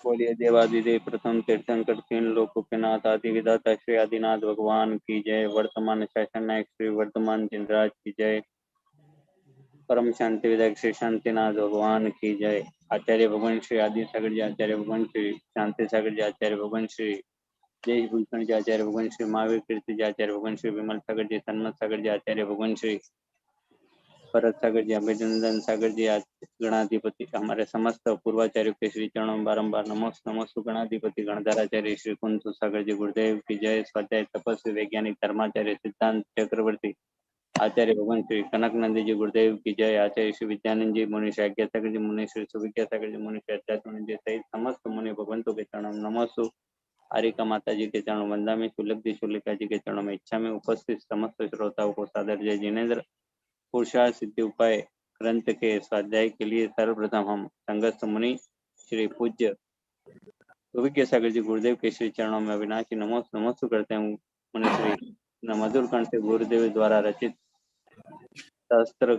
बोलिए देवादिदेव प्रथम तीर्थंकर तीन लोकों के नाथ आदि विधाता श्री आदिनाथ भगवान की जय। वर्तमान शासन नायक श्री वर्तमान जिनराज की जय। परम शांति विधायक श्री शांतिनाथ भगवान की जय। आचार्य भगवान श्री आदि सागर जी आचार्य भगवान श्री शांति सागर जी आचार्य भगवान श्री जय भूषण जी आचार्य भगवान श्री महावीर कीर्ति जी आचार्य भगवान श्री विमल सागर जी सन्मत सागर जी आचार्य भगवान श्री भरत सागर जी अभिनंदन सागर जी गणाधिपति हमारे समस्त पूर्वाचार्यों के श्री चरणों में बारंबार नमोस्तु गणाधिपति गणधराचार्य श्री कुंतु सागर जी गुरुदेव की जय। स्वाध्याय तपस्वी वैज्ञानिक धर्माचार्य सिद्धांत चक्रवर्ती आचार्य भगवान श्री कनक नंदी जी गुरुदेव की जय। आचार्य श्री विद्यानंद जी मुनि श्री आज्ञा सागर जी मुनि श्री सुविज्ञा सागर जी मुनि श्री अध्यात्म जी सहित समस्त मुनि भगवंतों के चरणों में नमोस्तु। हारिका माता जी के चरणों वंदा में सुलभदी शुलिका जी के चरणों में इच्छा में उपस्थित समस्त श्रोताओं को सादर जय जिनेन्द्र। पुरुषार्थ सिद्धि उपाय ग्रंथ के स्वाध्याय के लिए सर्वप्रथम हम संगस्थ मुनि श्री पूज्य सुविज्ञ सागर जी गुरुदेव के श्री चरणों में अविनाशी नमोस्तु करते हैं। मुनि श्री मधुर कंठ से गुरुदेव द्वारा रचित सहस्त्र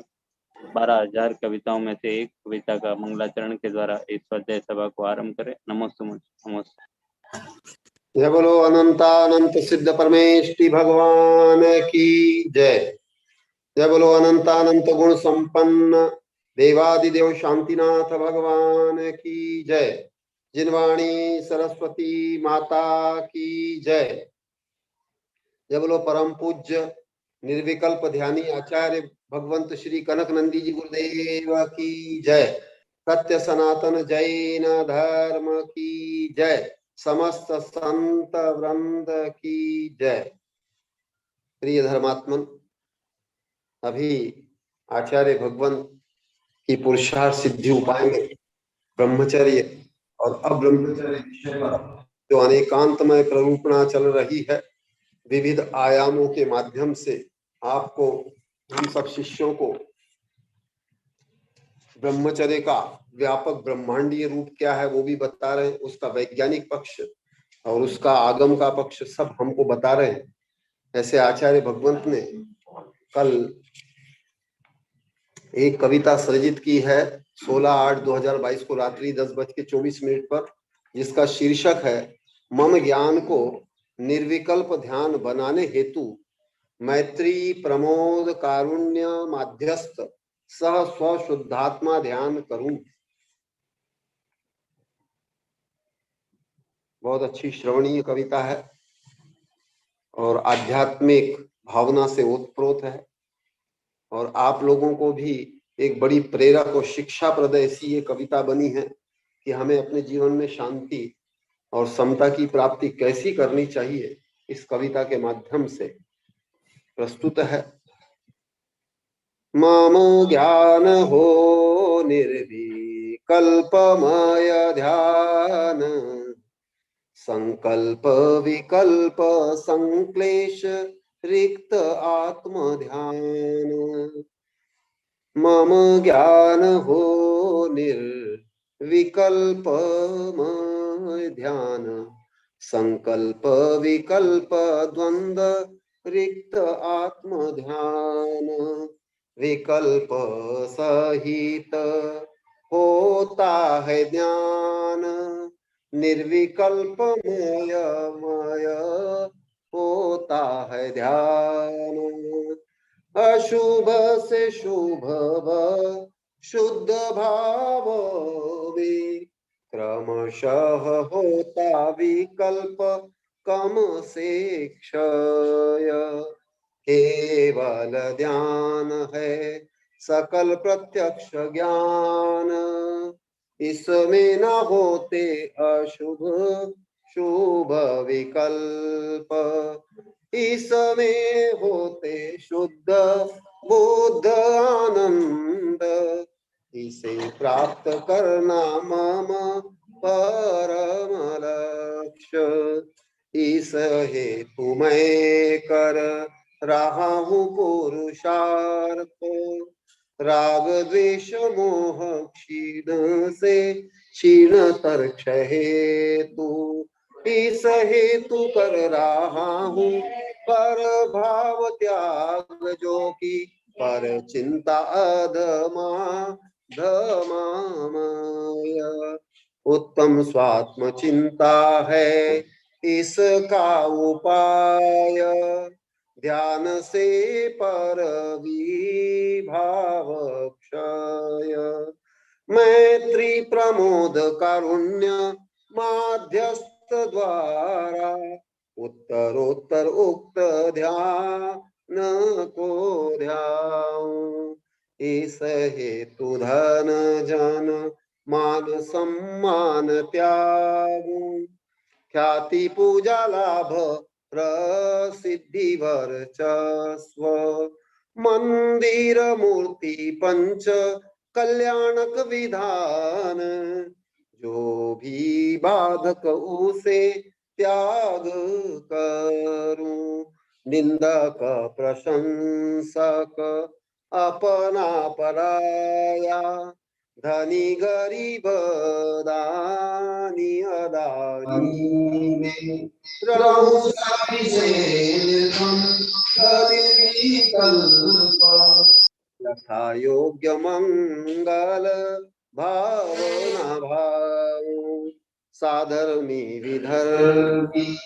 12,000 कविताओं में से एक कविता का मंगलाचरण के द्वारा इस स्वाध्याय सभा को आरंभ करें। नमोस्तु जय बोलो अनंतानंत सिद्ध परमेष्टि भगवान की जय। जय बोलो अनंतानंत गुण संपन्न देवादिदेव शांतिनाथ भगवान की जय। जिनवाणी सरस्वती माता की जय। जय बोलो परम पूज्य निर्विकल्प ध्यानी आचार्य भगवंत श्री कनक नंदी जी गुरुदेव की जय। सत्य सनातन जैन धर्म की जय। समस्त संत वृंद की जय। प्रिय धर्मात्मन, अभी आचार्य भगवंत की पुरुषार्थ सिद्धि उपाय में ब्रह्मचर्य और अब्रह्मचर्य विषय पर जो अनेकांतमय प्ररूपणा चल रही है, विविध आयामों के माध्यम से आपको हम सब शिष्यों को ब्रह्मचर्य का व्यापक ब्रह्मांडीय रूप क्या है वो भी बता रहे हैं, उसका वैज्ञानिक पक्ष और उसका आगम का पक्ष सब हमको बता रहे हैं। ऐसे आचार्य भगवंत ने कल एक कविता सृजित की है 16/8/2022 को रात्रि 10:24 पर, जिसका शीर्षक है मम ज्ञान को निर्विकल्प ध्यान बनाने हेतु मैत्री प्रमोद कारुण्य माध्यस्थ सह स्व शुद्धात्मा ध्यान करूं। बहुत अच्छी श्रवणीय कविता है और आध्यात्मिक भावना से ओतप्रोत है और आप लोगों को भी एक बड़ी प्रेरक और शिक्षाप्रद ऐसी ये कविता बनी है कि हमें अपने जीवन में शांति और समता की प्राप्ति कैसी करनी चाहिए, इस कविता के माध्यम से प्रस्तुत है। मम ज्ञान हो निर्विकल्पमय ध्यान संकल्प विकल्प संक्लेश रिक्त आत्म ध्यान। मम ज्ञान हो निर्विकल्पमय ध्यान संकल्प विकल्प द्वंद्व रिक्त आत्म ध्यान। विकल्प सहित होता है ज्ञान निर्विकल्पमय मय होता है ध्यान। अशुभ से शुभ शुद्ध भाव क्रमशः होता विकल्प कम से क्षय। केवल ध्यान है सकल प्रत्यक्ष ज्ञान इसमें न होते अशुभ शुभ विकल्प इसमें होते शुद्ध बुद्ध आनंद। इसे प्राप्त करना मम परम लक्ष्य। इस हेतु मैं कर रहा हूँ पुरुषार्थ राग द्वेष मोह क्षीण से क्षीण तर क्षय हेतु। इस हेतु कर रहा हूँ पर भाव त्याग जो कि पर चिंता अधमा धमामय। उत्तम स्वात्म चिंता है इसका उपाय, ध्यान से पर विभाव क्षय। मैत्री प्रमोद कारुण्य माध्यस्थ द्वारा, उत्तरोत्तर उक्त ध्यान को ध्याऊं। इस हेतु धन जन मान सम्मान त्यागूं, ख्याति पूजा लाभ प्रसिद्धि वर्चस्व। मंदिर मूर्ति पंच कल्याणक विधान, जो भी बाधक उसे त्याग करूं। निंदक प्रशंसक अपना पराया, धनी गरीब दानी अदानी में रहूं सभी से निर्विकल्प। यथा योग्य मंगल भावना भाव, साधर्मी विधर्मी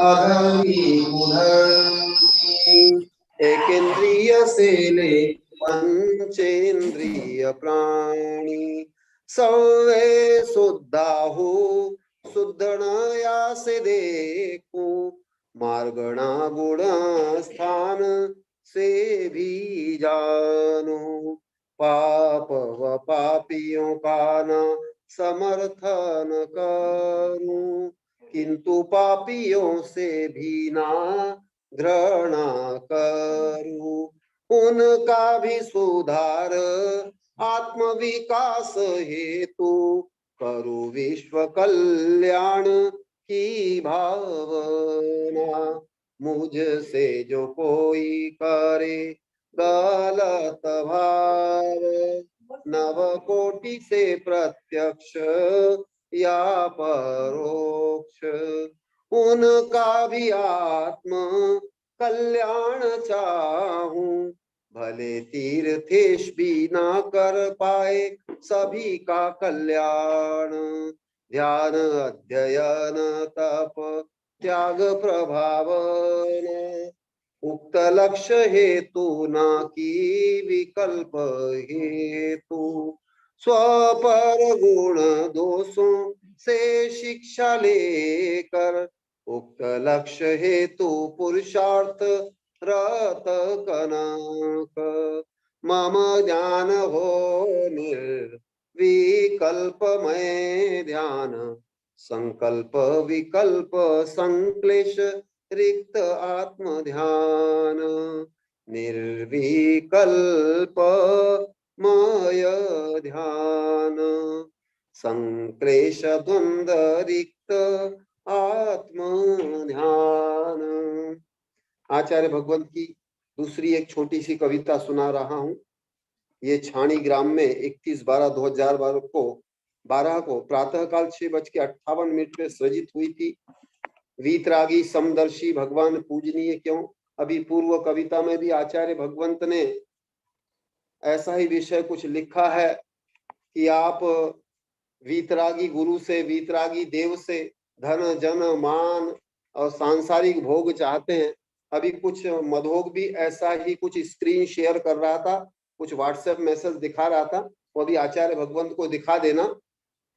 अधर्मी कुधर्मी। एकेंद्रिय से ले पंचेंद्रिय प्राणी, सवे शुद्धा हो शुद्धण या से देखो। मार्गणा गुण स्थान से भी जानो, पाप व पापियों का न समर्थन करूं। किंतु पापियों से भी ना घृणा करूं। उनका भी सुधार आत्म विकास हेतु, करो विश्व कल्याण की भावना। मुझसे जो कोई करे गलत भाव, नव कोटि से प्रत्यक्ष या परोक्ष। उनका भी आत्म कल्याण चाहूं, भले तीर्थेश भी ना कर पाए सभी का कल्याण। ध्यान अध्ययन तप त्याग प्रभावन, उक्त लक्ष्य हेतु ना की विकल्प हेतु। स्वपर गुण दोषों से शिक्षा लेकर, उक्त लक्ष्य हेतु पुरुषार्थ रत कनक। मम ज्ञान हो निर्विकल्प मैं ध्यान, संकल्प विकल्प संक्लेश रिक्त आत्म ध्यान। निर्विकल्प मय ध्यान, संक्लेश द्वंद रिक्त आत्म ध्यान। आचार्य भगवंत की दूसरी एक छोटी सी कविता सुना रहा हूं। ये छाणी ग्राम में 31/12/2012 को प्रातःकाल 6:58 पे सृजित हुई थी। वीतरागी समदर्शी भगवान पूजनीय क्यों। अभी पूर्व कविता में भी आचार्य भगवंत ने ऐसा ही विषय कुछ लिखा है कि आप वीतरागी गुरु से, वीतरागी देव से धन जन मान और सांसारिक भोग चाहते हैं। अभी कुछ मधोग भी ऐसा ही कुछ स्क्रीन शेयर कर रहा था, कुछ व्हाट्सएप मैसेज दिखा रहा था, वो भी आचार्य भगवंत को दिखा देना।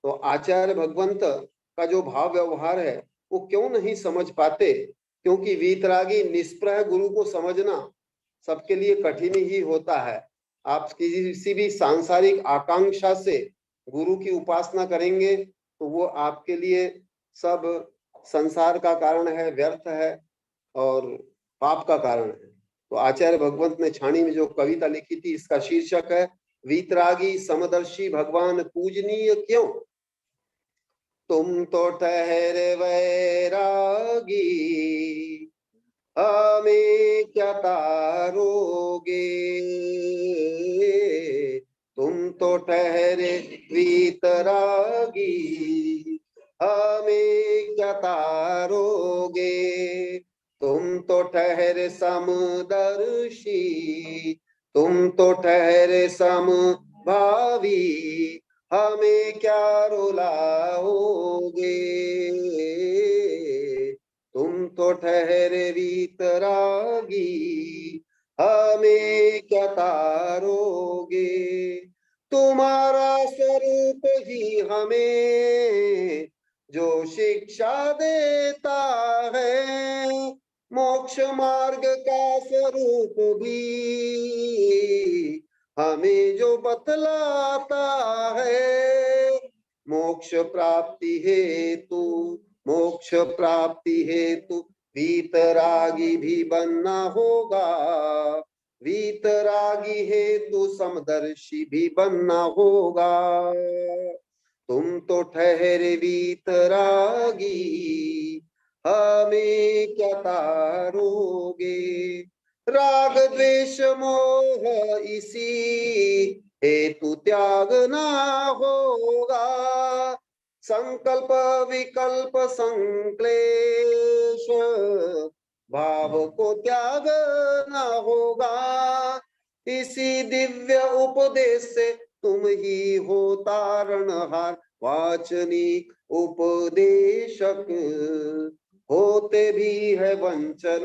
तो आचार्य भगवंत का जो भाव व्यवहार है वो क्यों नहीं समझ पाते, क्योंकि वीतरागी निष्प्रह गुरु को समझना सबके लिए कठिन ही होता है। आप किसी भी सांसारिक आकांक्षा से गुरु की उपासना करेंगे तो वो आपके लिए सब संसार का कारण है, व्यर्थ है और पाप का कारण है। तो आचार्य भगवंत ने छाणी में जो कविता लिखी थी, इसका शीर्षक है वीतरागी समदर्शी भगवान पूजनीय क्यों। तुम तो ठहरे वैरागी, हमें क्या तारोगे। तुम तो ठहरे वीतरागी, हमें क्या तारोगे। तुम तो ठहरे समदर्शी, तुम तो ठहरे समभावी, हमें क्या रुलाओगे, तुम तो ठहरे वीतरागी, हमें क्या तारोगे। तुम्हारा स्वरूप ही हमें जो शिक्षा देता है, मोक्ष मार्ग का स्वरूप भी हमें जो बतलाता है। मोक्ष प्राप्ति हेतु, मोक्ष प्राप्ति हेतु वीतरागी भी बनना होगा, वीतरागी हेतु समदर्शी भी बनना होगा। तुम तो ठहरे वीतरागी, हमें क्या तारोगे। राग द्वेष मोह इसी हेतु त्यागना होगा, संकल्प विकल्प संक्लेश भाव को त्यागना होगा। इसी दिव्य उपदेश से तुम ही हो तारणहार, वाचनिक उपदेशक होते भी है वंचनाकार।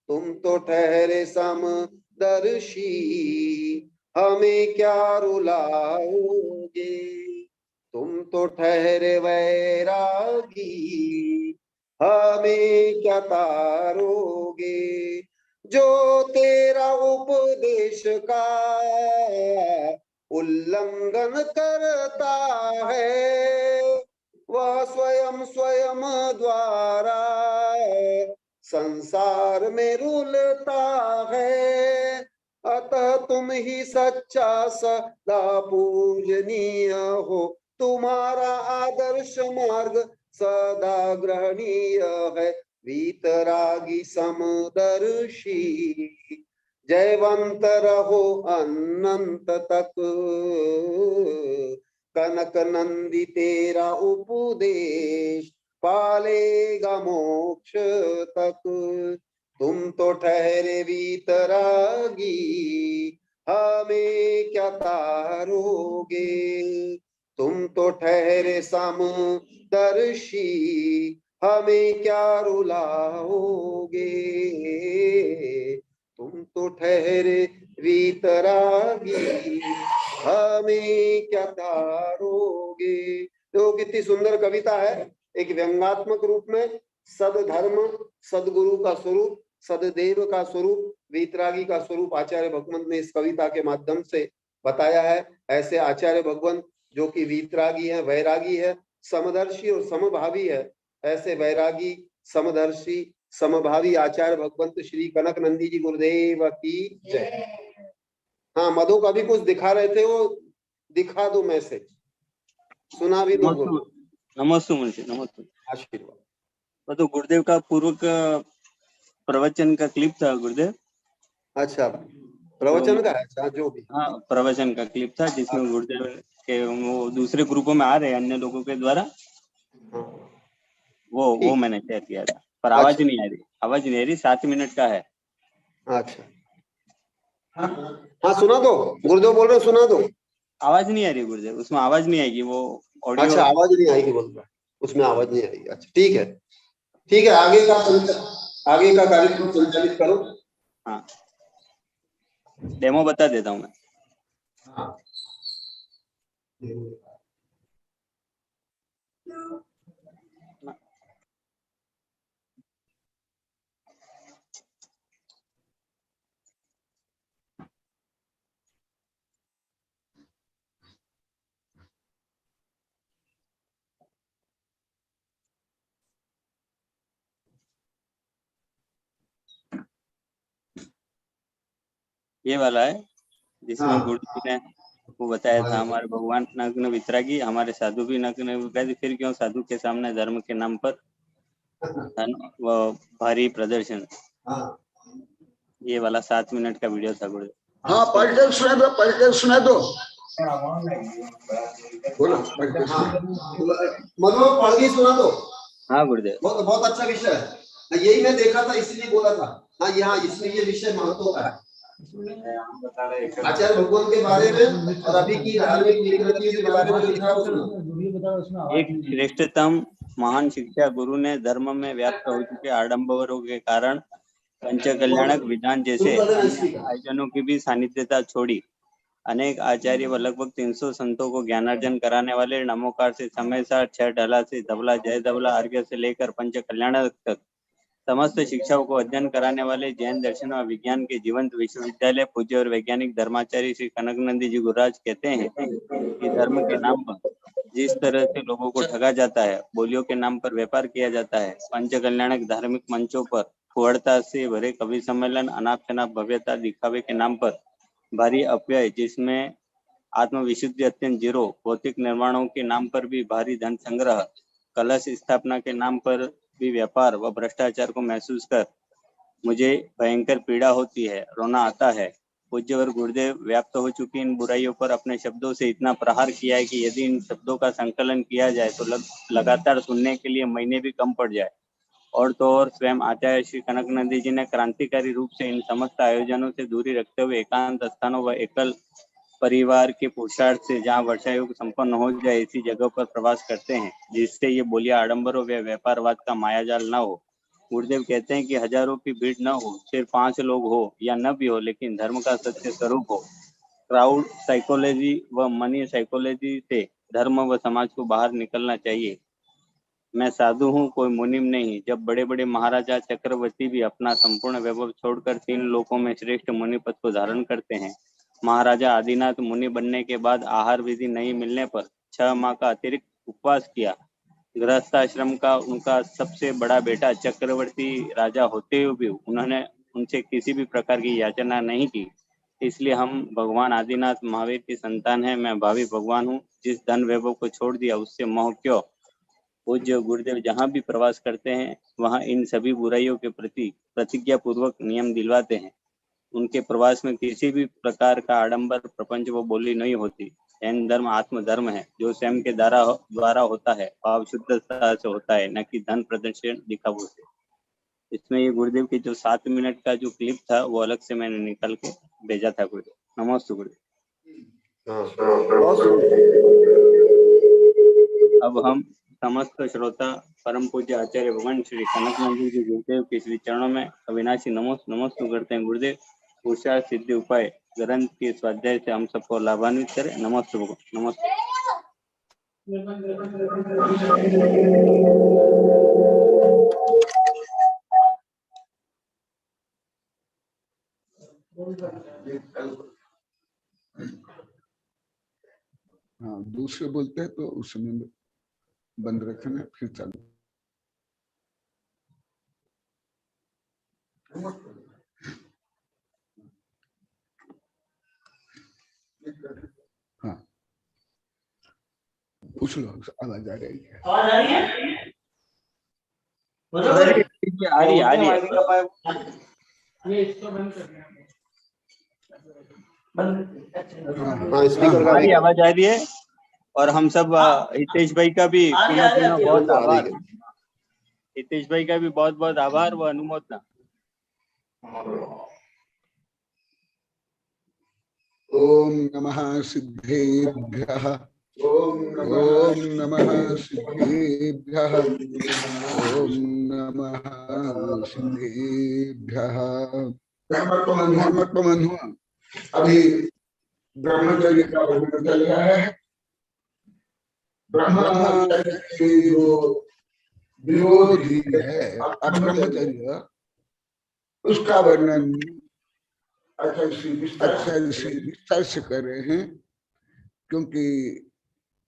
तुम तो ठहरे समदर्शी, हमें क्या रुलाओगे। तुम तो ठहरे वैरागी, हमें क्या तारोगे। जो तेरा उपदेश का उल्लंघन करता है, वह स्वयं स्वयं द्वारा संसार में रुलता है। अतः तुम ही सच्चा सदा पूजनीय हो, तुम्हारा आदर्श मार्ग सदा ग्रहणीय है। वीतरागी समदर्शी, जयवंत रहो अनंत तक, कनक नंदी तेरा उपदेश पालेगा मोक्ष तक। तुम तो ठहरे वीतरागी, हमें क्या तारोगे। तुम तो ठहरे समदर्शी, हमें क्या रुलाओगे। तुम तो ठहरे वीतरागी, हमें क्या तारोगे। तो कितनी सुंदर कविता है। एक व्यंगात्मक रूप में सदधर्म, सदगुरु का स्वरूप, सददेव का स्वरूप, वीतरागी का स्वरूप आचार्य भगवंत ने इस कविता के माध्यम से बताया है। ऐसे आचार्य भगवंत जो कि वीतरागी है, वैरागी है, समदर्शी और समभावी है, ऐसे वैरागी, समदर्शी, समभावी आचार्य भगवंत श्री कनक नंदी जी गुरुदेव की जय। हाँ, मधु का भी कुछ दिखा रहे थे, वो दिखा दो मैसेज, सुना भी दो। नमस्ते मुंशी, नमस्ते। आशीर्वाद। तो गुरुदेव का पूर्व का प्रवचन का क्लिप था गुरुदेव। अच्छा, प्रवचन का है। अच्छा, जो भी। हाँ, प्रवचन का क्लिप था जिसमें गुरुदेव के वो दूसरे ग्रुपों में आ रहे हैं अन्य लोगों के द्वारा। वो मैंने शेयर किया था, पर आवाज नहीं आ रही, आवाज नहीं आ रही। 7 मिनट का है। अच्छा, हाँ सुना दो, गुरुदेव बोल रहे, सुना दो। आवाज नहीं आ रही गुरुदेव, उसमें आवाज नहीं आएगी, वो ऑडियो। अच्छा, आवाज नहीं आएगी बोल रहा, उसमें आवाज नहीं आएगी। अच्छा, ठीक है, ठीक है। आगे का कार्यक्रम संचालित करो। हाँ, डेमो बता देता हूँ मैं। हाँ। ये वाला है जिसमें गुरु जी ने वो बताया था, हमारे भगवान नग्न वितरागी, हमारे साधु भी नग्न वितरागी, फिर क्यों साधु के सामने धर्म के नाम पर वो भारी प्रदर्शन। ये वाला 7 मिनट का वीडियो था गुरुदेव। हाँ, पढ़कर सुना दो, पढ़कर सुना दो। बोलो, मतलब पढ़ के सुना दो। हाँ गुरुदेव, बहुत अच्छा विषय है। यही मैं देखा था, इसलिए बोला था। हाँ, यहाँ इसमें ये विषय महत्व का है। आचार्य भगवान के बारे में और अभी की धार्मिक विकृतियों के बारे में जो लिखा उसमें एक श्रेष्ठतम महान शिक्षा गुरु ने धर्म में व्याप्त हो चुके आडंबरों के कारण पंच कल्याणक विधान जैसे आयोजनों की भी सानिध्यता छोड़ी। अनेक आचार्य व लगभग 300 संतों को ज्ञानार्जन कराने वाले नमोकार से समय सार छह ढला से धवला जय धवला अर्घ्य से लेकर पंच कल्याणक तक समस्त शिक्षाओं को अध्ययन कराने वाले जैन दर्शन और विज्ञान के जीवंत विश्वविद्यालय पूज्य और वैज्ञानिक धर्माचार्य श्री कनकनंदी जी गुरुराज कहते हैं कि धर्म के नाम पर जिस तरह से लोगों को ठगा जाता है, बोलियों के नाम पर व्यापार किया जाता है, पंच कल्याणक धार्मिक मंचों पर फुहड़ता से भरे कवि सम्मेलन, अनाप शनाप भव्यता दिखावे के नाम पर भारी अपव्यय जिसमें आत्मविशुद्धि अत्यंत जीरो, भौतिक निर्माणों के नाम पर भी भारी धन संग्रह, कलश स्थापना के नाम पर भी व्यापार व भ्रष्टाचार को महसूस कर मुझे भयंकर पीड़ा होती है, रोना आता है। पूज्य और गुरुदेव व्याप्त हो चुकी इन बुराइयों पर अपने शब्दों से इतना प्रहार किया है कि यदि इन शब्दों का संकलन किया जाए तो लगातार सुनने के लिए महीने भी कम पड़ जाए। और तो और स्वयं आचार्य श्री कनकनंदी जी ने क्रांतिकारी रूप से इन समस्त आयोजनों से दूरी रखते हुए एकांत स्थानों व एकल परिवार के पुरुषार्थ से जहाँ वर्षायोग संपन्न हो जाए ऐसी जगह पर प्रवास करते हैं जिससे ये बोलिया आडंबरों व व्यापारवाद का मायाजाल न हो। गुरुदेव कहते हैं कि हजारों की भीड़ न हो, सिर्फ 5 लोग हो या न भी हो, लेकिन धर्म का सत्य स्वरूप हो। क्राउड साइकोलॉजी व मनी साइकोलॉजी से धर्म व समाज को बाहर निकलना चाहिए। मैं साधु हूँ, कोई मुनिम नहीं। जब बड़े बड़े महाराजा चक्रवर्ती भी अपना संपूर्ण वैभव छोड़कर 3 लोकों में श्रेष्ठ मुनि पद को धारण करते हैं। महाराजा आदिनाथ मुनि बनने के बाद आहार विधि नहीं मिलने पर 6 माह का अतिरिक्त उपवास किया। गृहस्थाश्रम का उनका सबसे बड़ा बेटा चक्रवर्ती राजा होते हुए भी उन्होंने उनसे किसी भी प्रकार की याचना नहीं की। इसलिए हम भगवान आदिनाथ महावीर की संतान है। मैं भावी भगवान हूँ। जिस धन वैभव को छोड़ दिया उससे मोह क्यों। पूज्य गुरुदेव जहाँ भी प्रवास करते हैं वहाँ इन सभी बुराइयों के प्रति प्रतिज्ञा पूर्वक नियम दिलवाते हैं। उनके प्रवास में किसी भी प्रकार का आडंबर प्रपंच व बोली नहीं होती। जैन धर्म आत्म धर्म है जो स्वयं के द्वारा होता है, भाव शुद्धता से होता है, न कि धन प्रदर्शन दिखावों से। इसमें ये गुरुदेव की जो 7 मिनट का जो क्लिप था वो अलग से मैंने निकल के भेजा था गुरुदेव। नमस्ते गुरुदेव। अब हम समस्त श्रोता परम पूज्य आचार्य भगवान श्री कनकनंदी जी गुरुदेव के श्री चरणों में अविनाशी नमस्ते करते हैं। गुरुदेव पुरुषार्थ सिद्धि उपाय ग्रंथ के स्वाध्याय से हम सबको लाभान्वित करें। नमस्ते भगवान। नमस्ते। हाँ, दूसरे बोलते हैं तो उस समय बंद रखना, फिर चालू। हाँ, पूछ लो। आवाज आ रही है? आवाज आ रही है? आ रही है। ये इसको बंद कर देना। हाँ, स्पीकर का भी आवाज आ रही है। और हम सब हितेश भाई का भी पुनः बहुत आभार। हितेश भाई का भी बहुत बहुत आभार व अनुमोदना। ओम नमः सिद्धेभ्यः। ओम नमः सिद्धेभ्यः। ओम नमः सिद्धेभ्यः। धर्मत्वमनु अभी ब्रह्मचर्य का वर्णन चल रहा है। ब्रह्मचर्य के जो विरोधी है अब्रह्मचर्य, उसका वर्णन अच्छा विस्तार से कर रहे हैं। क्योंकि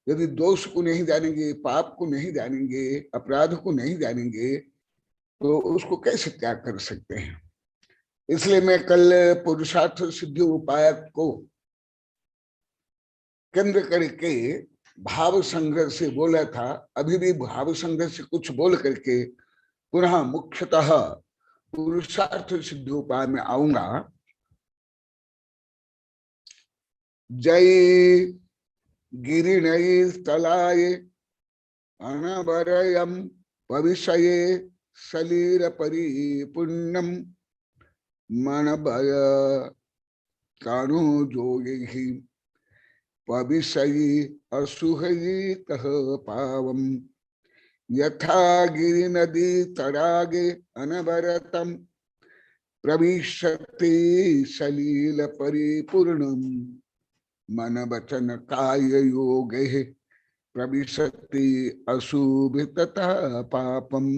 यदि दोष को नहीं जानेंगे, पाप को नहीं जानेंगे, अपराध को नहीं जानेंगे तो उसको कैसे त्याग कर सकते हैं। इसलिए मैं कल पुरुषार्थ सिद्धि उपाय को केंद्र करके भाव संग्रह से बोला था। अभी भी भाव संग्रह से कुछ बोल करके पुनः मुख्यतः पुरुषार्थ सिद्धि उपाय में आऊंगा। जय गिरिनय स्थलाय अनवरयम भविष्ये सलीर परिपुण्यम मन भय तनु जोगैहि पविषयि असुहयितः पावम् यथा गिरिनदी तडागे अनवरतम् प्रविशति सलील परिपूर्णम् मन वचन काय योगैः प्रविशति अशुभितः पापम्।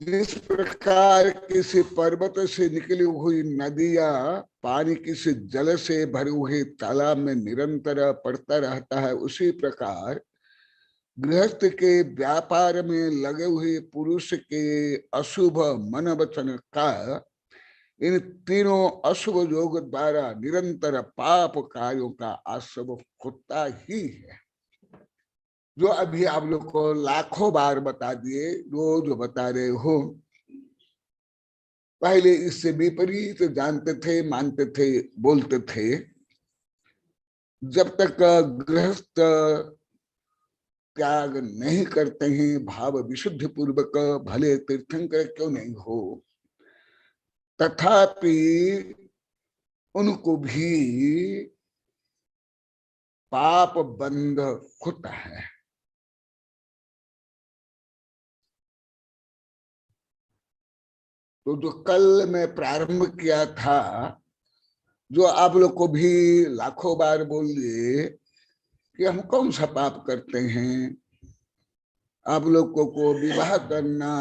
जिस प्रकार किसी पर्वत से निकली हुई नदियां पानी किसी जल से भरे हुए तालाब में निरंतर पड़ता रहता है, उसी प्रकार गृहस्थ के व्यापार में लगे हुए पुरुष के अशुभ मन वचन का इन तीनों अशुभ योग द्वारा निरंतर पाप कार्यों का आश्रव होता ही है। जो अभी आप लोग को लाखों बार बता दिए, रोज बता रहे हो। पहले इससे विपरीत जानते थे, मानते थे, बोलते थे। जब तक गृहस्थ त्याग नहीं करते हैं भाव विशुद्धि पूर्वक, भले तीर्थंकर क्यों नहीं हो, तथापि उनको भी पाप बंध होता है। तो जो कल मैं प्रारंभ किया था, जो आप लोग को भी लाखों बार बोल दिए कि हम कौन सा पाप करते हैं। आप लोगों को विवाह करना,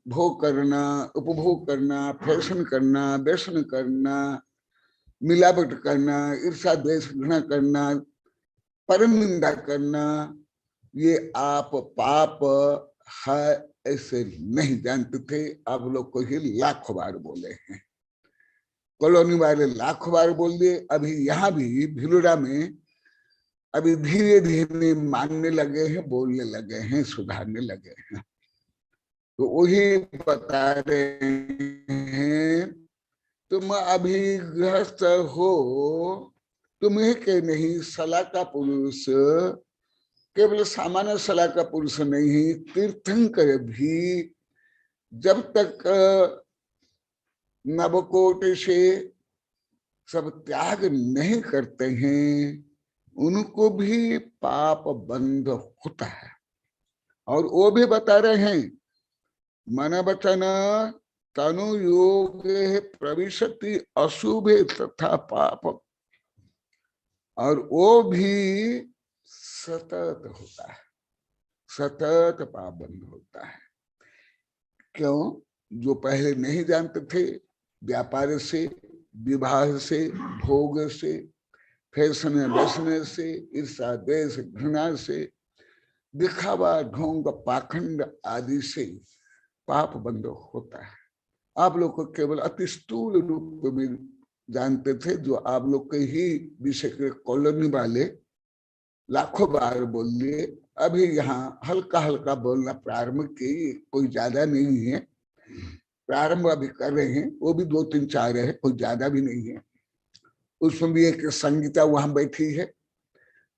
भोग करना, उपभोग करना, फैशन करना, व्यसन करना, मिलावट करना, ईर्ष्या द्वेष घृणा करना, परम निंदा करना, ये आप पाप है ऐसे नहीं जानते थे। आप लोग को ही लाखों बार बोले हैं, कॉलोनी वाले लाखों बार बोल दिए। अभी यहाँ भी भिलोरा में अभी धीरे धीरे मानने लगे हैं, बोलने लगे हैं, सुधारने लगे हैं। तो वही बता रहे हैं, तुम अभी गृहस्थ हो, तुम्हें के नहीं सलाह का पुरुष, केवल सामान्य सलाह का पुरुष नहीं, तीर्थंकर भी जब तक नवकोट से सब त्याग नहीं करते हैं, उनको भी पाप बंध होता है। और वो भी बता रहे हैं, मन वचन तनु योग प्रविशति अशुभे तथा पाप, और वो भी सतत होता है, सतत पाप बंध होता है। क्यों? जो पहले नहीं जानते थे, व्यापार से, विवाह से, भोग से, फैशन बसने से, ईर्ष्या द्वेष घृणा से, दिखावा ढोंग पाखंड आदि से पाप बंद होता है। आप लोग को केवल अति स्थूल रूप में जानते थे, जो आप लोग के ही विषय के कॉलोनी वाले लाखों बार बोल दिए। अभी यहाँ हल्का हल्का बोलना प्रारंभ की, कोई ज्यादा नहीं है, प्रारंभ अभी कर रहे हैं। वो भी 2 3 4 है, कोई ज्यादा भी नहीं है। उसमें भी एक संगीता वहां बैठी है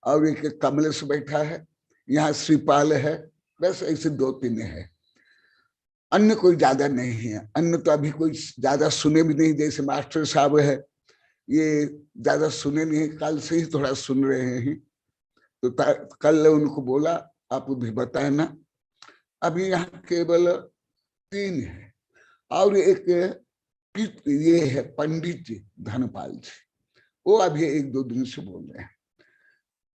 और एक कमलेश बैठा है, यहाँ श्रीपाल है, बस ऐसे 2 3 है, अन्य कोई ज्यादा नहीं है। अन्य तो अभी कोई ज्यादा सुने भी नहीं, जैसे मास्टर साहब है, ये ज्यादा सुने नहीं, कल से ही थोड़ा सुन रहे हैं। तो कल उनको बोला आप भी बताए ना। अभी यहाँ केवल 3 है, और एक ये है पंडित जी धनपाल जी, वो अभी 1-2 दिन से बोल रहे हैं।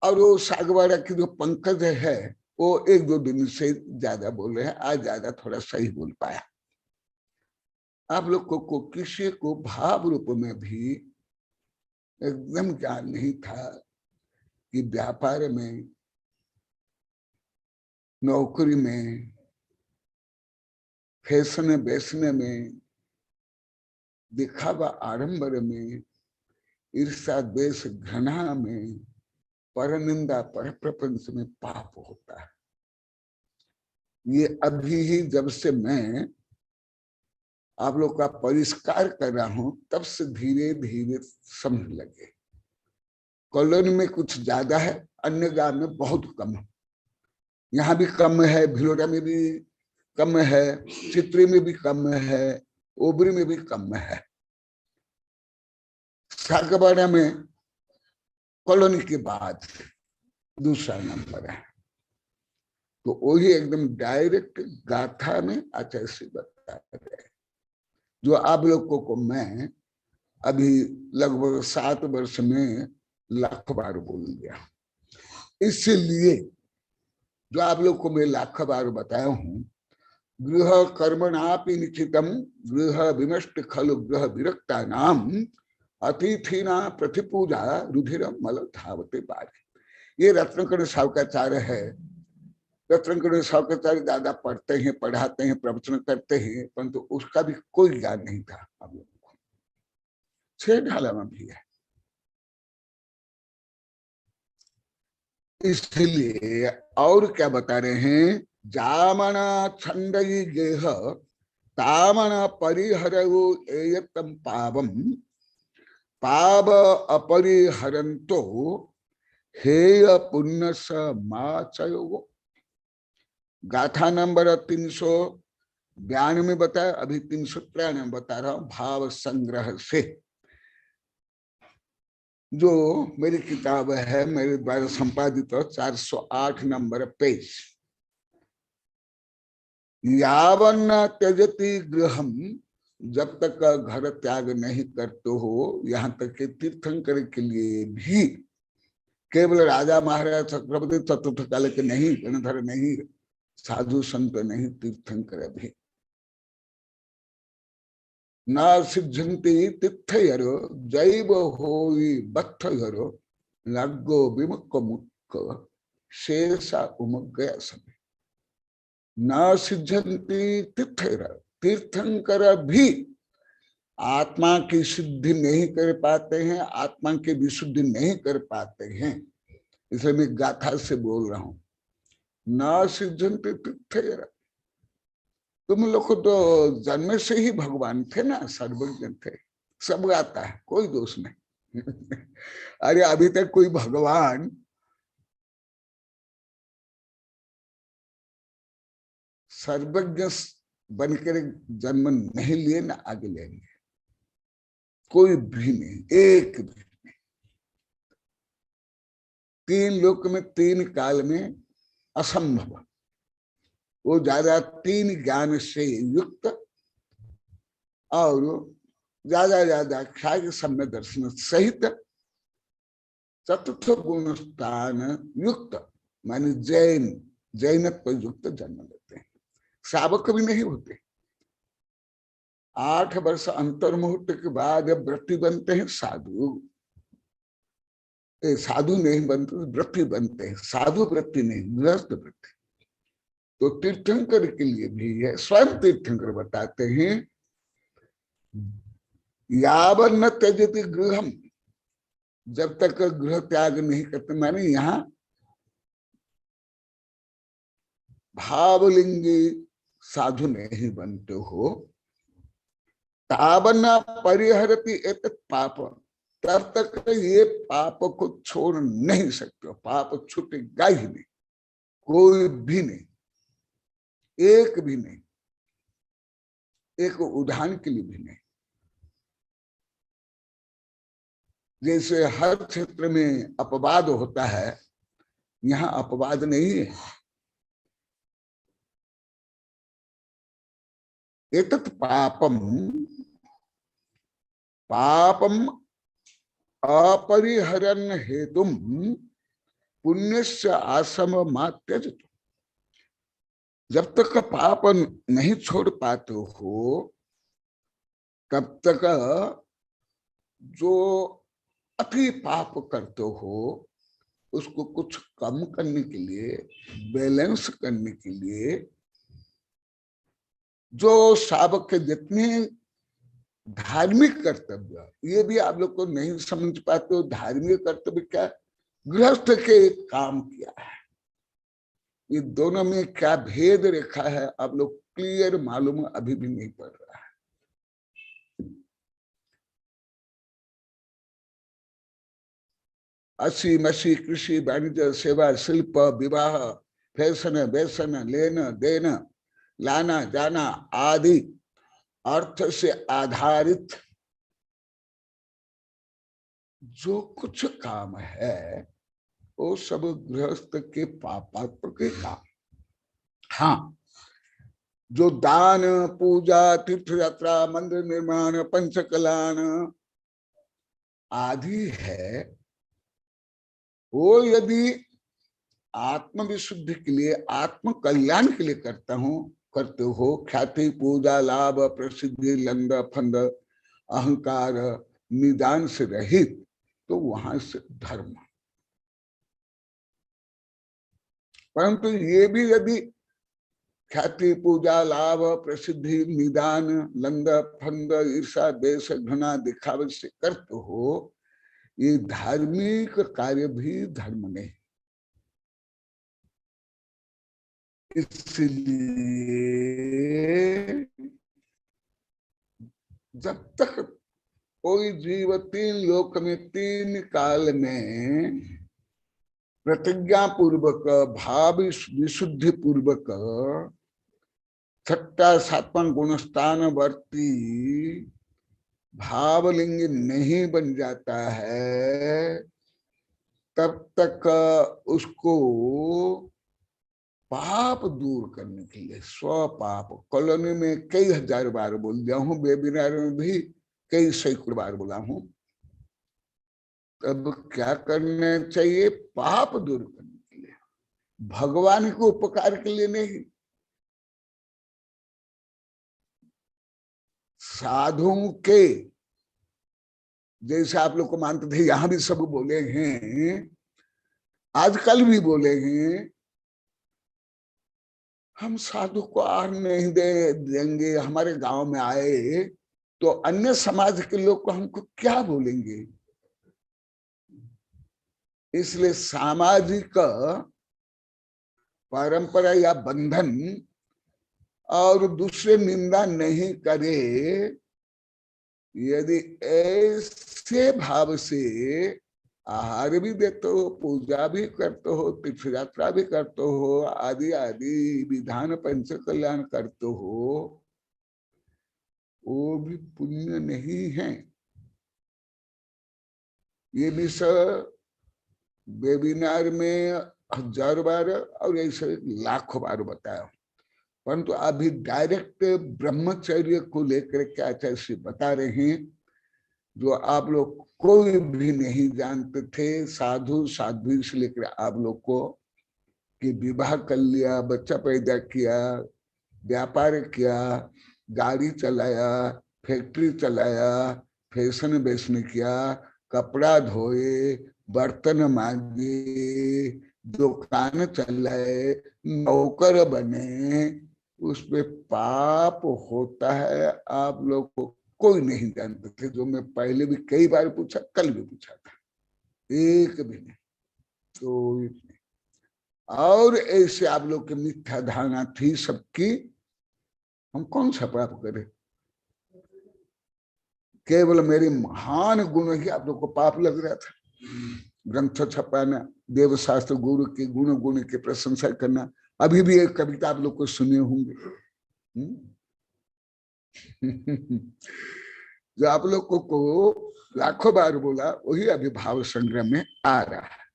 और वो सागवाड़ा की जो पंकज है, वो 1-2 दिन से ज्यादा बोल रहे हैं। आज ज्यादा थोड़ा सही बोल पाया। आप लोग को किसी को भाव रूप में भी एकदम ज्ञान नहीं था कि व्यापार में, नौकरी में, फैशन बेचने में, दिखावा आडंबर में, ईर्ष्या द्वेष घृणा में, परनिंदा पर प्रपंच में पाप होता है। ये अभी ही जब से मैं आप लोग का परिष्कार कर रहा हूं, तब से धीरे धीरे समझ लगे। कॉलोनी में कुछ ज्यादा है, अन्य गांव में बहुत कम है। यहाँ भी कम है, भिलोरा में भी कम है, चित्री में भी कम है, ओबरी में भी कम है। सागवाड़ा में कॉलोनी के बाद दूसरा नंबर है। तो वही एकदम डायरेक्ट गाथा में आचार्य श्री बता रहे, जो आप लोगों को मैं अभी लगभग 7 वर्ष में लाख बार बोल दिया। इसलिए जो आप लोग को मैं लाख बार बताया हूं, गृह कर्मणापि निश्चितम गृह विनष्ट खलु गृह विरक्ता नाम अतिथिना प्रतिपूजा रुधिरम मल धावते बारी। ये रत्नकर्ण शावकाचार्य है। रत्नकर्ण शावकाचार्य दादा पढ़ते हैं, पढ़ाते हैं, प्रवचन करते हैं, परंतु उसका भी कोई ज्ञान नहीं था आप लोगों को। 6 ढाला में भी है। इसलिए और क्या बता रहे हैं, जामना छंदई गेह तामना परिहरऊ एयतम पावम पाव अपरिहरंतो हेय पुण्य स माचयो। गाथा नंबर 392 में बताया, अभी 393 बता रहा हूं भाव संग्रह से, जो मेरी किताब है, मेरे द्वारा संपादित 408 नंबर पेज। यावन्न त्यजति गृहम, जब तक घर त्याग नहीं करते हो, यहाँ तक कि तीर्थंकर के लिए भी केवल राजा महाराजा चक्रवर्ती चतुर्थ काल के नहीं, गणधर नहीं, साधु संत नहीं, तीर्थंकर भी न सिद्धंति तीर्थयर जैव होई बत्थयर लग्गो विमुख मुख शेषा उमग्गया सभी। न सिद्धंति तीर्थयर, तीर्थंकर भी आत्मा की सिद्धि नहीं कर पाते हैं, आत्मा की विशुद्धि नहीं कर पाते हैं। इसलिए मैं गाथा से बोल रहा हूं, न सिद्धंति तीर्थयर। तुम लोग तो जन्म से ही भगवान थे ना, सर्वज्ञ थे, सब आता है, कोई दोष नहीं। अरे अभी तक कोई भगवान सर्वज्ञ बनकर जन्म नहीं लिए, ना आगे लेंगे, कोई भी नहीं, एक भी नहीं। 3 लोक में 3 काल में असंभव। वो ज्यादा 3 ज्ञान से युक्त और ज्यादा ख्याल सम्य दर्शन सहित चतुर्थ गुण स्थान युक्त, माने जैनत्व युक्त जन्म लेते हैं। शावक भी नहीं होते। 8 वर्ष अंतर्मुहूर्त के बाद व्रती बनते हैं साधु। साधु नहीं बनते, व्रती बनते हैं। साधु व्रती नहीं, गृहस्थ व्रती। तो तीर्थंकर के लिए भी है, स्वयं तीर्थंकर बताते हैं, यावन्न त्यजति गृहम, जब तक गृह त्याग नहीं करते, माने यहाँ भावलिंगी साधु नहीं बनते हो, तावन्ना परिहरति एतत् पाप, तब तक ये पाप को छोड़ नहीं सकते। पाप छूटेगा ही नहीं, कोई भी नहीं, एक भी नहीं, एक उदाहरण के लिए भी नहीं। जैसे हर क्षेत्र में अपवाद होता है, यहाँ अपवाद नहीं है। एतत् पापम पापम अपरिहरन हेतुम पुण्यस्य आसम मा त्यजतु। जब तक पाप नहीं छोड़ पाते हो, तब तक जो अति पाप करते हो, उसको कुछ कम करने के लिए, बैलेंस करने के लिए, जो शावक के जितने धार्मिक कर्तव्य, ये भी आप लोग को नहीं समझ पाते हो। धार्मिक कर्तव्य क्या, गृहस्थ के काम किया है, ये दोनों में क्या भेद रेखा है, आप लोग क्लियर मालूम अभी भी नहीं पड़ रहा है। असी मसी कृषि वाणिज्य सेवा शिल्प विवाह फैशन वैसन लेना देना लाना जाना आदि अर्थ से आधारित जो कुछ काम है वो सब गृहस्थ के पापात्म के काम। हाँ, जो दान, पूजा, तीर्थ यात्रा, मंदिर निर्माण, पंचकल्याण आदि है, वो यदि आत्म विशुद्धि के लिए, आत्म कल्याण के लिए करते हो, ख्याति, पूजा, लाभ, प्रसिद्धि, लंद फंद, अहंकार, निदान से रहित, तो वहां से धर्म। परंतु ये भी यदि ख्याति, पूजा, लाभ, प्रसिद्धि, निदान, लंद फंद, ईर्षा, द्वेष, घृणा, दिखावे से करते हो, ये धार्मिक कार्य भी धर्म नहीं। इसलिए जब तक कोई जीव 3 लोक में 3 काल में प्रतिज्ञा पूर्वक, भाव विशुद्धि पूर्वक, छठा 7वां गुणस्थान वर्ती भावलिंग नहीं बन जाता है, तब तक उसको पाप दूर करने के लिए स्व पाप, कॉलोनी में कई हजार बार बोल दिया हूं, वेबिनार में भी कई सैकड़ों बार बोला हूं, तब क्या करना चाहिए? पाप दूर करने के लिए, भगवान के उपकार के लिए नहीं। साधुओं के जैसे आप लोग को मानते थे, यहां भी सब बोले हैं, आजकल भी बोले हैं, हम साधु को आहार नहीं देंगे, हमारे गांव में आए तो अन्य समाज के लोग को हमको क्या बोलेंगे। इसलिए सामाजिक परंपरा या बंधन और दूसरे निंदा नहीं करे, यदि ऐसे भाव से आहार भी देते हो, पूजा भी करते हो, तीर्थ यात्रा भी करते हो, आदि आदि विधान पंच कल्याण करते हो, वो भी पुण्य नहीं है। ये विषय वेबिनार में 1000 बार और ऐसे लाखों बार बताया, परंतु अभी डायरेक्ट ब्रह्मचर्य को लेकर के आचार्य श्री बता रहे हैं, जो आप लोग कोई भी नहीं जानते थे। साधु साध्वी से लेकर आप लोग को कि विवाह कर लिया, बच्चा पैदा किया, व्यापार किया, गाड़ी चलाया, फैक्ट्री चलाया, फैशन बेचने किया, कपड़ा धोए, बर्तन मांगे, दुकान चलाए, नौकर बने, उसमें पाप होता है। आप लोग को कोई नहीं जानते थे, जो मैं पहले भी कई बार पूछा, कल भी पूछा था, एक भी नहीं, कोई नहीं। और ऐसे आप लोग की मिथ्या धारणा थी सबकी, हम कौन सा पाप करें? केवल मेरे महान गुण ही आप लोग को पाप लग रहा था। ग्रंथ छपाना, देव शास्त्र गुरु के गुण की प्रशंसा करना, अभी भी एक कविता आप लोग को सुने होंगे जो आप लोग को लाखों बार बोला, वही अभी भाव संग्रह में आ रहा है।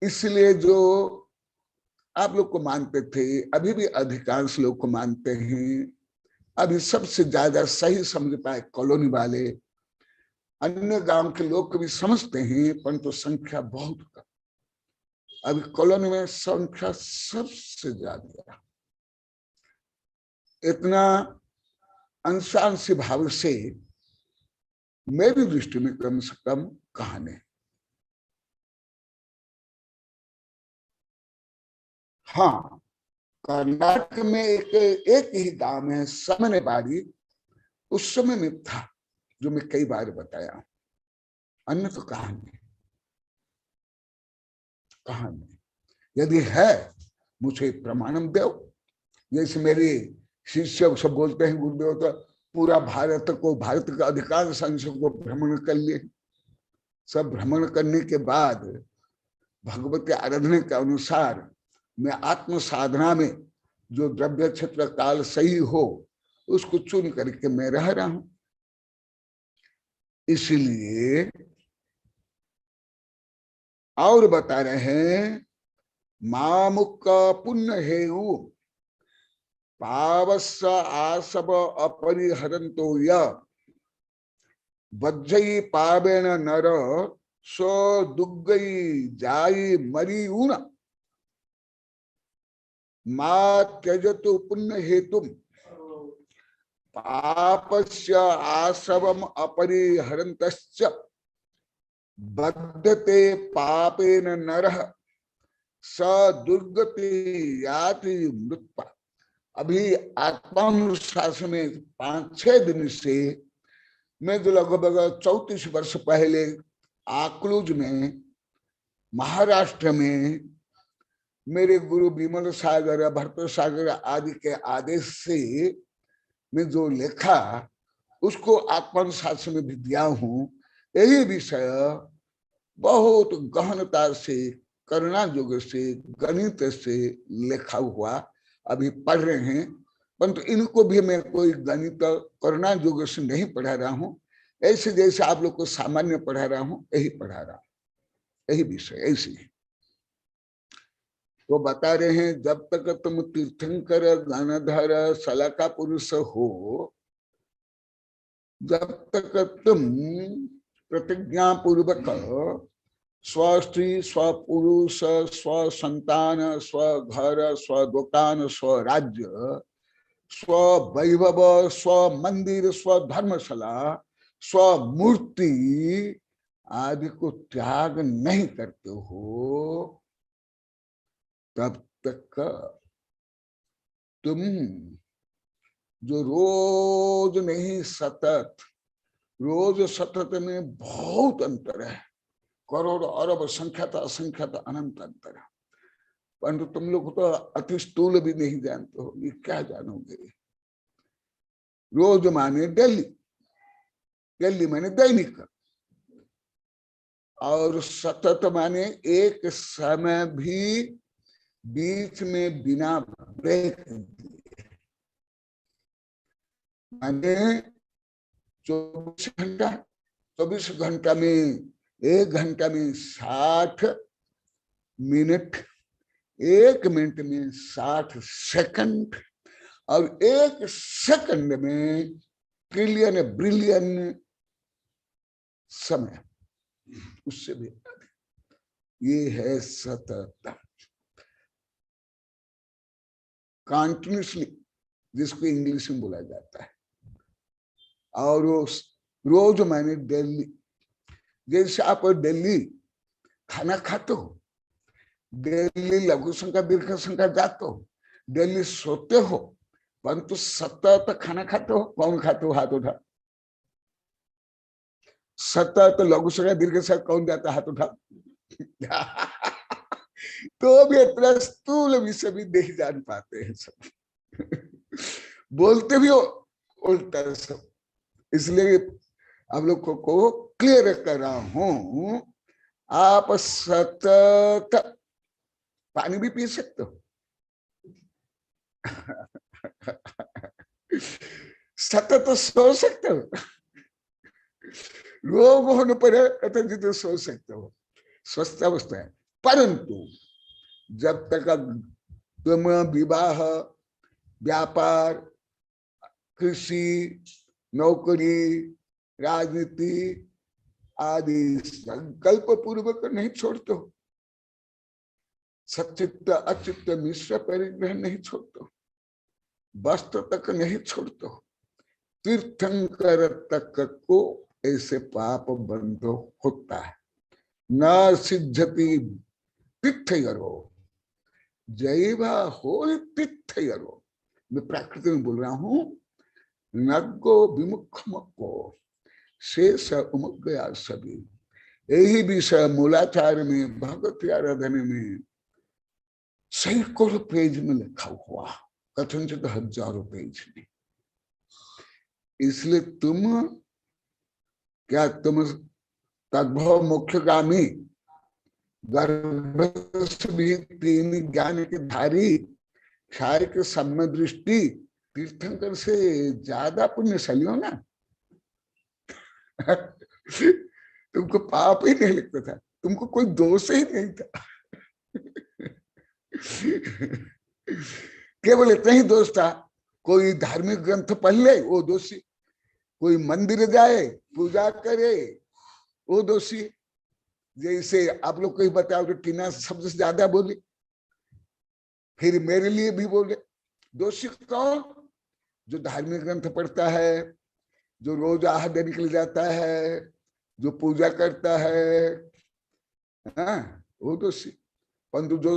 इसलिए जो आप लोग को मानते थे, अभी भी अधिकांश लोग को मानते हैं, अभी सबसे ज्यादा सही समझ पाए कॉलोनी वाले, अन्य गांव के लोग भी समझते हैं, परंतु संख्या बहुत कम। अभी कॉलोनी में संख्या सबसे ज्यादा, इतना अंशांशी भाव से मेरी दृष्टि में कम से कम कहानी। हाँ, कर्नाटक में एक ही गांव है समनेबाड़ी, उस समय में था, जो मैं कई बार बताया, अन्य तो कहानी यदि है मुझे प्रमाणम दो। जैसे मेरे शिष्य सब बोलते हैं, गुरुदेव तो पूरा भारत को, भारत का अधिकांश अंश को भ्रमण कर लिए। सब भ्रमण करने के बाद भगवती आराधना के अनुसार मैं आत्म साधना में जो द्रव्य क्षेत्र काल सही हो, उसको चुन करके मैं रह रहा हूं। इसलिए और बता रहे हैं, मामुक पुण्य हेयु पावस्य आसव अपरिहरन्तो य वज्जयी पावेन नर सो दुग्गई जाई मरीउन मा त्यजतु पुण्य हेतु पापस्य आसवम अपरिहरन्तश्च बद्धते पापेन नरः स दुर्गति याति मृत्वा। अभी आत्मानुशासन में 5-6 दिन से मैं जो लगभग 34 वर्ष पहले आक्लूज में महाराष्ट्र में मेरे गुरु विमल सागर भरत सागर आदि के आदेश से मैं जो लिखा उसको आत्मानुशासन में भी दिया हूँ। यही विषय बहुत गहनता से करुणा योग से गणित से लिखा हुआ अभी पढ़ रहे हैं, परंतु इनको भी मैं कोई गणित करुणा योग से नहीं पढ़ा रहा हूँ, ऐसे जैसे आप लोग को सामान्य पढ़ा रहा हूँ यही पढ़ा रहा हूँ, यही विषय ऐसे। तो बता रहे हैं जब तक तुम तीर्थंकर गणधर सलाका पुरुष हो, जब तक तुम प्रतिज्ञा पूर्वक स्वस्त्री स्वपुरुष स्वसंतान स्वघर स्वदुकान स्वराज्य स्ववैभव स्वमंदिर स्वधर्मशाला स्वमूर्ति आदि को त्याग नहीं करते हो, तब तक तुम जो रोज नहीं सतत, रोज सतत में बहुत अंतर है, करोड़ अरब संख्यात असंख्यात अनंत अंतर है, परंतु तुम लोग तो अति स्थूल भी नहीं जानते हो, ये क्या जानोगे। रोज माने डेली, डेली माने दैनिक, और सतत माने एक समय भी बीच में बिना ब्रेक दिए, माने 24 घंटा, 24 घंटा में 1 घंटा में 60 मिनट, 1 मिनट में 60 सेकंड, और 1 सेकंड में ट्रिलियन ब्रिलियन समय, उससे भी ये है सतत, कंटिन्यूसली, जिसको इंग्लिश में बोला जाता है। और रोज मैंने डेली, जैसे आप डेली खाना खाते हो, डेली लघु संख्या दीर्घ संख्या जाते हो, डेली सोते हो, परंतु सतत खाना खाते हो, कौन खाते हो हाथ उठा। सतत लघु संख्या दीर्घ संख्या कौन जाता, हाथ उठा। तो भी इतना स्थूल विषय भी नहीं जान पाते हैं सब। बोलते भी उल्टा सब, इसलिए आप लोगों को क्लियर कर रहा हूं। आप सतत पानी भी पी सकते हो, सतत सो सकते हो, रोग होने पर कथित सो सकते हो, स्वस्थ अवस्था है। परंतु जब तक तुम विवाह, व्यापार, कृषि, नौकरी, राजनीति आदि संकल्प पूर्वक नहीं छोड़ते हो, सचित्त अचित्त मिश्र परिग्रह नहीं छोड़ते हो, वस्त्र तक नहीं छोड़ते हो, तीर्थंकर तक को ऐसे पाप बंध होता है। न सिद्धति तीर्थयरो, जैवा हो तीर्थयरो, मैं प्राकृतिक में बोल रहा हूं। नग्गो विमुखमको शेष उमग गया सभी, यही विषय मूलाचार में भगवत आराधना में सैकड़ों पेज में लिखा हुआ, कथनचित हजारों पेज में। इसलिए तुम तद्भव मुख्यगामी गर्भ भी 3 ज्ञान के धारी क्षार के सम्य दृष्टि तीर्थंकर से ज्यादा पुण्यशाली हो ना। तुमको पाप ही नहीं लगता था, तुमको कोई दोष ही नहीं था। केवल इतना ही दोष था, कोई धार्मिक ग्रंथ पढ़ ले वो दोषी, कोई मंदिर जाए पूजा करे वो दोषी। जैसे आप लोग को ही बताओ तो टीना शब्द से ज्यादा बोली, फिर मेरे लिए भी बोले। दोषी कौन? जो धार्मिक ग्रंथ पढ़ता है, जो रोज आहार निकल जाता है, जो पूजा करता है, हाँ वो दोषी। परंतु जो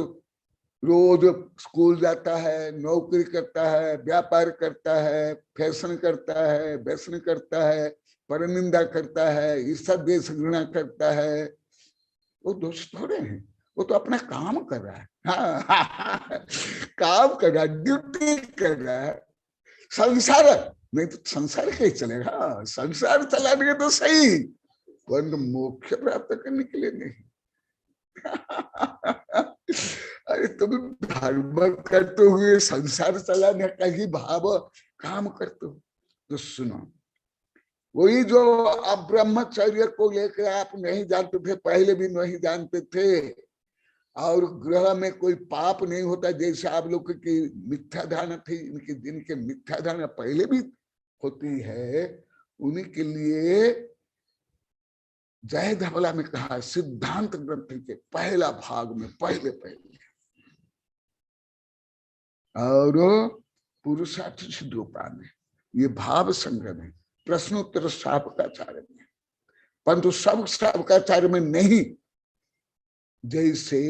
रोज स्कूल जाता है, नौकरी करता है, व्यापार करता है, फैशन करता है, व्यसन करता है, परनिंदा करता है, ईर्ष्या द्वेष घृणा करता है, वो दोष थोड़े हैं। वो तो अपना काम कर रहा है, हाँ, काम कर रहा है, ड्यूटी कर रहा है। संसार नहीं तो संसार कैसे चलेगा? संसार चलाने तो सही, परंतु मोक्ष प्राप्त करने के लिए नहीं। अरे तुम धर्म करते हुए संसार चलाने का ही भाव काम करते हो तो सुनो, वही जो आप ब्रह्मचर्य को लेकर आप नहीं जानते थे, पहले भी नहीं जानते थे, और ग्रह में कोई पाप नहीं होता, जैसे आप लोग की मिथ्या धारणा थी, इनकी जिनके मिथ्या धारणा पहले भी होती है, उन्हीं के लिए जय धवला में कहा सिद्धांत ग्रंथ के पहला भाग में पहले और पुरुषार्थ सिद्धोपान में ये भाव संग्रह है, प्रश्नोत्तर शावकाचार्य में, परंतु सब शावकाचार्य में नहीं, जैसे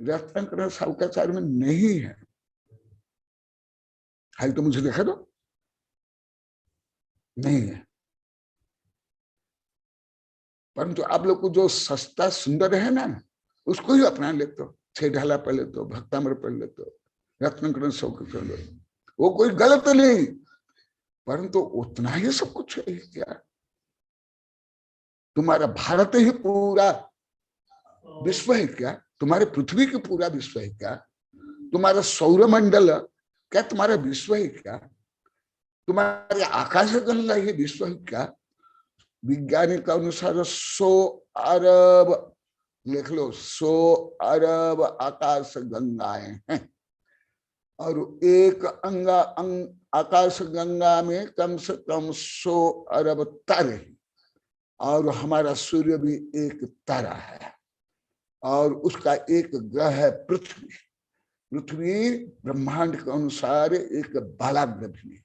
रत्नाकर शावकाचार्य में नहीं है। हाल तो मुझे देखा दो, नहीं है। परंतु आप लोग को जो सस्ता सुंदर है ना, उसको ही अपना लेते हो। छह ढाला पढ़ लेते हो, भक्तामृत पढ़ लेते हो, रत्नाकर शावकाचार्य, वो कोई गलत नहीं, परंतु उतना ही सब कुछ है क्या? तुम्हारा भारत ही पूरा विश्व है क्या? तुम्हारे पृथ्वी की पूरा विश्व है क्या? तुम्हारा सौरमंडल क्या तुम्हारा विश्व है क्या? तुम्हारे आकाश गंगा ही विश्व है क्या? विज्ञानिक के अनुसार 100 अरब, लिख लो, 100 अरब आकाश गंगाएं हैं, और एक आकाश गंगा में कम से कम 100 अरब तारे, और हमारा सूर्य भी एक तारा है, और उसका एक ग्रह है पृथ्वी। पृथ्वी ब्रह्मांड के अनुसार एक बालाग्रह भी,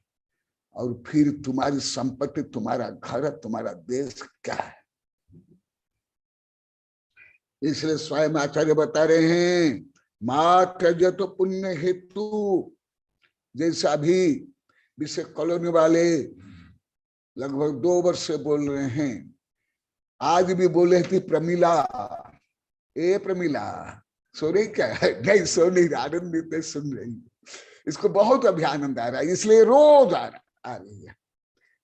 और फिर तुम्हारी संपत्ति, तुम्हारा घर, तुम्हारा देश क्या है? इसलिए स्वयं आचार्य बता रहे हैं, मात्र तो पुण्य हेतु, जैसे अभी विषय कॉलोनी वाले लगभग 2 वर्ष से बोल रहे हैं, आज भी बोले थी प्रमिला, ए प्रमिला सो रही क्या? नहीं सो नहीं, आनंदित सुन रही, इसको बहुत अभी आनंद आ रहा है, इसलिए रोज आ रही है,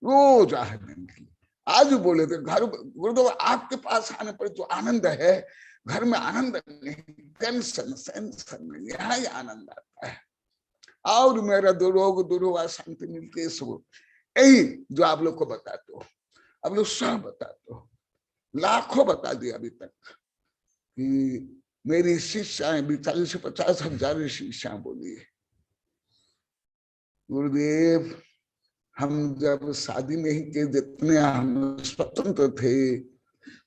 रोज आनंद की। आज भी बोले थे, घर गुरुदेव आपके पास आने पर जो आनंद है, घर में आनंद नहीं, टेंशन सेंशन नहीं, यहाँ ही आनंद आता है, और मेरा दुरोग दुर्वा शांति मिलती है। सब यही जो आप लोग को बताते हो, आप लोग सब बताते हो, लाखों बता दिया अभी तक कि मेरी शिष्याएं 40 से 50 हजार शिष्याएं बोली है, गुरुदेव हम जब शादी नहीं किए, जितने हम स्वतंत्र थे,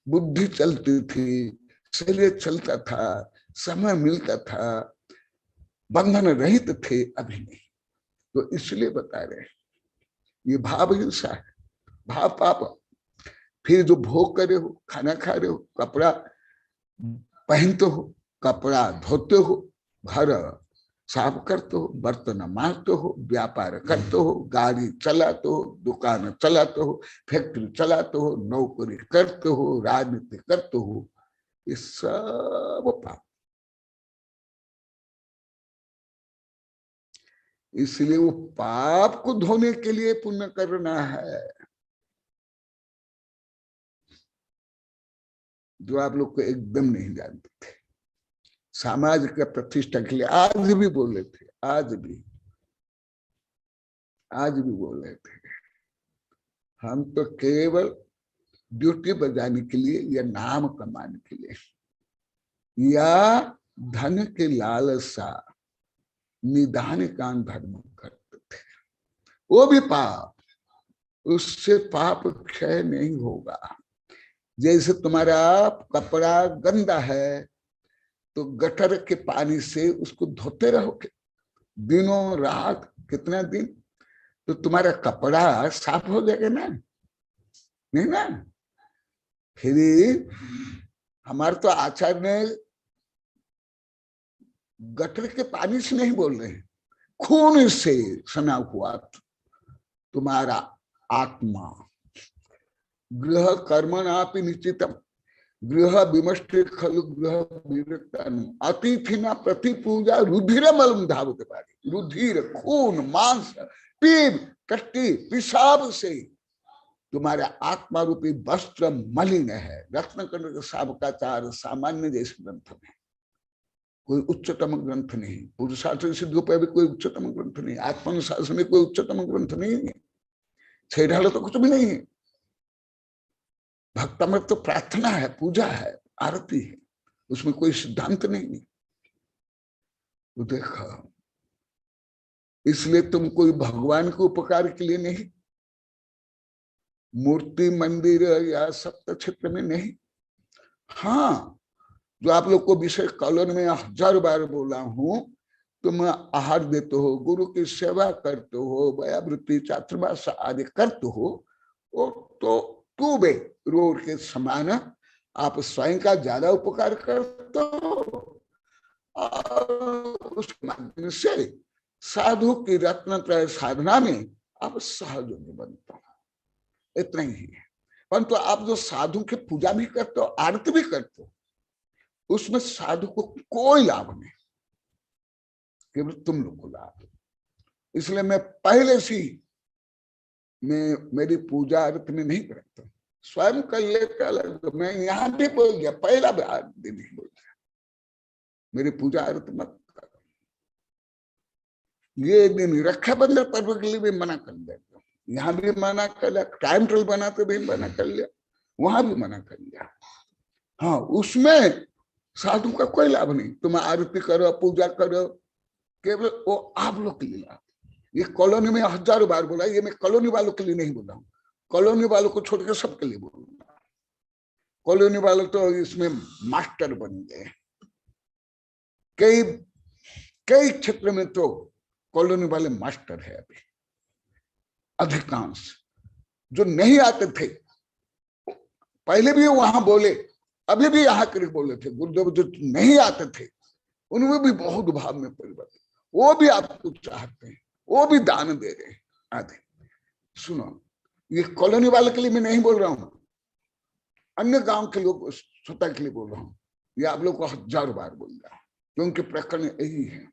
बुद्धि चलती थी, शरीर चलता था, समय मिलता था, बंधन रहित थे, अभी नहीं। तो इसलिए बता रहे ये भाव हिंसा है, भाव पाप। फिर जो भोग करे हो, खाना खा रहे हो, कपड़ा पहनते हो, कपड़ा धोते हो, घर साफ करते हो, बर्तन मारते हो, व्यापार करते हो, गाड़ी चलाते हो, दुकान चलाते हो, फैक्ट्री चलाते हो, नौकरी करते हो, राजनीति करते हो, ये सब पाप। इसलिए वो पाप को धोने के लिए पुण्य करना है, जो आप लोग को एकदम नहीं जानते थे। समाज का प्रतिष्ठा के लिए आज भी बोले थे, आज भी बोल रहे थे, हम तो केवल ड्यूटी बजाने के लिए या नाम कमाने के लिए, या धन के लालसा निधान कान धर्म करते थे, वो भी पाप, उससे पाप क्षय नहीं होगा। जैसे तुम्हारा कपड़ा गंदा है तो गटर के पानी से उसको धोते रहोगे दिनों रात, कितना दिन, तो तुम्हारा कपड़ा साफ हो जाएगा ना, नहीं ना। फिर हमारे तो आचार्य ने गटर के पानी से नहीं बोल रहे, खून से सना हुआ तुम्हारा आत्मा। गृह कर्मणापि निश्चितम गृह विमष्टि खलु गृह विरक्तानु अतिथि न प्रति पूजा रुधिरमलम धावते पारी। रुधिर, खून, मांस, पीप, कष्टि, पिशाब से तुम्हारे आत्मा रूपी वस्त्र मलिन है। रत्नकंड साबकाचार सामान्य जैसे ग्रंथ में, कोई उच्चतम ग्रंथ नहीं। पुरुषार्थ सिद्धों पर भी कोई उच्चतम ग्रंथ नहीं, आत्मानुशासन में कोई उच्चतम ग्रंथ नहीं है, छेड़ालो तो कुछ भी नहीं है। भक्तमृत तो प्रार्थना है, पूजा है, आरती है, उसमें कोई सिद्धांत नहीं है। तो देखो, इसलिए तुम कोई भगवान के उपकार के लिए नहीं, मूर्ति मंदिर या सप्त क्षेत्र में नहीं। हाँ, जो आप लोग को विषय कॉलोन में 1000 बार बोला हूं, तुम आहार देते हो, गुरु की सेवा करते हो, वयावृत्ति चातुर्मास आदि करते हो, वो तो टू बे रोड के समान आप स्वयं का ज्यादा उपकार करते हो, और उस माध्यम से साधु की रत्नत्रय साधना में आप सहयोगी बनते हो। इतना ही है। परंतु आप जो साधु की पूजा भी करते हो, आरती भी करते हो, उसमें साधु को कोई लाभ नहीं, केवल तुम लोग को लाभ। इसलिए मैं पहले से मेरी पूजा आरती में नहीं करता, स्वयं कर लेता अलग। मैं यहां भी बोल गया, पहला दिन ही बोल गया, मेरी पूजा आरती मत करो। ये दिन रक्षाबंधन पर्व के लिए भी मना कर देता हूँ, यहाँ भी मना कर लिया, टाइम टेबल बनाते भी मना कर लिया, वहां भी मना कर लिया। हाँ, उसमें साधु का कोई लाभ नहीं। तुम आरती करो, पूजा करो, केवल वो आप लोग के लिए लाभ। ये कॉलोनी में 1000 बार बोला, ये मैं कॉलोनी वालों के लिए नहीं बोला हूँ, कॉलोनी वालों को छोड़ के सबके लिए बोलूंगा। कॉलोनी वालों तो इसमें मास्टर बन गए, कई क्षेत्र में तो कॉलोनी वाले मास्टर है अभी। अधिकांश जो नहीं आते थे, पहले भी वहां बोले, अभी भी यहाँ कर बोले थे, गुरुदेव जो नहीं आते थे उनमें भी बहुत भाव में परिवर्तन, वो भी आपको चाहते हैं, वो भी दान दे रहे हैं आदि। सुनो, ये कॉलोनी वाले के लिए मैं नहीं बोल रहा हूं, अन्य गांव के लोग स्वतः के लिए बोल रहा हूँ। ये आप लोग को 1000 बार बोल रहा हूं, क्योंकि प्रकरण यही है।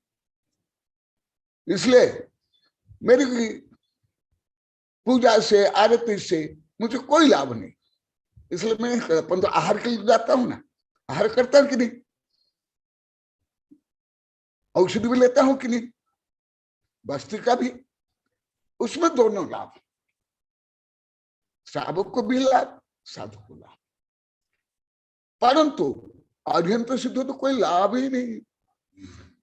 इसलिए मेरी पूजा से, आरती से मुझे कोई लाभ नहीं, इसलिए मैं नहीं करता। परंतु आहार के लिए जाता हूं ना, आहार करता हूं कि नहीं, औषधि भी लेता हूं कि नहीं, बस्ती का भी, उसमें दोनों लाभ, श्रावक को भी लाभ, साधु को लाभ। परंतु अध्ययन सिद्ध तो कोई लाभ ही नहीं।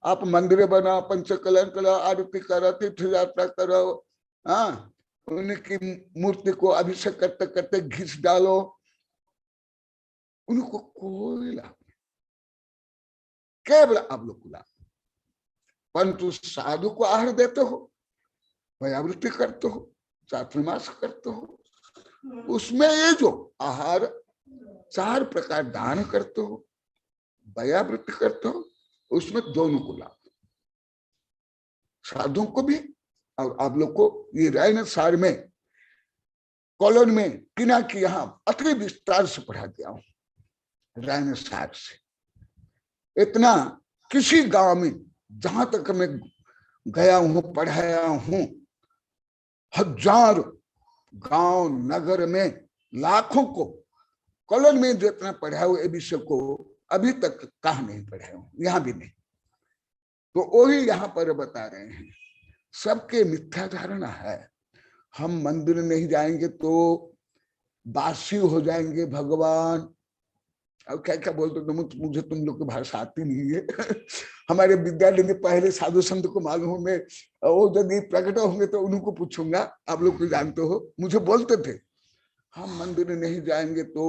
आप मंदिर बनाओ, पंचकलन करो, आरती करो, तीर्थ यात्रा करो, हाँ, उनकी मूर्ति को अभिषेक करते करते घिस डालो, उनको कोई लाभ नहीं, केवल आप लोग को लाभ। परंतु साधु को आहार देते हो, वयावृत्ति करते हो, चातुर्मास करते हो, उसमें ये जो आहार 4 प्रकार दान करते हो, वयावृत्ति करते हो, उसमें दोनों को लाभ, साधुओं को भी और आप लोग को। ये रायन सार में कॉलोनी में किना की यहाँ अति विस्तार से पढ़ा दिया हूं, रायन सार से। इतना किसी गांव में जहां तक मैं गया हूं, पढ़ाया हूं, 1000 गांव नगर में लाखों को कॉलोनी में जितना पढ़ा हुआ ए विषय को अभी तक कहा नहीं पढ़ाया हूं, यहां भी नहीं। तो वही यहां पर बता रहे हैं, सबके मिथ्या धारणा है। हम मंदिर नहीं जाएंगे तो बासी हो जाएंगे भगवान। अब क्या क्या बोलते तो मुझे तुम लोग की भाषा आती नहीं है। हमारे विद्यालय में पहले साधु संत को मालूम हो, मैं वो यदि प्रकट होंगे तो उनको पूछूंगा, आप लोग को जानते हो, मुझे बोलते थे हम मंदिर नहीं जाएंगे तो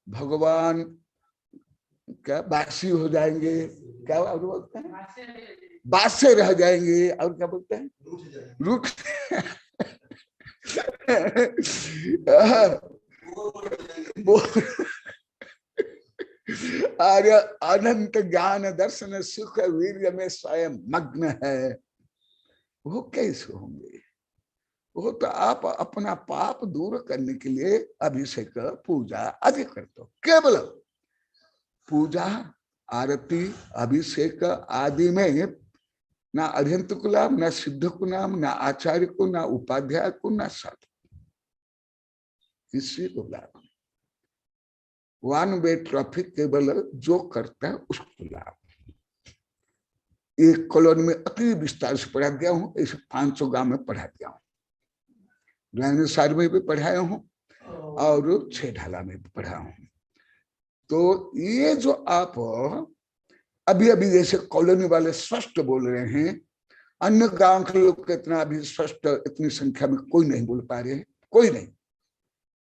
भगवान क्या बासी हो जाएंगे, क्या और बोलते हैं बासे रह जाएंगे, और क्या बोलते हैं रूठ अरे अनंत ज्ञान दर्शन सुख वीर्य में स्वयं मग्न है, वो कैसे होंगे? वो तो आप अपना पाप दूर करने के लिए अभिषेक पूजा आदि करते हो। केवल पूजा आरती अभिषेक आदि में ना अध्यंत को लाभ, ना सिद्ध को नाम, ना आचार्य को, ना उपाध्याय को, ना साधु, किसी को लाभ। वन वे ट्रैफिक केवल जो करता है उसको लाभ। एक कॉलोनी में अति विस्तार से पढ़ा गया हूँ, ऐसे 500 गांव में पढ़ा गया हूँ, साल में भी पढ़ाया हूँ और 6 ढाला में भी पढ़ा हूँ। तो ये जो आप अभी अभी जैसे कॉलोनी वाले स्पष्ट बोल रहे हैं, अन्य गांव के लोग कितना अभी स्पष्ट इतनी संख्या में कोई नहीं बोल पा रहे हैं, कोई नहीं,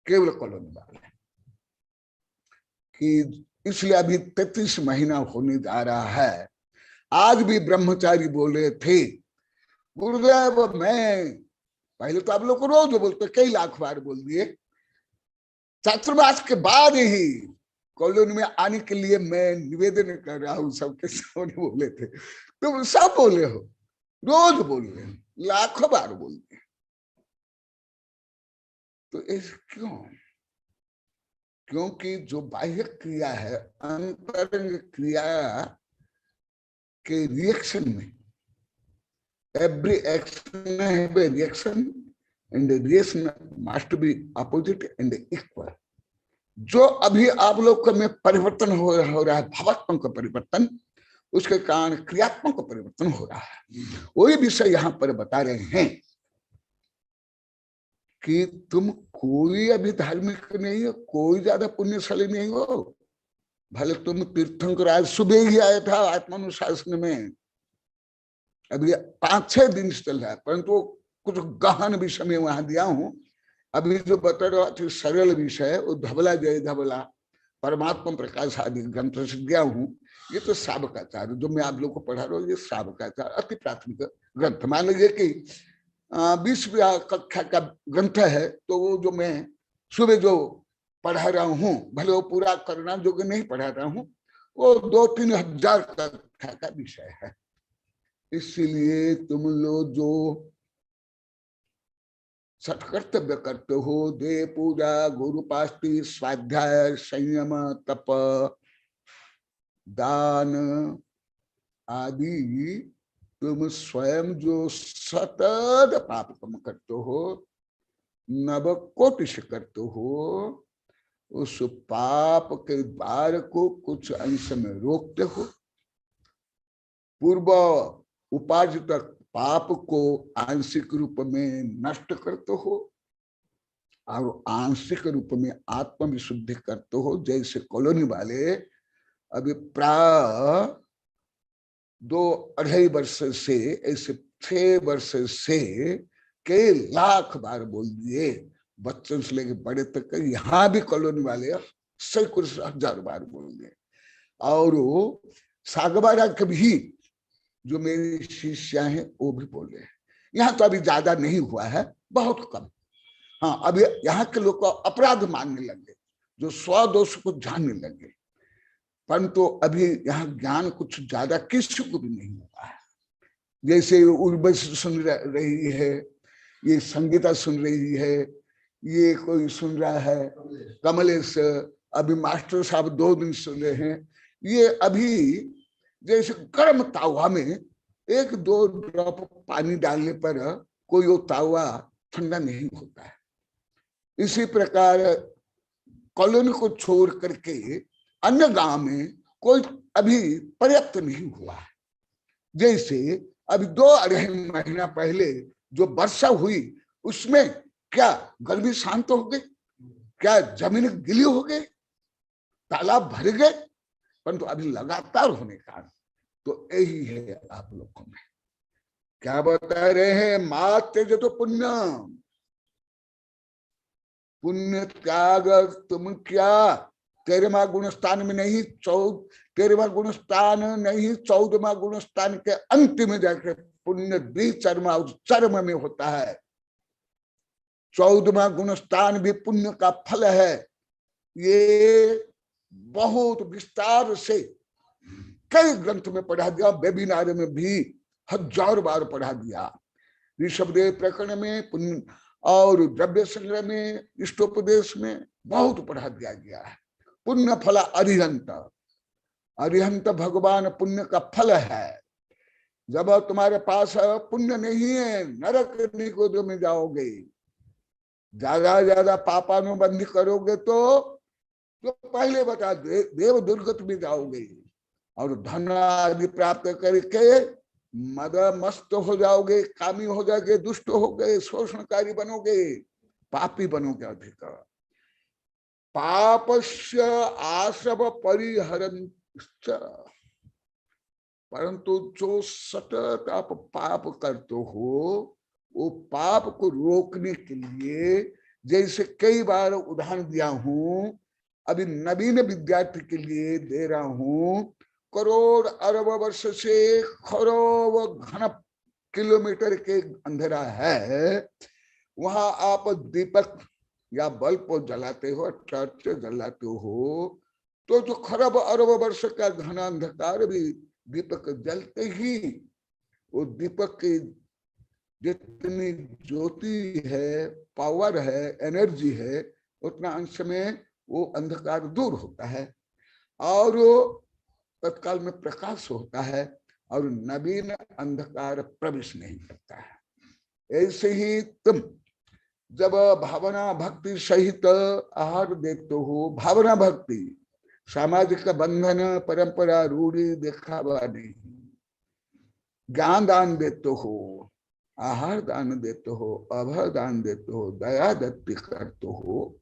केवल कॉलोनी वाले। कि इसलिए अभी 33 महीना होने जा रहा है। आज भी ब्रह्मचारी बोल रहे थे गुरुदेव, मैं पहले तो आप लोग को रोज बोलते, कई लाख बार बोल दिए, छात्रावास के बाद ही कॉलोनी में आने के लिए मैं निवेदन कर रहा हूँ, सबके सामने बोले थे, तुम सब बोले हो, रोज बोल रहे हैं, लाखों बार बोल रहे। तो ऐसे क्यों? क्योंकि जो बाह्य क्रिया है, अंतरंग क्रिया के रिएक्शन में, every action have a reaction and the reaction must be opposite and equal. जो अभी आप लोग में परिवर्तन हो रहा है, भावात्मक का परिवर्तन, उसके कारण क्रियात्मक का परिवर्तन हो रहा है। वही विषय यहाँ पर बता रहे हैं कि तुम कोई अभी धार्मिक नहीं हो, कोई ज्यादा पुण्यशाली नहीं हो, भले तुम तीर्थंकर आज सुबह ही आया था आत्मानुशासन में, अभी 5-6 दिन से चल रहा है, परंतु कुछ गहन विषय में वहां दिया हूं। अभी जो बता रहा था सरल विषय, वो धबला जय धबला परमात्मा प्रकाश आदि ग्रंथ से दिया हूं। ये तो श्रावकाचार जो मैं आप लोग को पढ़ा रहा हूँ, ये श्रावकाचार अति प्राथमिक ग्रंथ। मान लीजिए कि 20वीं कक्षा का ग्रंथ है, तो वो जो मैं सुबह जो पढ़ा रहा हूँ, भले वो पूरा करना जो कि नहीं पढ़ा रहा हूँ, वो 2-3 हजार कक्षा का विषय है। इसलिए तुम लोग जो सत्कर्तव्य करते हो, दे पूजा गुरुपाष्टि स्वाध्याय संयम तप दान आदि, तुम स्वयं जो सतत पाप कम करते हो, नवकोटि से करते हो, उस पाप के द्वार को कुछ अंश में रोकते हो, पूर्व उपार्जित पाप को आंशिक रूप में नष्ट करते हो और आंशिक रूप में आत्म विशुद्धि करते हो। जैसे कॉलोनी वाले अभी प्राय 2-2.5 वर्ष से, ऐसे 6 वर्ष से कई लाख बार बोल दिए, बच्चों से लेके बड़े तक, यहाँ भी कॉलोनी वाले सैकड़ों हजार बार बोल दिए। और सागबारा के भी जो मेरी शिष्या हैं वो भी बोले हैं। यहाँ तो अभी ज्यादा नहीं हुआ है, बहुत कम। हाँ, अभी यहाँ के लोग को अपराध मानने लगे, जो स्वदोष को जानने लगे, परंतु अभी यहाँ ज्ञान कुछ ज्यादा किसी को भी नहीं हुआ है। जैसे उर्वशी सुन रही है, ये संगीता सुन रही है, ये कोई सुन रहा है कमलेश, अभी मास्टर साहब 2 दिन सुन रहे हैं। ये अभी जैसे गर्म तावा में 1-2 ड्रॉप पानी डालने पर कोई वो तावा ठंडा नहीं होता है। इसी प्रकार कॉलोनी को छोड़ करके अन्य गांव में कोई अभी पर्याप्त नहीं हुआ है। जैसे अभी 2-2.5 महीना पहले जो वर्षा हुई, उसमें क्या गर्मी शांत हो गई? क्या जमीन गिली हो गई, तालाब भर गए, परंतु अभी लगातार होने का तो यही है आप लोगों में। क्या बता रहे हैं, मां तेज तो पुण्य, पुण्य त्याग तुम क्या 13वां गुणस्थान में नहीं, 13वां गुणस्थान नहीं, 14वां गुणस्थान के अंतिम में जाकर पुण्य द्विचर्मा उस चर्म में होता है। 14वां गुणस्थान भी पुण्य का फल है। ये बहुत विस्तार से कई ग्रंथ में पढ़ा दिया, वेबिनार में भी 1000 बार पढ़ा दिया। ऋषभदेव प्रकरण में पुण्य और द्रव्य संग्रह में, इष्टोपदेश में बहुत पढ़ा दिया गया है। पुण्य फल अरिहंत, अरिहंत भगवान पुण्य का फल है। जब तुम्हारे पास पुण्य नहीं है, नरक निकोद में जाओगे, ज्यादा पापानुबंधी करोगे तो पहले बता देव दुर्गत में जाओगे, और धन आदि प्राप्त करके मद मस्त हो जाओगे, कामी हो जाओगे, दुष्ट हो गए, शोषणकारी बनोगे, पापी बनोगे अधिक। पापस्य आशव परिहरन्, परंतु जो सतत आप पाप करते हो, वो पाप को रोकने के लिए, जैसे कई बार उदाहरण दिया हूं, अभी नवीन विद्यार्थी के लिए दे रहा हूं, करोड़ अरब वर्ष से खरब घन किलोमीटर के अंधेरा है, वहां आप दीपक या बल्ब जलाते हो, टॉर्च जलाते हो, तो जो खरब अरब वर्ष का घना अंधकार भी दीपक जलते ही, वो दीपक की जितनी ज्योति है, पावर है, एनर्जी है, उतना अंश में वो अंधकार दूर होता है और तत्काल में प्रकाश होता है, और नवीन अंधकार प्रवेश नहीं करता है। ऐसे ही तुम जब भावना भक्ति सहित आहार देते हो, भावना भक्ति सामाजिक बंधन परंपरा रूढ़ी दिखावा नहीं, ज्ञान दान देते हो, आहार दान देते हो, अभय दान देते हो, दया दत्ति करते हो,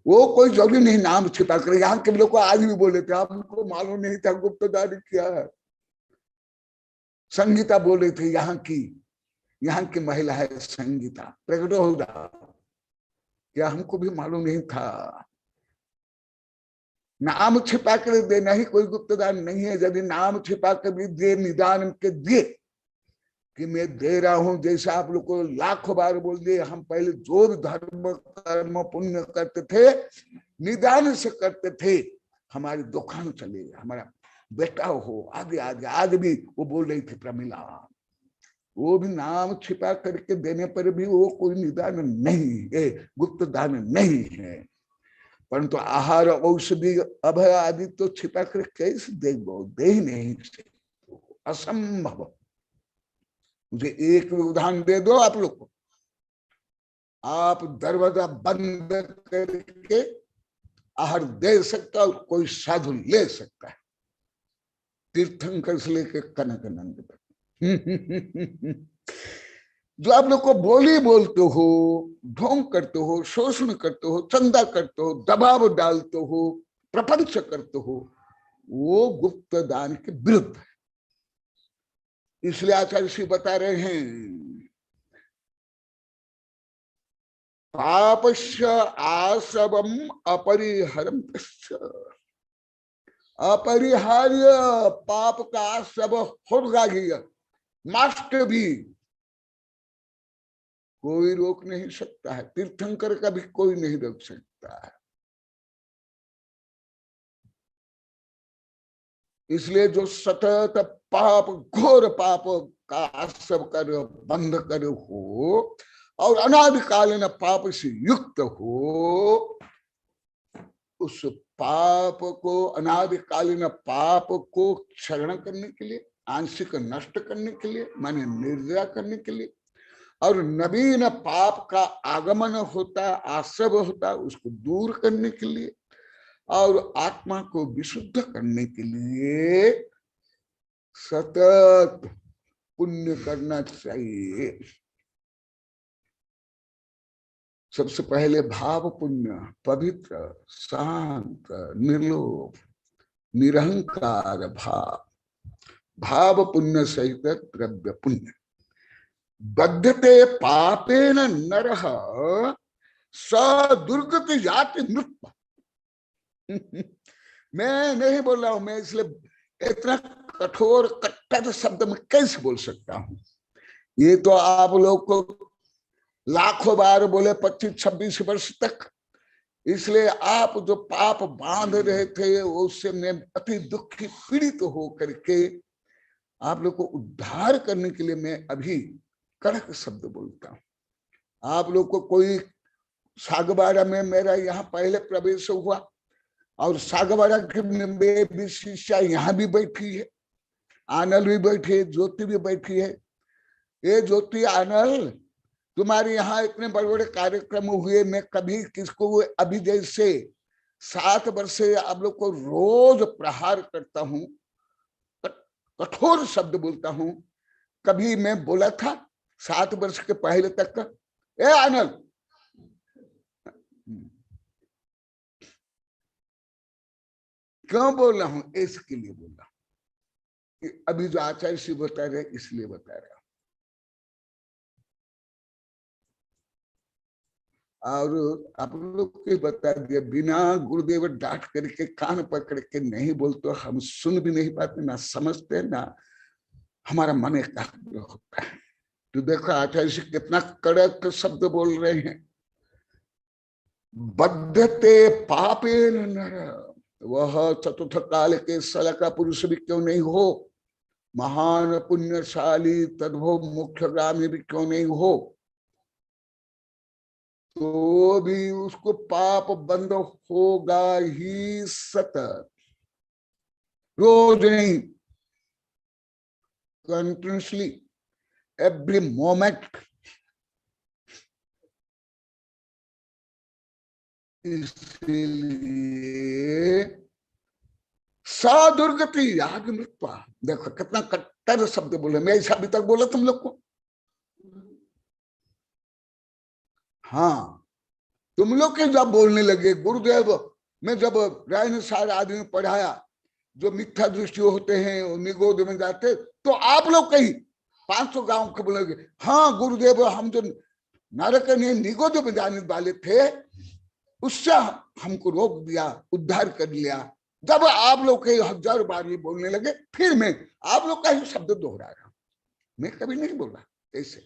वो कोई जरूरी नहीं नाम छिपा कर। यहाँ के लोग को आज भी बोले थे, हमको मालूम नहीं था गुप्त दान क्या है। संगीता बोले थे, यहाँ की महिला है संगीता, प्रकट हो जा, क्या हमको भी मालूम नहीं था। नाम छिपा कर देना ही कोई गुप्त दान नहीं है। यदि नाम छिपा कर भी दे, निदान के दिए कि मैं दे रहा हूं, जैसे आप लोग को लाखों बार बोल दिए, हम पहले जो धर्म कर्म पुण्य करते थे, निदान से करते थे, हमारी दुकान चले, हमारा बेटा हो, आगे आगे। आज भी वो बोल रही थी प्रमिला, वो भी नाम छिपा करके देने पर भी वो कोई निदान नहीं है, गुप्त दान नहीं है। परंतु आहार औषधि अभय आदि तो छिपा कर कैसे दे ही नहीं, असंभव। मुझे एक उदाहरण दे दो आप लोग को, आप दरवाजा बंद करके आहार दे सकता और कोई साधु ले सकता है, तीर्थंकर से लेके कनकानंद तक। जो आप लोग को बोली बोलते हो, ढोंग करते हो, शोषण करते हो, चंदा करते हो, दबाव डालते हो, प्रपंच करते हो, वो गुप्त दान के विरुद्ध है। इसलिए आचार्य श्री बता रहे हैं, पापस्य आसवम अपरिहरम, अपरिहार्य पाप का सब होगा ही, मास्टर भी कोई रोक नहीं सकता है, तीर्थंकर का भी कोई नहीं रोक सकता है। इसलिए जो सतत पाप, घोर पाप का सब कर बंध कर हो और अनादिकालीन पाप से युक्त हो, उस पाप को, अनादिकालीन पाप को क्षरण करने के लिए, आंशिक नष्ट करने के लिए, माने निर्जरा करने के लिए, और नवीन पाप का आगमन होता, आश्रय होता, उसको दूर करने के लिए, और आत्मा को विशुद्ध करने के लिए सतत पुण्य करना चाहिए। सबसे पहले भाव पुण्य, पवित्र, शांत, निर्लोभ, निरहंकार भाव, भाव पुण्य सहित द्रव्य पुण्य। बद्धते पापेन नरः स दुर्गति जाति मृत्यु। मैं नहीं बोल रहा हूं, मैं इसलिए इतना कठोर कट्टर शब्द में कैसे बोल सकता हूं। ये तो आप लोग को लाखों बार बोले 25-26 वर्ष तक, इसलिए आप जो पाप बांध रहे थे उससे मैं अति दुखी पीड़ित हो करके आप लोग को उद्धार करने के लिए मैं अभी कड़क शब्द बोलता हूं। आप लोग को कोई सागवाड़ा में मेरा यहाँ पहले प्रवेश हुआ और सागवाड़ा के में भी शिष्या यहाँ भी बैठी है, आनल भी बैठी है, ज्योति भी बैठी है। ये ज्योति, आनल, तुम्हारे यहाँ इतने बड़े बड़े कार्यक्रम हुए, मैं कभी किसको अभी जैसे 7 वर्ष से आप लोग को रोज प्रहार करता हूं, कठोर शब्द बोलता हूं, कभी मैं बोला था 7 वर्ष के पहले तक का? ए आनल, क्यों बोल रहा हूं? इसके लिए बोल रहा हूं, अभी जो आचार्य श्री बता रहे इसलिए बता रहा हूं। और आप लोग को बता दिया, बिना गुरुदेव डांट करके कान पकड़ के नहीं बोलते, हम सुन भी नहीं पाते, ना समझते, ना हमारा मन एकाग्र होता है। तो देखो आचार्य जी कितना कड़क शब्द बोल रहे हैं। बद्धते पापे नर, वह चतुर्थ काल के सल का पुरुष भी क्यों नहीं हो, महान पुण्यशाली तद्भव मोक्षगामी भी क्यों नहीं हो, तो भी उसको पाप बंद होगा ही सतत, रोज नहीं, कंटिन्यूसली, एवरी मोमेंट। इसलिए सादुर्गति याग मृत्यु। देखो कितना कट्टर शब्द बोले, मैं ऐसा अभी तक बोला तुम लोग को? हाँ, तुम लोग के जब बोलने लगे गुरुदेव, मैं जब रायन सार आदमी पढ़ाया, जो मिथ्या दृष्टि होते हैं वो निगोद में जाते, तो आप लोग कहीं 500 गांव के बोलेंगे हाँ गुरुदेव, हम जो नरक ने निगोद में जाने वाले थे उससे हमको रोक दिया, उद्धार कर लिया। जब आप लोग के 1000 बार ये बोलने लगे, फिर मैं आप लोग का ही शब्द दोहरा रहा हूं, मैं कभी नहीं बोला ऐसे।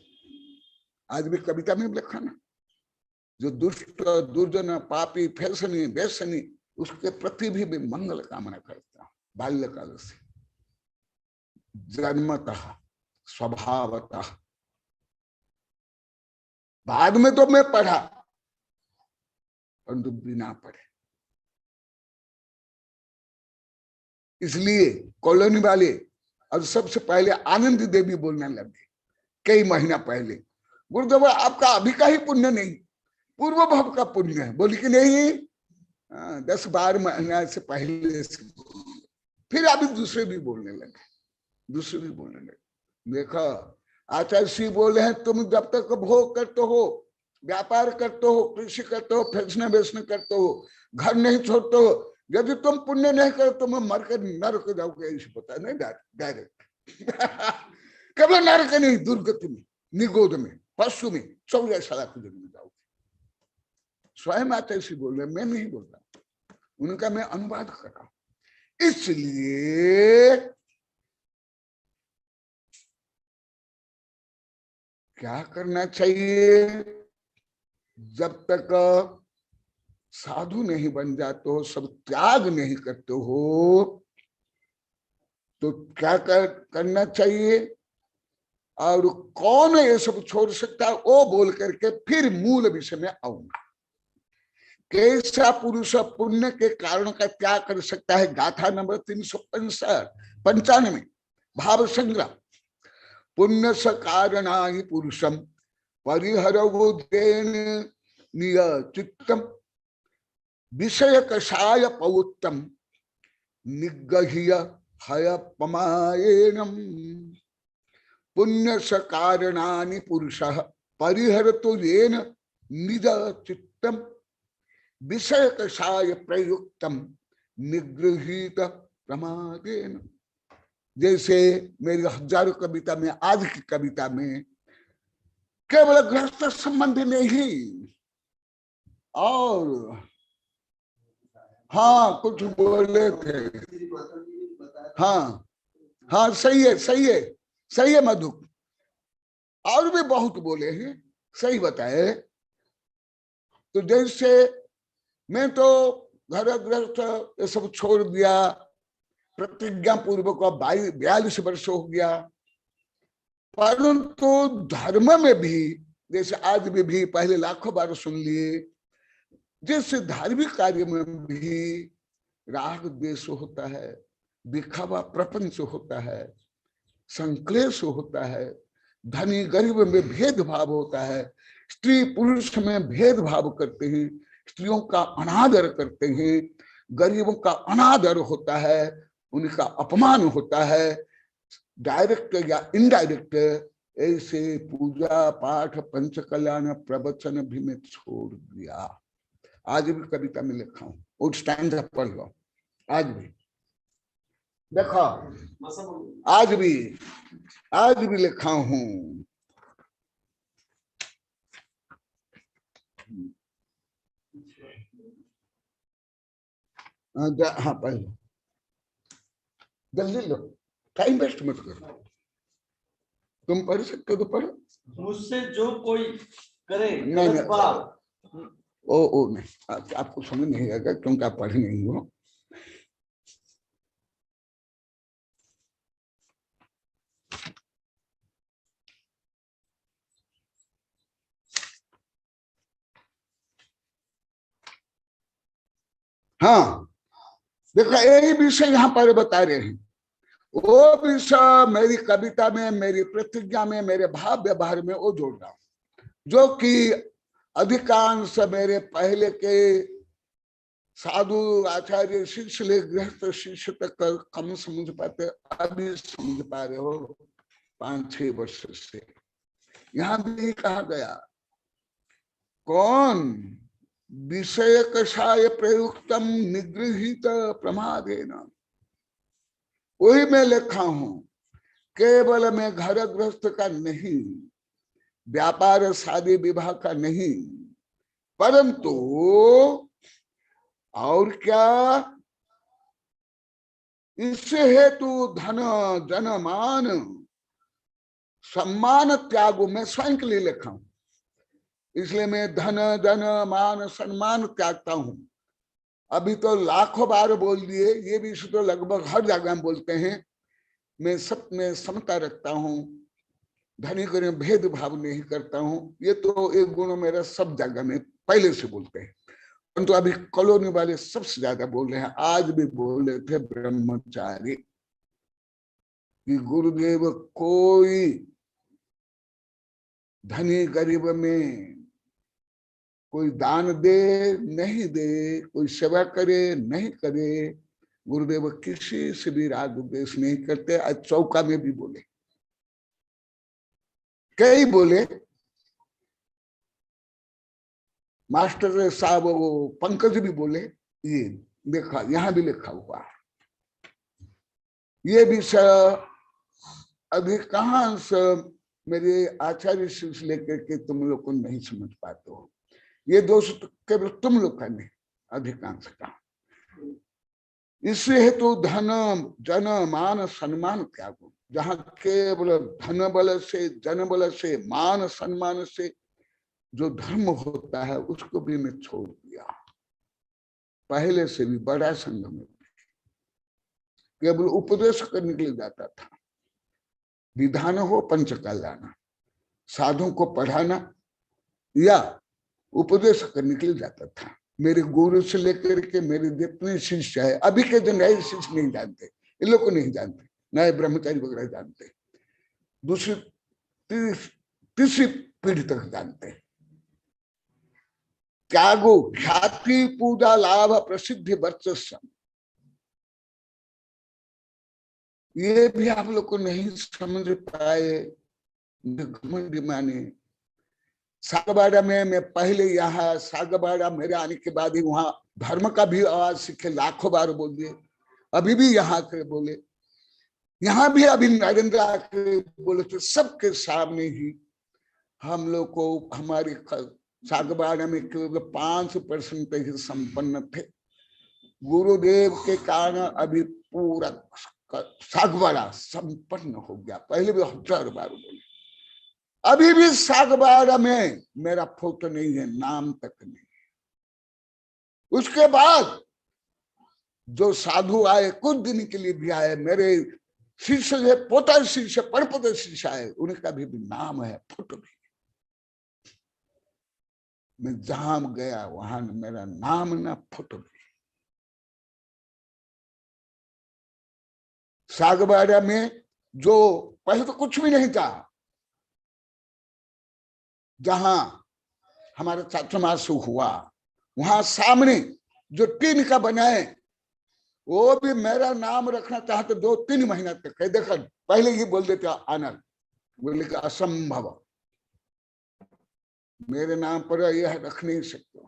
आज भी कविता में लिखा ना, जो दुष्ट, दुर्जन, पापी, फैसनी, व्यसनी, उसके प्रति भी मैं मंगल कामना करता हूं बाल्यकाल से, जन्मतः, स्वभावतः। बाद में तो मैं पढ़ा, परंतु बिना पढ़े। इसलिए कॉलोनी वाले और सबसे पहले आनंद देवी बोलने लगे कई महीना पहले, गुरुदेव आपका अभी का ही पुण्य नहीं, पूर्व भव का पुण्य है। बोली कि नहीं, 10-12 महीना से पहले से। फिर अभी दूसरे भी बोलने लगे, दूसरे भी बोलने लगे। देखो आचार्य श्री बोले हैं, तुम जब तक भोग करते हो, व्यापार करते हो, कृषि करते हो, फैसने बेचने करते हो, घर नहीं छोड़ते हो, यदि तुम पुण्य नहीं करो तो मैं मरकर नरक जाओगे, ऐसे पता नहीं, डायरेक्ट कभी नरक नहीं, दुर्गति में, निगोद में, पशु में, 14 लाख जन्म में जाओगे। स्वयं आचार्य श्री बोल रहे, मैं नहीं बोल रहा, उनका मैं अनुवाद कर रहा हूं। इसलिए क्या करना चाहिए, जब तक साधु नहीं बन जाते हो, सब त्याग नहीं करते हो, तो क्या करना चाहिए और कौन ये सब छोड़ सकता है, वो बोल करके फिर मूल विषय में आऊंगा। कैसा पुरुष पुण्य के कारण का त्याग कर सकता है, गाथा नंबर 395 भाव संग्रह। पुण्य स कारणा ही पुरुषम परिहरवोदेन नियचित्तम विषय कषाय पौत्तम निगह्य हय पमायेनम। पुण्य स कारणानि पुरुषः परिहरतो येन निज चित्तम विषय कषाय प्रयुक्तम निगृहीत प्रमादेन। जैसे मेरी हजारों कविता में, आज की कविता में केवल गृहस्थ संबंध नहीं, और हाँ कुछ बोले थे, हाँ हाँ सही है, सही है, सही है मधु, और भी बहुत बोले हैं, सही बताए। तो जैसे मैं तो घर गृहस्थ ये सब छोड़ दिया, प्रतिज्ञा पूर्वक 42 वर्ष हो गया, परंतु धर्म में भी जैसे आज भी पहले लाखों बार सुन लिए, जिस धार्मिक कार्य में भी राग द्वेष होता है, दिखावा प्रपंच होता है, संक्लेश होता है, धनी गरीब में भेदभाव होता है, स्त्री पुरुष में भेदभाव करते हैं, स्त्रियों का अनादर करते हैं, गरीबों का अनादर होता है, उनका अपमान होता है, डायरेक्ट या इनडायरेक्ट। ऐसे पूजा पाठ पंच कल्याण प्रवचन भी मैं छोड़ दिया। आज भी कविता में लिखा हूं, उस स्टैंड पढ़ लो, आज भी देखो, आज भी लिखा हूं। हाँ पढ़ लो, जल्दी लो, टाइम वेस्ट मत करो। तुम पढ़ सकते हो तो पढ़ो। मुझसे जो कोई करे नहीं, गलत बात, ओ नहीं, आपको समझ नहीं आएगा क्योंकि आप पढ़े नहीं हो। हाँ देखो, यही विषय यहाँ पर बता रहे हैं। वो विषय मेरी कविता में, मेरी प्रतिज्ञा में, मेरे भाव व्यवहार में वो जोड़ रहा हूं, जो कि अधिकांश मेरे पहले के साधु आचार्य शिष्य ले गृहस्थ शिष्य तक कम समझ पाते, अभी समझ पा रहे हो 5-6 वर्ष से। यहाँ भी कहा गया, कौन विषय कषाय प्रयुक्तम निगृहीत प्रमादेन, वही मैं लिखा हूं। केवल मैं घर गृहस्थ का नहीं, व्यापार शादी विवाह का नहीं, परंतु और क्या, इससे हेतु धन जन मान सम्मान त्यागो, मैं स्वयं के लिए लिखा हूं। इसलिए मैं धन जन मान सम्मान त्यागता हूं। अभी तो लाखों बार बोल दिए, ये भी तो लगभग हर जगह में बोलते हैं। मैं सब में समता रखता हूं, धनी गरीब भेदभाव नहीं करता हूं। ये तो एक गुण मेरा सब जगह में पहले से बोलते हैं, परंतु अभी कॉलोनी वाले सबसे ज्यादा बोल रहे हैं। आज भी बोल रहे थे ब्रह्मचारी कि गुरुदेव कोई धनी गरीब में कोई दान दे नहीं दे, कोई सेवा करे नहीं करे, गुरुदेव किसी से भी राग द्वेष नहीं करते। आज चौका में भी बोले, कई बोले, मास्टर साहब वो पंकज भी बोले, ये देखा यहां भी लिखा हुआ। ये विषय अधिकांश मेरे आचार्य से लेकर के तुम लोग को नहीं समझ पाते हो। ये दोष केवल तुम लोग का नहीं, अधिकांश का। इससे हेतु धन जन मान सम्मान त्यागो, जहां केवल धन बल से, जन बल से, मान सम्मान से जो धर्म होता है उसको भी मैं छोड़ दिया। पहले से भी बड़ा संघ में केवल उपदेश करने के लिए जाता था। विधान हो पंच कल्याण, साधुओं को पढ़ाना या उपदेश करने के लिए जाता था। मेरे गुरु से लेकर के मेरे जितने शिष्य है, अभी के जो नए शिष्य नहीं जानते, इन लोग को नहीं जानते, नए ब्रह्मचारी वगैरह जानते, दूसरी तीसरी पीढ़ी तक जानते। त्यागो ख्याति पूजा लाभ प्रसिद्धि वर्चस्व, ये भी आप लोग को नहीं समझ पाए। घमंडी माने सागबाड़ा में मैं पहले यहाँ सागबाड़ा मेरे आने के बाद ही वहां धर्म का भी आवाज सीखे, लाखों बार बोल दिए, अभी भी यहाँ के बोले, यहाँ भी अभी नरेंद्र आके बोले तो सबके सामने ही हम लोग को हमारे सागबाड़ा में केवल 5% ही संपन्न थे। गुरुदेव के कारण अभी पूरा सागबाड़ा संपन्न हो गया। पहले भी 1000 बार बोले, अभी भी सागबाड़ा में मेरा फोटो नहीं है, नाम तक नहीं। उसके बाद जो साधु आए, कुछ दिन के लिए भी आए, मेरे शिष्य है, पोता शिष्य, परपोता शिष्य आए, उनका भी नाम है, फोटो भी। मैं जहां गया वहां मेरा नाम ना फोटो भी। सागबाड़ा में जो पहले तो कुछ भी नहीं था, जहां हमारा चातुर्मास हुआ वहां सामने जो टीन का बनाए, वो भी मेरा नाम रखना चाहते 2-3 महीना तक। देखा पहले ही बोल देते आनंद, बोले कि असंभव, मेरे नाम पर यह रख नहीं सकते।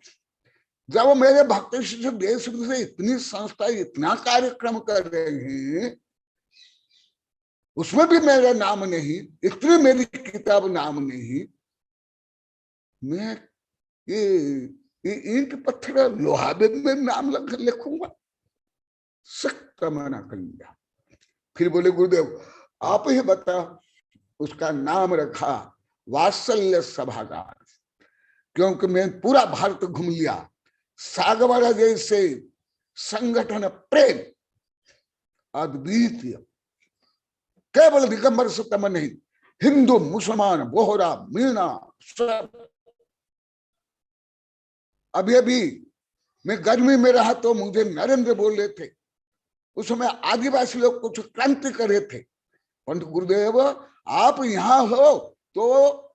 जब मेरे भक्त शिष्य देश से इतनी संस्था इतना कार्यक्रम कर रहे हैं, उसमें भी मेरा नाम नहीं, इतनी मेरी किताब नाम नहीं, मैं ये ईंट पत्थर लोहा में नाम लिखूंगा? सख्त मना कर लिया। फिर बोले गुरुदेव आप ही बता। उसका नाम रखा वात्सल्य सभागार, क्योंकि मैं पूरा भारत घूम लिया। सागबाड़ा जैसे संगठन प्रेम अद्वितीय, केवल दिगंबर सतम नहीं, हिंदू मुसलमान बोहरा मीणा सब। अभी अभी मैं गर्मी में रहा तो मुझे नरेंद्र बोल रहे थे, उस समय आदिवासी लोग कुछ क्रांति कर रहे थे, परंतु गुरुदेव आप यहाँ हो तो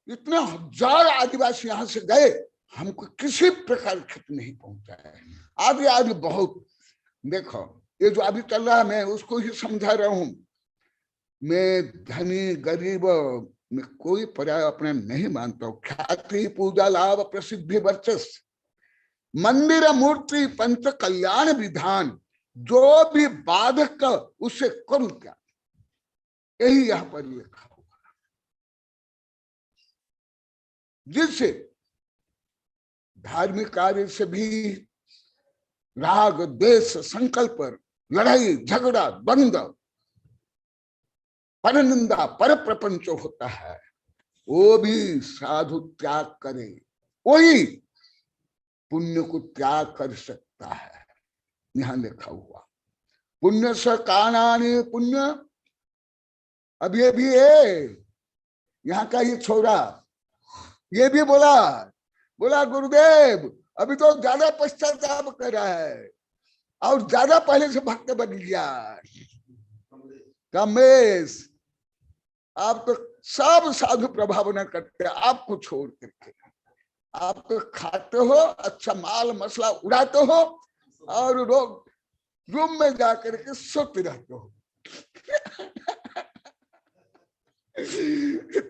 इतने 1000 आदिवासी यहाँ से गए, हमको किसी प्रकार क्षति नहीं पहुंचा है। आदि आदि बहुत। देखो ये जो अभी चल रहा है, मैं उसको ही समझा रहा हूं। मैं धनी गरीब में कोई पर्याय अपना नहीं मानता हूं। ख्याति पूजा लाभ प्रसिद्धि वर्चस्व, मंदिर मूर्ति पंच कल्याण विधान, जो भी बाधक उससे करूं क्या, यही यहां पर लिखा हुआ। जिससे धार्मिक कार्य से भी राग द्वेष संकल्प, लड़ाई झगड़ा द्वंद, परनिंदा पर प्रपंच होता है, वो भी साधु त्याग करे, वही पुण्य को त्याग कर सकता है। यहां लिखा हुआ पुण्य स कानानि पुण्य। अब ये भी है, यहाँ का ये छोरा ये भी बोला गुरुदेव अभी तो ज्यादा पश्चाताप कर रहा है और ज्यादा पहले से भक्त बन गया। कमेश आप तो सब साधु प्रभावना करते हैं, आपको छोड़ करके। आप तो खाते हो, अच्छा माल मसला उड़ाते हो और रूम में जाकर के सोते रहते हो।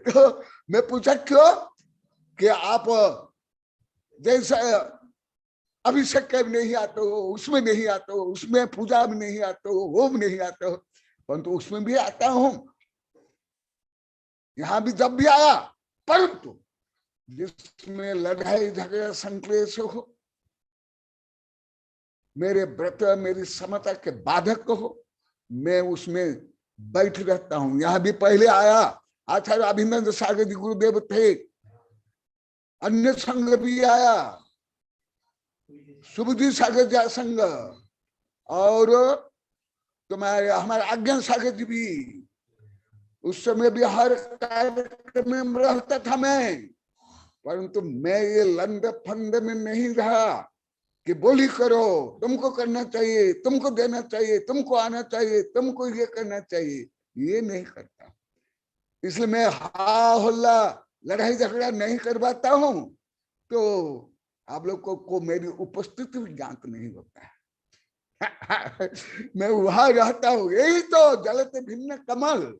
तो मैं पूछा क्यों कि आप जैसा अभिषेक में नहीं आते हो, उसमें नहीं आते हो, उसमें पूजा में नहीं आते हो, होम नहीं आते हो, परंतु उसमें भी आता हूं, यहां भी जब भी आया, परंतु जिसमें लड़ाई झगड़ा संक्लेश हो, मेरे व्रत मेरी समता के बाधक हो, मैं उसमें बैठ रहता हूं। यहां भी पहले आया आचार्य अभिनंद सागर जी गुरुदेव थे, अन्य संघ भी आया, सुबुद्धि सागर जा संघ, और तुम्हारे हमारे आज्ञा सागर जी भी, उस समय भी हर कार्यक्रम में रहता था मैं, परंतु मैं ये लंड फंड में नहीं रहा कि बोली करो, तुमको करना चाहिए, तुमको देना चाहिए, तुमको आना चाहिए, तुमको ये करना चाहिए, ये नहीं करता। इसलिए मैं हा हल्ला लड़ाई झगड़ा नहीं करवाता हूं, तो आप लोग को मेरी उपस्थिति भी ज्ञात नहीं होता है। मैं वहां रहता हूँ, यही तो जलते भिन्न कमल।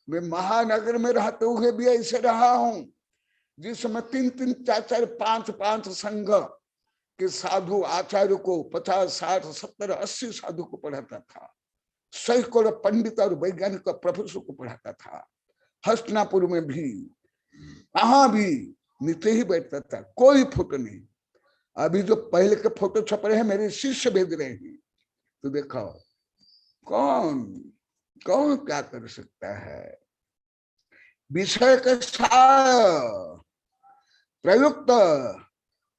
मैं महानगर में रहते हुए भी ऐसे रहा हूं, जिस समय 3-3, 4-4, 5-5 संघ के साधु आचार्य को 50, 60, 70, 80 साधु को पढ़ाता था, सैकड़ों पंडित और वैज्ञानिक प्रोफेसर को पढ़ाता था। हस्तिनापुर में भी, वहां भी नीचे ही बैठता था, कोई फोटो नहीं। अभी जो पहले के फोटो छप रहे हैं, मेरे शिष्य भेज रहे हैं, तो देखो कौन कौन क्या कर सकता है। विषय के साथ प्रयुक्त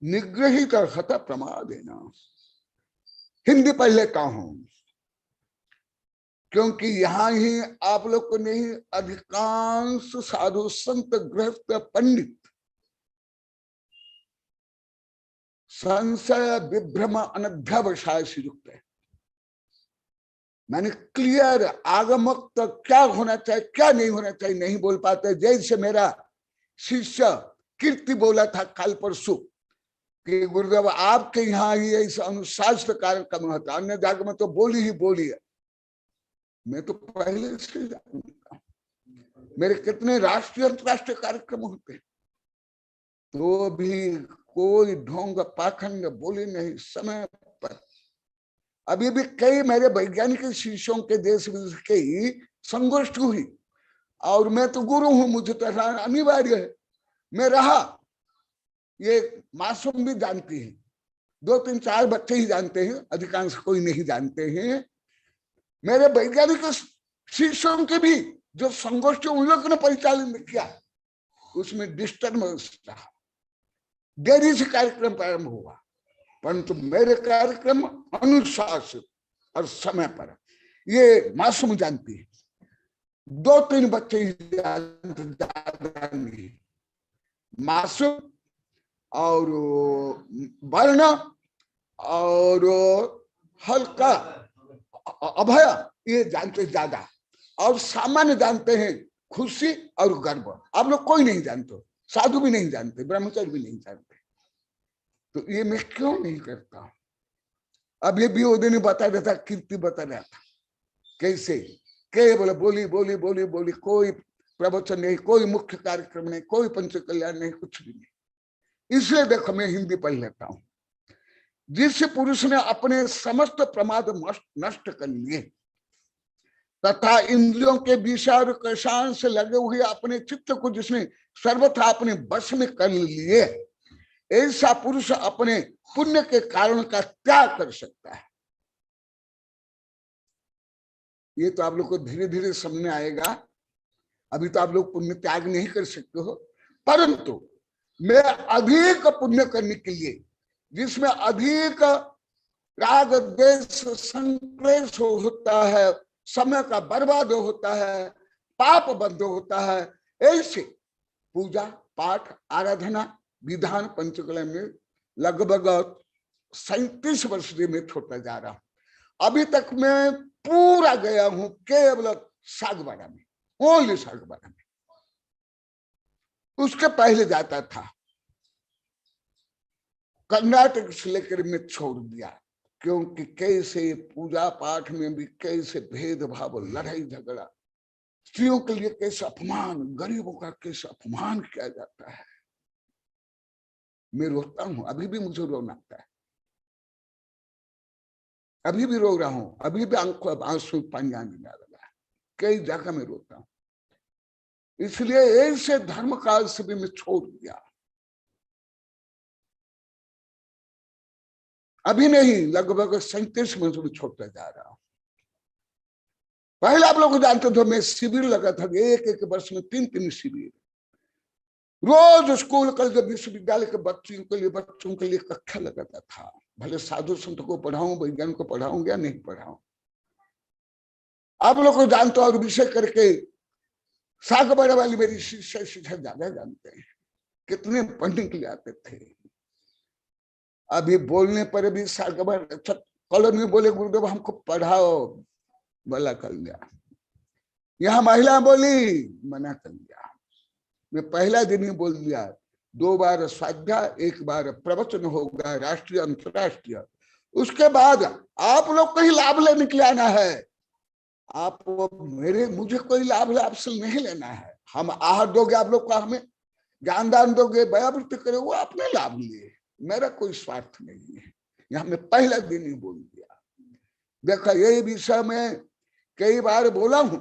निग्रहित अर्हत प्रमादेना। हिंदी पढ़ लेता हूं क्योंकि यहां ही आप लोग को नहीं, अधिकांश साधु संत गृहस्थ पंडित संशय विभ्रम अनध्यावसाय से युक्त है। मैंने क्लियर आगमक तो क्या होना चाहिए क्या नहीं होना चाहिए नहीं बोल पाते। जैसे मेरा शिष्य कीर्ति बोला था कल परसों कि गुरुदेव आपके यहाँ ही ऐसा अनुशासन कार्यक्रम होता, अन्य जगह में तो बोली ही बोली है। मैं तो पहले से जानता हूं, मेरे कितने राष्ट्रीय अंतरराष्ट्रीय कार्यक्रम होते, तो भी कोई ढोंग पाखंड बोले नहीं समय पर। अभी भी कई मेरे वैज्ञानिक शिष्यों के देश विदेश की संगोष्ठी हुई, और मैं तो गुरु हूं, मुझे तो अनिवार्य है, मैं रहा। ये मासूम भी जानती है, 2-3, 4 बच्चे ही जानते हैं, अधिकांश कोई नहीं जानते हैं। मेरे वैज्ञानिक शिष्यों के भी जो संगोष्ठी उन लोगों ने परिचालित किया, उसमें डिस्टर्बेंस रहा, देरी से कार्यक्रम प्रारंभ हुआ, परंतु मेरे कार्यक्रम अनुशासित और समय पर। ये मासूम जानती है, 2-3 बच्चे ही ज्यादा नहीं। मासूम और वर्ण और हल्का अभय ये जानते ज्यादा, और सामान्य जानते हैं खुशी और गर्व। आप लोग कोई नहीं जानते, साधु भी नहीं जानते, ब्रह्मचारी भी नहीं जानते। तो ये मैं क्यों नहीं करता हूं। अब ये भी वो दिन बता रहा था, कीर्ति बता रहा था कैसे केवल बोली बोली बोली बोली, कोई प्रवचन नहीं, कोई मुख्य कार्यक्रम नहीं, कोई पंच कल्याण नहीं, कुछ भी नहीं। इसलिए देखो मैं हिंदी पढ़ लेता हूं। जिस पुरुष ने अपने समस्त प्रमाद नष्ट कर लिए तथा इंद्रियों के विषय और कषाण से लगे हुए अपने चित्त को जिसने सर्वथा अपने वश में कर लिए, ऐसा पुरुष अपने पुण्य के कारण का त्याग कर सकता है। ये तो आप लोग को धीरे धीरे समझ आएगा। अभी तो आप लोग पुण्य त्याग नहीं कर सकते हो, परंतु मैं अधिक पुण्य करने के लिए, जिसमें अधिक राग द्वेष संक्लेश होता है, समय का बर्बाद होता है, पाप बंध होता है, ऐसे पूजा पाठ आराधना विधान पंचकला में लगभग 37 वर्ष से मैं छोड़ता जा रहा हूं। अभी तक मैं पूरा गया हूं केवल सागवाड़ा में, ओनली सागवाड़ा में। उसके पहले जाता था कर्नाटक से लेकर मैं छोड़ दिया, क्योंकि कैसे पूजा पाठ में भी कैसे भेदभाव, लड़ाई झगड़ा, स्त्रियों के लिए कैसे अपमान, गरीबों का कैसे अपमान किया जाता है। मैं रोता हूं, अभी भी मुझे रोना आता है, अभी भी रो रहा हूं, अभी भी आंखों आंसू पानी आने लगा है, कई जगह में रोता हूं। इसलिए ऐसे धर्म काल से भी मैं छोड़ दिया। अभी नहीं, लगभग 37 वर्ष में छोड़ता जा रहा हूं। पहले आप लोग जानते थे मैं शिविर लगा था, एक वर्ष में 3-3 शिविर, रोज स्कूल कॉलेज विश्वविद्यालय के बच्चों के लिए कक्षा लगाता था। भले साधु संत को पढ़ाऊं, वैज्ञानिक को पढ़ाऊं या नहीं पढ़ाऊं। आप लोग को जानते हो, और विषय करके सागवाड़ा वाली मेरी शिक्षा ज्यादा जानते हैं, कितने पढ़ने के लिए आते थे। अभी बोलने पर भी सागवाड़ा कॉलेज में बोले गुरुदेव हमको पढ़ाओ, भला कर लिया। यहाँ महिला बोली, मना कर लिया। मैं पहला दिन ही बोल दिया, 2 बार स्वाध्याय, 1 बार प्रवचन होगा राष्ट्रीय अंतरराष्ट्रीय। उसके बाद आप लोग कहीं लाभ लेने के लिए आना है, आप मुझे कोई लाभ से नहीं लेना है। हम आहार दोगे आप लोग को, हमें ज्ञान दान दोगे, व्यावृत्ति करे, वो अपने लाभ लिए, मेरा कोई स्वार्थ नहीं है। यहाँ मैं पहला दिन ही बोल दिया। देखा, यही विषय में कई बार बोला हूं,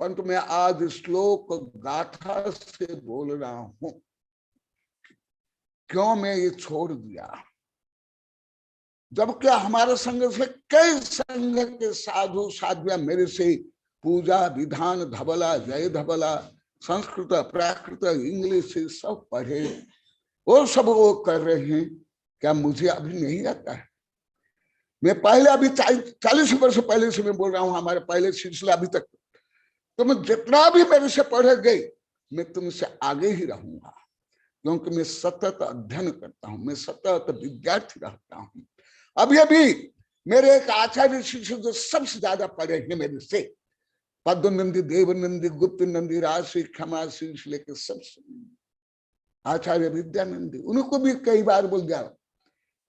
परंतु मैं आज श्लोक गाथा से बोल रहा हूं। क्यों मैं ये छोड़ दिया? जबकि हमारे संघ से कई संघ के साधु साध्वियां मेरे से पूजा विधान धबला, जय धबला, संस्कृत, प्राकृत, इंग्लिश सब पढ़े, वो सब वो कर रहे हैं। क्या मुझे अभी नहीं आता है? मैं पहले अभी 40 वर्ष पहले से मैं बोल रहा हूं, हमारे पहले सिलसिला अभी तक, तो मैं जितना भी मेरे से पढ़े गए, मैं तुमसे आगे ही रहूंगा, क्योंकि मैं सतत अध्ययन करता हूं, मैं सतत विद्यार्थी रहता हूं। अभी मेरे एक आचार्य शिष्य जो सबसे ज्यादा पढ़े हैं मेरे से, पद्मनंदी, देवनंदी, गुप्त नंदी, राशि, क्षमा, शीर्ष लेके सब आचार्य विद्यानंदी, उनको भी कई बार बोल दिया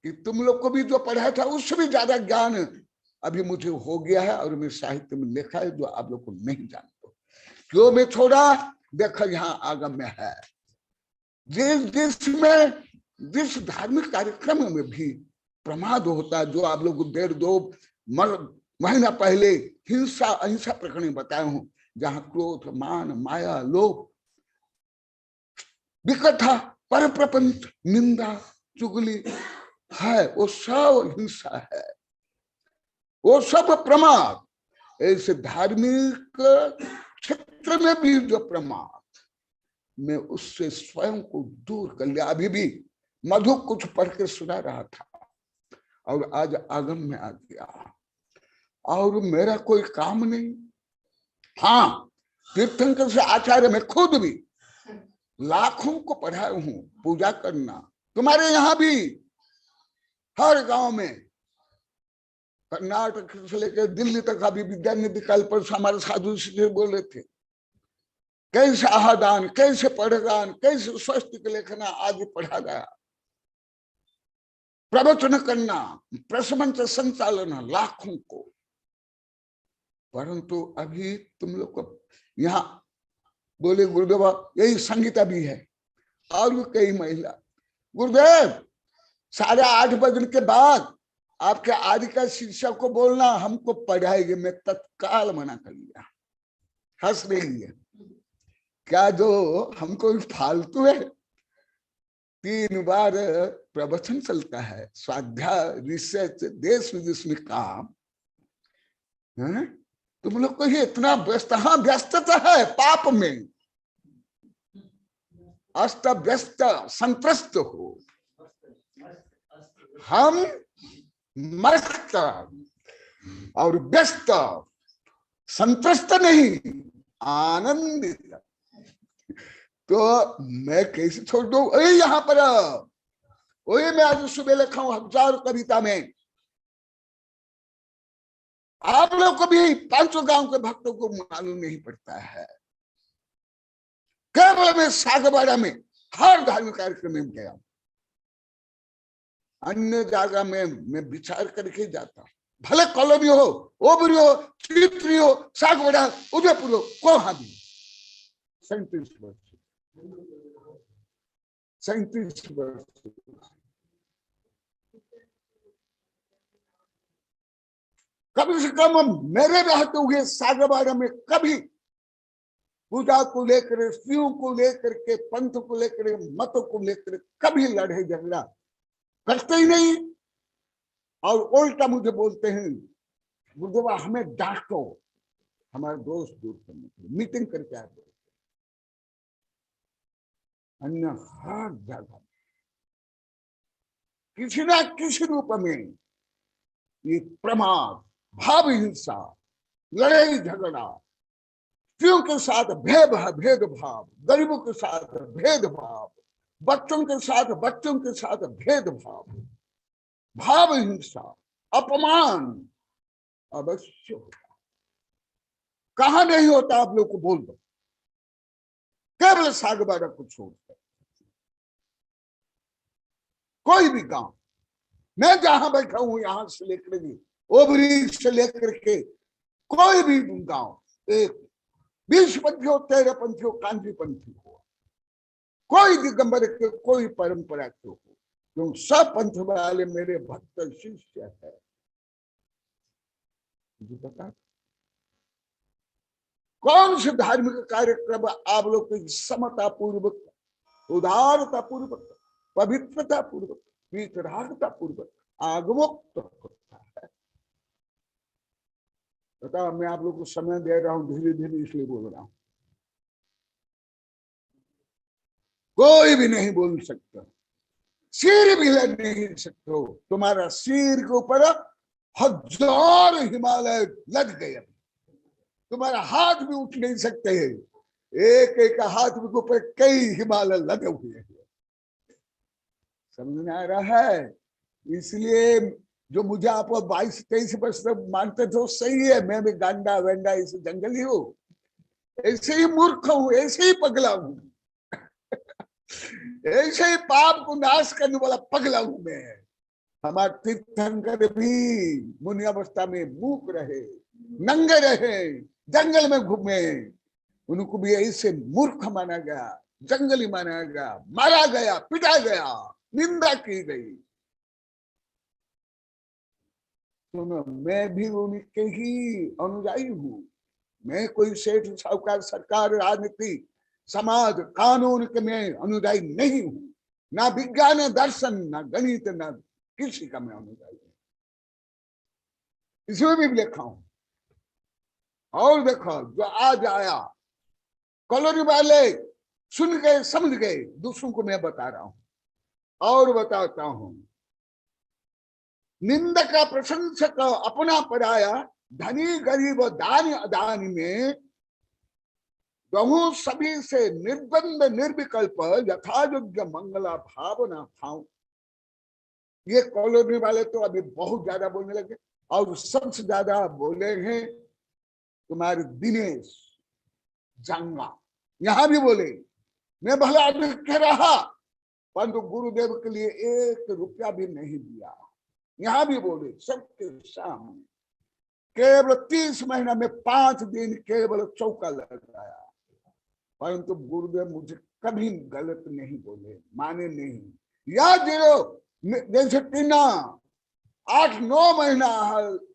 कि तुम लोग को भी जो पढ़ा था उससे भी ज्यादा ज्ञान अभी मुझे हो गया है, और मैं साहित्य में लिखा है जो आप लोग को नहीं जानते। क्यों मैं छोड़ा? देखो, यहाँ आगम में है, जिस धार्मिक कार्यक्रम में भी प्रमाद होता है, जो आप लोग 1.5-2 महीना पहले हिंसा अहिंसा प्रकरण बताए हूं, जहां क्रोध, मान, माया, लोभ, विकथा, पर प्रपंच, निंदा, चुगली है, वो सब हिंसा है, वो सब प्रमाद। ऐसे धार्मिक क्षेत्र में भी जो प्रमाद, मैं उससे स्वयं को दूर कर लिया। अभी भी मधु कुछ पढ़ के सुना रहा था, और आज आगम में आ गया, और मेरा कोई काम नहीं। हाँ, तीर्थंकर से आचार्य में खुद भी लाखों को पढ़ाया हूं पूजा करना। तुम्हारे यहां भी हर गांव में, कर्नाटक से लेकर दिल्ली तक, अभी विद्यानिधि कल पर हमारे साधु से बोल रहे थे, कैसे आहादान, कैसे पढ़गान, कैसे स्वस्तिक लेखना आदि पढ़ा गया, प्रवचन करना, प्रसमंच संचालन लाखों को। परंतु अभी तुम लोग को यहाँ बोले गुरुदेव, यही संगीता भी है और भी कई महिला, गुरुदेव 8:30 बजने के बाद आपके आदि का शिष्य को बोलना हमको पढ़ाएगी। मैं तत्काल मना कर लिया। हंस रही है, क्या जो हमको फालतू है? 3 बार प्रवचन चलता है, स्वाध्याय, रिसर्च, देश विदेश में काम है? तुम लोग को ही इतना व्यस्त, हाँ व्यस्तता है, पाप में अस्त व्यस्त संत्रस्त हो, हम मस्त और व्यस्त, संत्रस्त नहीं, आनंदित। तो मैं कैसे छोड़ दूं? यहाँ पर वही मैं आज सुबह लिखा हूं 1000 कविता में। आप लोग को भी 5 गांव के भक्तों को मालूम नहीं पड़ता है। केवल मैं सागवाड़ा में हर धार्मिक कार्यक्रम में गया, अन्य जगह में मैं विचार करके जाता हूं, भले कॉलोनी हो, ओबरी हो, चित्री हो, सागवाड़ा, उदयपुर हो, कोहा भी। 37 वर्ष कम से कम मेरे रहते हुए सागवाड़ा में कभी पूजा को लेकर, स्त्रियों को लेकर के, पंथ को लेकर, मत को लेकर कभी लड़ाई झगड़ा करते ही नहीं। और उल्टा मुझे बोलते हैं, गुरुदेव हमें डांटो, हमारे दोस्त दूर करने के लिए मीटिंग करके आए। अन्य हर जगह किसी ना किसी रूप में ये प्रमाद, भाव हिंसा, लड़ाई झगड़ा, स्त्रियों के साथ भेदभाव, गरीबों के साथ भेदभाव, बच्चों के साथ भेदभाव, भाव हिंसा, अपमान अवश्य होता। कहाँ नहीं होता? आप लोग को बोल दो, केवल सागवाड़ा को छोड़कर कोई भी गांव, मैं जहां बैठा हूं यहां से लेकर के ओबरी से लेकर के कोई भी गांव, एक 20 पंथी हो, 13 पंथी हो, कांजी पंथी हो, कोई दिगंबर के, कोई परंपरा के हो, क्यों सब पंथ वाले मेरे भक्त शिष्य है। मुझे बता कौन से धार्मिक कार्यक्रम आप लोग की समता पूर्वक, उदारता पूर्वक, पवित्रता पूर्वक, वितरागता पूर्वक आगमुक्त होता है। बताओ, मैं आप लोग को समय दे रहा हूं धीरे धीरे इसलिए बोल रहा हूं। कोई भी नहीं बोल सकता, सिर भी लग नहीं सकते हो। तुम्हारा सिर के ऊपर 1000 हिमालय लग गए, तुम्हारा हाथ भी उठ नहीं सकते हैं। एक एक हाथ के ऊपर कई हिमालय लगे हुए हैं। समझ में आ रहा है? इसलिए जो मुझे आप 22-23 वर्ष तक मानते थे सही है, मैं भी गांडा वेंडा इस जंगली हूँ, ऐसे ही मूर्ख हूँ, ऐसे ही पगला हूँ, ऐसे ही पाप को नाश करने वाला पगला हूं मैं। हमारे तीर्थंकर भी मुनि अवस्था में मूक रहे, नंगे रहे, जंगल में घूमे, उनको भी ऐसे मूर्ख माना गया, जंगली माना गया, मारा गया, पिटा गया, निंदा की गई। सुनो, मैं भी उनके ही अनुयायी हूँ। मैं कोई सेठ साहूकार सरकार राजनीति समाज कानून के मैं अनुयायी नहीं हूं। ना विज्ञान ना दर्शन ना गणित ना किसी का मैं अनुयायी हूं। इसमें भी लिखा हूं। और देखो, जो आज आया कॉलोनी वाले सुन गए समझ गए, दूसरों को मैं बता रहा हूं और बताता हूं। निंदक प्रशंसक अपना पराया, धनी गरीब दान अदान में सभी से निर्बंध निर्विकल्प यथायोग्य मंगला भावना था। ये कॉलोनी वाले तो अभी बहुत ज्यादा बोलने लगे, और सबसे ज्यादा बोले हैं तुम्हारे दिनेश जंगा। यहां भी बोले, मैं भला कह रहा, परंतु गुरुदेव के लिए 1 रुपया भी नहीं दिया। यहां भी बोले सबके सामने, केवल 30 महीना में 5 दिन केवल चौका लगाया, परंतु गुरुदेव मुझे कभी गलत नहीं बोले, माने नहीं। याद दिलो, जैसे टीना 8-9 महीना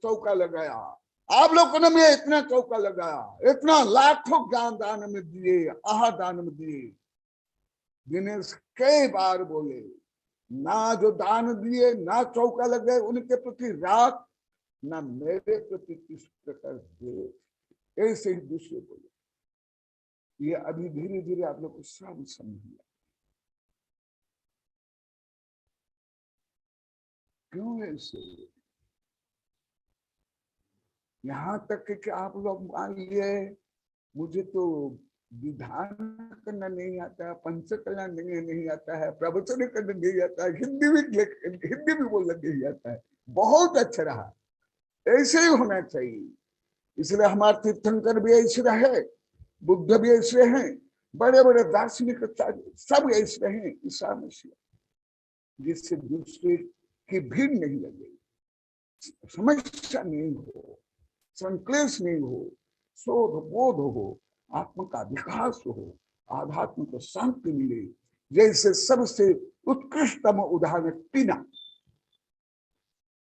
चौका लगाया, आप लोगों ने मैं इतना चौका लगाया, इतना लाखों ज्ञान दान में दिए, आहार दान में दिए। दिनेश कई बार बोले, ना जो दान दिए ना चौका लगे उनके प्रति राग, ना मेरे प्रति किस प्रकार दे, ऐसे ही दूसरे बोले। ये अभी धीरे धीरे आप लोग को सब समझ लिया क्यों ऐसे। यहां तक कि आप लोग मान लिए मुझे तो विधान करना नहीं आता, पंच करना नहीं आता है, प्रवचन करना नहीं आता है, हिंदी भी बोलना नहीं आता है। बहुत अच्छा रहा, ऐसे ही होना चाहिए। इसलिए हमारे तीर्थंकर भी ऐसे रहे, बुद्ध भी ऐसे हैं, बड़े बड़े दार्शनिक सब ऐसे हैं, ईसा मसीह, जिससे दूसरे की भीड़ नहीं लगे, समस्या नहीं हो, संक्लेश नहीं हो, शोध बोध हो, आत्मा का विकास हो, आध्यात्म को शांति मिले। जैसे सबसे उत्कृष्टतम उदाहरण टीना,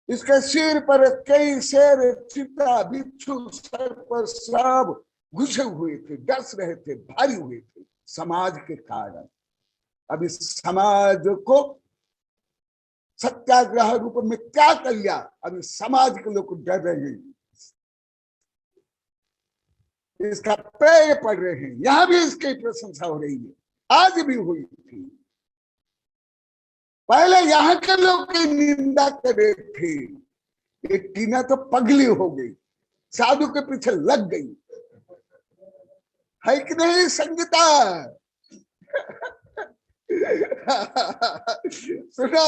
इसके सिर पर कई शेर चिता बिच्छू सर्प सब घुसे हुए थे, डस रहे थे, भारी हुए थे समाज के कारण। अब इस समाज को सत्याग्रह रूप में क्या कर लिया, अभी समाज के लोग डर रहे हैं, इसका पैर पड़ रहे हैं। यहां भी इसकी प्रशंसा हो रही है, आज भी हुई थी। पहले यहाँ के लोग की निंदा कर रहे थे, ये टीना तो पगली हो गई, साधु के पीछे लग गई, है कि नहीं संगीता? सुनो,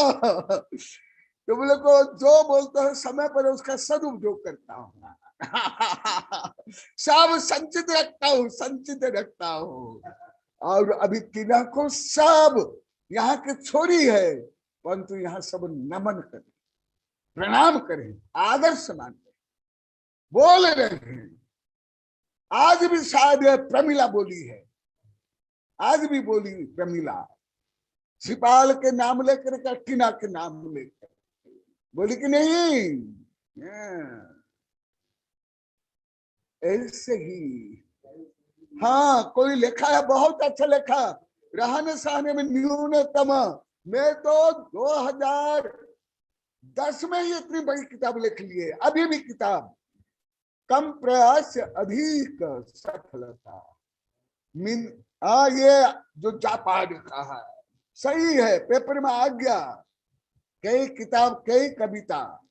तुम लोग को जो बोलते हो समय पर उसका सदुपयोग करता हूँ, सब संचित रखता हूँ। और अभी टीना को सब यहाँ के छोरी है, परंतु यहाँ सब नमन करें, प्रणाम करें, आदर सम्मान करें, बोल रहे हैं। आज भी शायद प्रमिला बोली है, आज भी बोली प्रमीला, सिपाल के नाम लेकर का टीना के नाम लेकर बोली कि नहीं। ऐसे ही हाँ, कोई लिखा है बहुत अच्छा लिखा, रहने सहने में न्यूनतम। मैं तो 2010 में ही इतनी बड़ी किताब लिख ली है, अभी भी किताब कम प्रयास से अधिक सफलता। ये जो जापा लिखा है सही है, पेपर में आ गया, कई किताब कई कविता,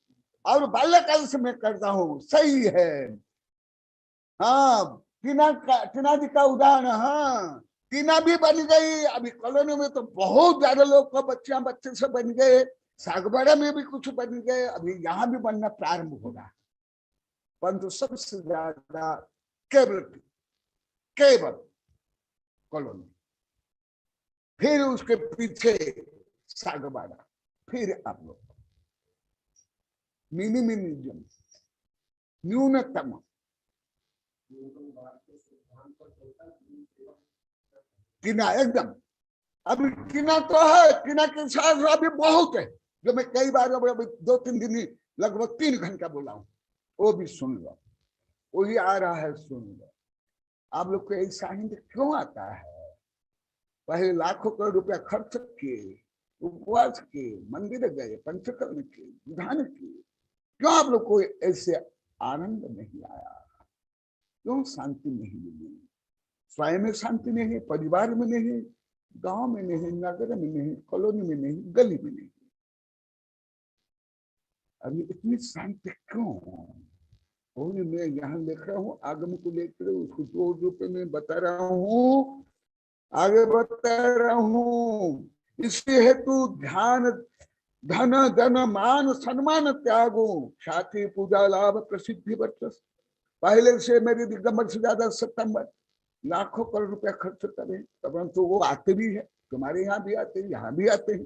और बाल्यकाल से मैं करता हूँ, सही है। हाँ, टीना जी का उदाहरण, हाँ टीना भी बन गई, अभी कॉलोनी में तो बहुत ज्यादा लोग को बच्चे से बन गए, सागबाड़ा में भी कुछ बन गए, अभी यहाँ भी बनना प्रारंभ हो रहा है, परंतु सबसे ज्यादा केवल कॉलोनी, फिर उसके पीछे सागबाड़ा, फिर आप लोग मिनिमम न्यूनतम। टीना एकदम, अभी टीना तो है, टीना के साथ अभी बहुत है, जो मैं कई बार अभी 2-3 दिन लगभग 3 घंटा बोला हूं, वो भी सुन लो, वही आ रहा है, सुन लो। आप लोग को ऐसा हिंद क्यों आता है? पहले लाखों करोड़ रुपया खर्च किए, उपवास किए, मंदिर गए, पंचकर्म किए, विधान किए, क्यों आप लोग को ऐसे आनंद नहीं आया? क्यों शांति नहीं मिली? स्वयं में शांति नहीं, परिवार में नहीं, गांव में नहीं, नगर में नहीं, कॉलोनी में नहीं, गली में नहीं, अभी इतनी शांति क्यों? और मैं यहाँ लिख रहा हूँ, आगम को लेकर उसको 2 रूप में बता रहा हूँ, आगे बता रहा हूँ। इसके हेतु ध्यान धन जन मान सम्मान त्यागो, ख्याति पूजा लाभ प्रसिद्धि वर्चस्व। पहले से मेरे दिगंबर से ज्यादा सितंबर लाखों करोड़ रुपया खर्च करें, परंतु वो आते भी है, तुम्हारे यहाँ भी आते हैं, यहाँ भी आते हैं।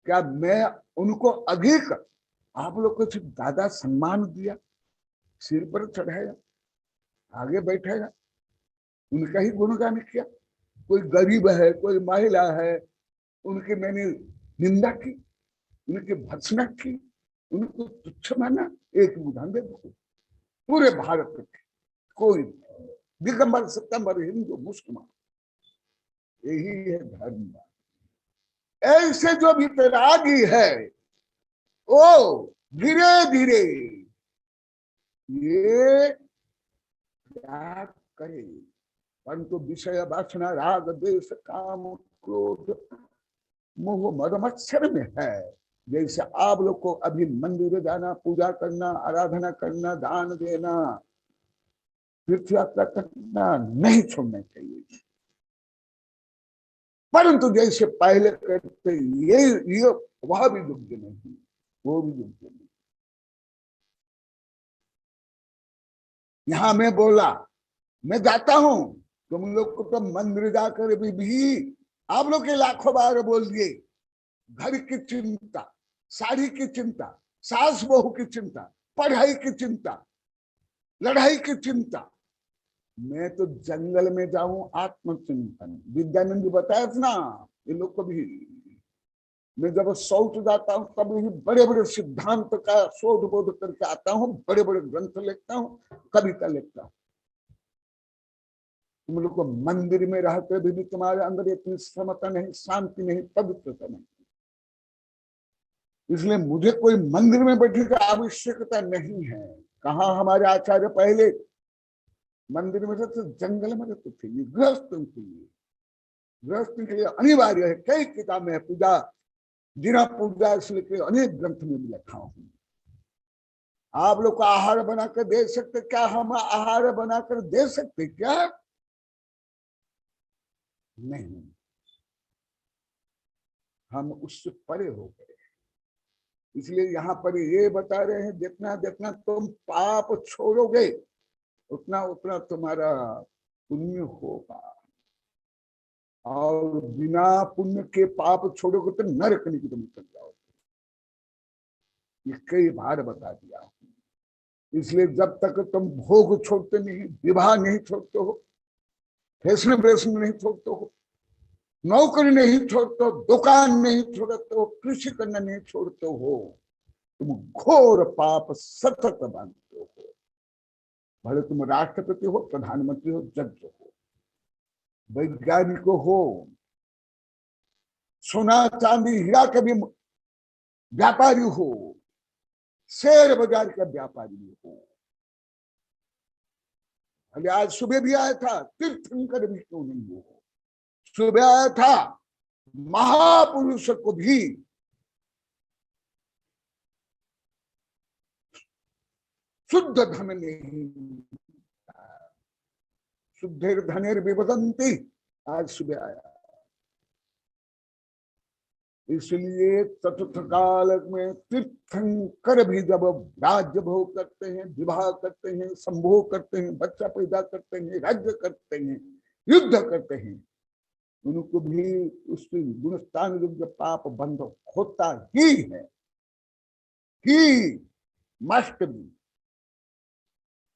क्या मैं उनको अधिक आप लोग को ज्यादा सम्मान दिया, सिर पर चढ़ाया, आगे बैठाया, उनका ही गुणगान किया? कोई गरीब है, कोई महिला है, उनकी मैंने निंदा की, उनकी भर्त्सना की, उनको तुच्छ माना? एक उदाहरण दे दो, पूरे भारत के कोई दिगंबर सितंबर हिंदू मुसलमान, यही है धर्म। ऐसे जो वितरागी है वो धीरे धीरे ये क्या करे, परंतु विषय वासना राग द्वेष काम क्रोध मोह मद मत्सर में है। जैसे आप लोग को अभी मंदिर जाना, पूजा करना, आराधना करना, दान देना, तीर्थ यात्रा करना नहीं छोड़ना चाहिए, परंतु जैसे पहले करते ये वह भी योग्य नहीं, वो भी योग्य नहीं। यहां मैं बोला, मैं जाता हूं, तुम लोग को तो मंदिर जाकर भी आप लोग के लाखों बार बोल दिए, घर की चिंता, साड़ी की चिंता, सास बहू की चिंता, पढ़ाई की चिंता, लड़ाई की चिंता। मैं तो जंगल में जाऊं, आत्मचिंतन, विद्यानंद जी बताया था ना, ये लोग को भी। मैं जब शौच जाता हूँ तब भी बड़े बड़े सिद्धांत का शोध बोध करके आता हूँ, बड़े बड़े ग्रंथ लिखता हूँ, कविता लिखता हूँ। तुम लोग को मंदिर में रहते भी तुम्हारे अंदर इतनी समता नहीं, शांति नहीं, पवित्रता नहीं, इसलिए मुझे कोई मंदिर में बैठने की आवश्यकता नहीं है। कहा हमारे आचार्य पहले मंदिर में रहते, जंगल में रहते थे, ये गृहस्थ के लिए अनिवार्य है। कई किताबें है पूजा, जिना पूजा, इसलिए अनेक ग्रंथ में भी लिखा हूं। आप लोग को आहार बनाकर दे सकते क्या? हम आहार बनाकर दे सकते क्या? नहीं, हम उससे परे हो गए। इसलिए यहाँ पर ये बता रहे हैं, जितना जितना तुम पाप छोड़ोगे उतना उतना तुम्हारा पुण्य होगा, और बिना पुण्य के पाप छोड़ोगे तो नरक निकट में चल जाओगे। ये कई बार बता दिया। इसलिए जब तक तुम भोग छोड़ते नहीं, विवाह नहीं छोड़ते हो, फैशन नहीं छोड़ते हो, नौकरी नहीं छोड़ते हो, दुकान नहीं छोड़ते हो, कृषि करना नहीं छोड़ते हो, तुम घोर पाप सतत बांधते हो। भले तुम राष्ट्रपति हो, प्रधानमंत्री हो, जज हो, वैज्ञानिक हो, सोना चांदी हीरा के भी व्यापारी हो, शेयर बाजार का व्यापारी हो। अरे आज सुबह भी आया था, तीर्थंकर भी क्यों नहीं हो, सुबह आया था, महापुरुष को भी शुद्ध धन नहीं, शुद्ध धनेर विवदंती, आज सुबह आया। इसलिए चतुर्थ काल में तीर्थंकर भी जब राज्य भोग करते हैं, विवाह करते हैं, संभोग करते हैं, बच्चा पैदा करते हैं, राज्य करते हैं, युद्ध करते हैं, उनको भी उसके गुणस्थान युद्ध पाप बंध होता ही है, कि मस्ट भी।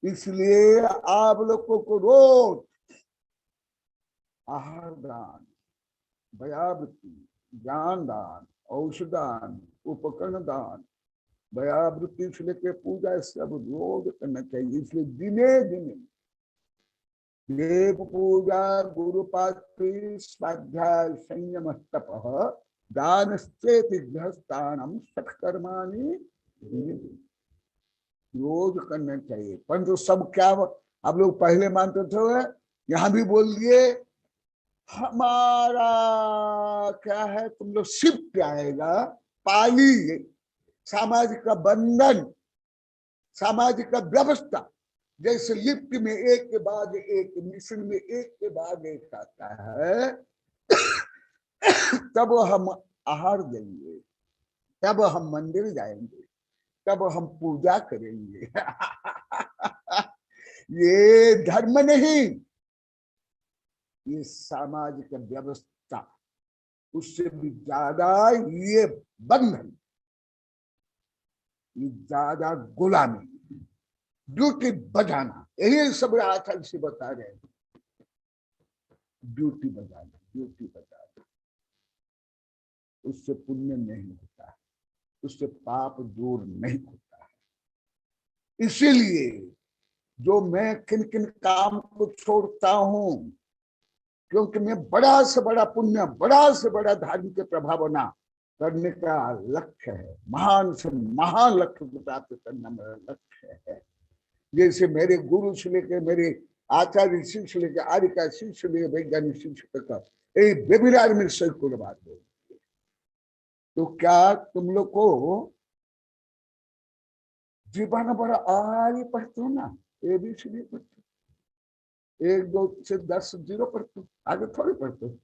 इसलिए आप लोगों को रोज आहार दान, भयावृत्ति, ज्ञान दान, औषधान, उपकरण दान, भयावृत्ति से लेकर पूजा सब रोज करना चाहिए। इसलिए दिने दिने देव पूजा, गुरुपात्री, स्वाध्याय, संयम, तपः, दान, गृहस्थानम, सत्कर्माणि रोज करना चाहिए। परंतु सब क्या आप लोग पहले मानते थे, यहाँ भी बोल दिए हमारा क्या है, तुम लोग शिफ्ट आएगा, पाली, सामाजिक का बंधन, सामाजिक का व्यवस्था, जैसे लिफ्ट में एक के बाद एक, मिशन में एक के बाद एक आता है, तब हम आहार देंगे, तब हम मंदिर जाएंगे, तब हम पूजा करेंगे। ये धर्म नहीं, ये सामाजिक व्यवस्था, उससे भी ज्यादा ये बंधन, ये ज्यादा गुलामी, ड्यूटी बजाना, यही सब आचार्य से बता रहे हैं। ड्यूटी बजाना, ड्यूटी बजाना, उससे पुण्य नहीं होता है, उससे पाप दूर नहीं होता है। इसीलिए जो मैं किन किन काम को छोड़ता हूं, क्योंकि मैं बड़ा से बड़ा पुण्य, बड़ा से बड़ा धार्मिक प्रभाव बना करने का लक्ष्य है, महान से महान लक्ष्य को प्राप्त करना मेरा लक्ष्य है। जैसे मेरे गुरु से लेकर, मेरे आचार्य शिष्य लेकर, आर्य का शिष्य लेकर, वैज्ञानिक शिष्य तक, ये वेबिनार में सैकड़ों बात बोलती है। तो क्या तुम लोग को जीवन भर आर्य पढ़ते हो ना, ABCD पढ़ते हो, 1 2 से 10 0 पढ़ते हो, आगे थोड़ी पढ़ते हो।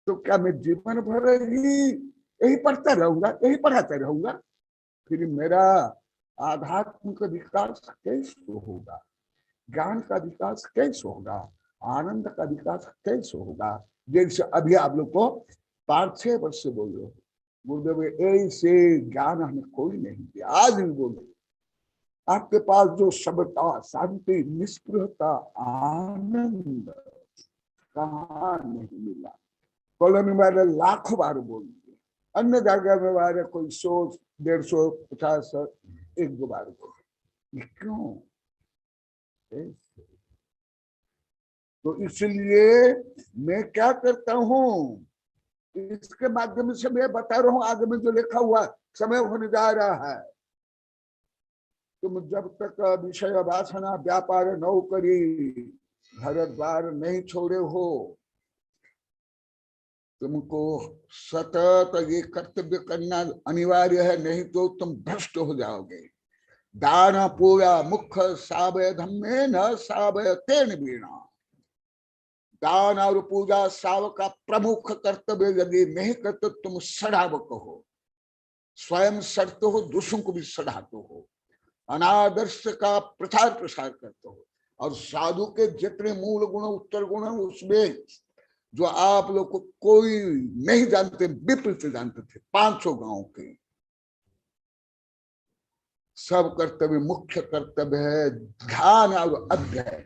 तो क्या मैं जीवन भर ही यही पढ़ता रहूंगा, यही पढ़ाता रहूंगा? फिर मेरा आध्यात्म का विकास कैसे होगा, ज्ञान का विकास कैसे होगा, आनंद का विकास कैसे होगा? जैसे अभी आप लोग को 5-6 वर्ष से बोल रहे हो, गुरुदेव ऐसे ज्ञान हमें कोई नहीं दिया, आज भी बोलो, आपके पास जो समता, शांति, निष्पृहता, आनंद कहाँ नहीं मिला? कॉलोनी वाले लाखों बार बोल दिए, अन्य जगह में वाले कोई 100, 150, 50, 1-2 बार बोले, क्यों? तो इसलिए मैं क्या करता हूं, इसके माध्यम से मैं बता रहा हूं, आगे में जो लिखा हुआ समय होने जा रहा है। तुम जब तक विषय वासना, व्यापार, नौकरी, घर द्वार नहीं छोड़े हो, तुमको सतत ये कर्तव्य करना अनिवार्य है, नहीं तो तुम भ्रष्ट हो जाओगे। दान पूजा मुख्य सावय धम्मे न सावय तेन बीणा। दान और पूजा साव का प्रमुख कर्तव्य यदि नहीं करते, तुम सड़ावक हो, स्वयं सड़ते हो, दूसरों को भी सड़ाते हो, अनादर्श का प्रचार प्रसार करते हो। और साधु के जितने मूल गुण, उत्तर गुण है, उसमें जो आप लोग को कोई नहीं जानते, विपरीत जानते थे, 500 गांव के सब कर्तव्य, मुख्य कर्तव्य है ध्यान और अध्ययन।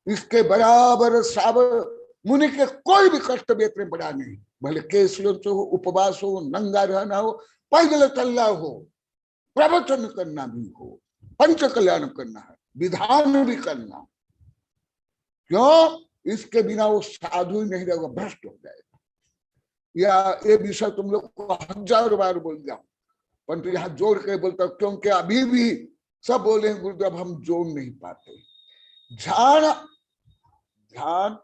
इसके बराबर सब मुनि के कोई भी कर्तव्य इतने बड़ा नहीं, भले केसलों से हो, उपवास हो, नंगा रहना हो, पैदल चलना हो, प्रवचन करना भी हो, पंच कल्याण करना है, विधान भी करना। क्यों? इसके बिना वो साधु ही नहीं रहेगा, भ्रष्ट हो जाएगा। या ये विषय तुम लोग को 1000 बार बोल जाऊं, परंतु यहाँ जोड़ के बोलता हूं, क्योंकि अभी भी सब बोले गुरुदेव हम जोड़ नहीं पाते। ध्यान, ध्यान,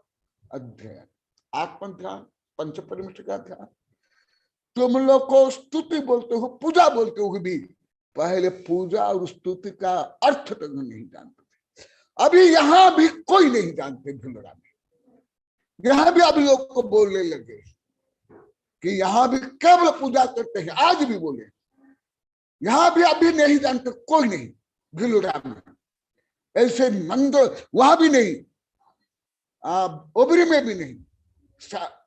अध्ययन, आत्म ध्यान, पंच परमेश्वर का ध्यान। तुम लोग को स्तुति बोलते हो, पूजा बोलते हो, भी पहले पूजा और स्तुति का अर्थ तक नहीं जानते थे। अभी यहां भी कोई नहीं जानते। भिलरा में यहां भी अभी लोग को बोलने लगे कि यहां भी केवल पूजा करते हैं। आज भी बोले यहां भी अभी नहीं जानते, कोई नहीं। भिलरा में ऐसे नंद वहां भी नहीं, ओबरी में भी नहीं,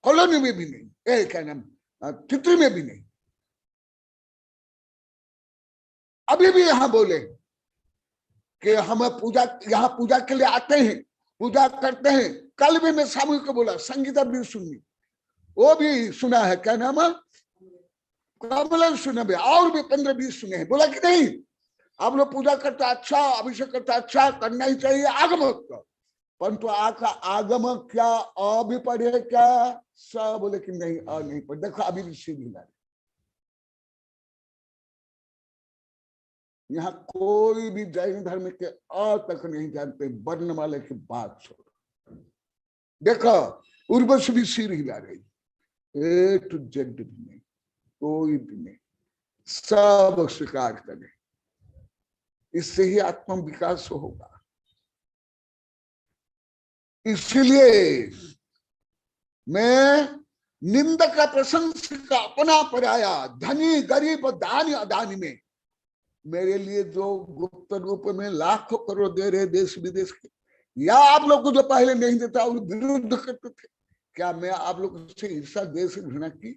कॉलोनी में भी नहीं, क्या नाम, चित्री में भी नहीं। अभी भी यहां बोले कि हम पूजा, यहाँ पूजा के लिए आते हैं, पूजा करते हैं। कल भी मैं सामूहिक को बोला, संगीता भी सुनी, वो भी सुना है, क्या नाम, कमलन सुना भी, और भी 15-20 सुने हैं। बोला कि नहीं आप लोग पूजा करता अच्छा, अभिषेक करता अच्छा, करना ही चाहिए आगम का, परंतु आका आगम क्या अ भी पढ़े क्या? सब बोले कि नहीं अ नहीं पढ़े। देखो अभी भी सीधी ला, यहाँ कोई भी जैन धर्म के अ तक नहीं जानते, वर्णमाला की बात छोड़ो। देखो उर्वशी भी सिर हिला रही, ए टू जेड भी नहीं, कोई भी नहीं, सब स्वीकार करें। इससे ही आत्म विकास होगा। इसलिए मैं निंदक का प्रशंसक अपना पराया, धनी गरीब दानी अदानी में, मेरे लिए जो गुप्त रूप में लाखों करोड़ दे रहे देश विदेश के, या आप लोग को जो पहले नहीं देता और विरुद्ध करते थे, क्या मैं आप लोग से ईर्षा देश घृणा की?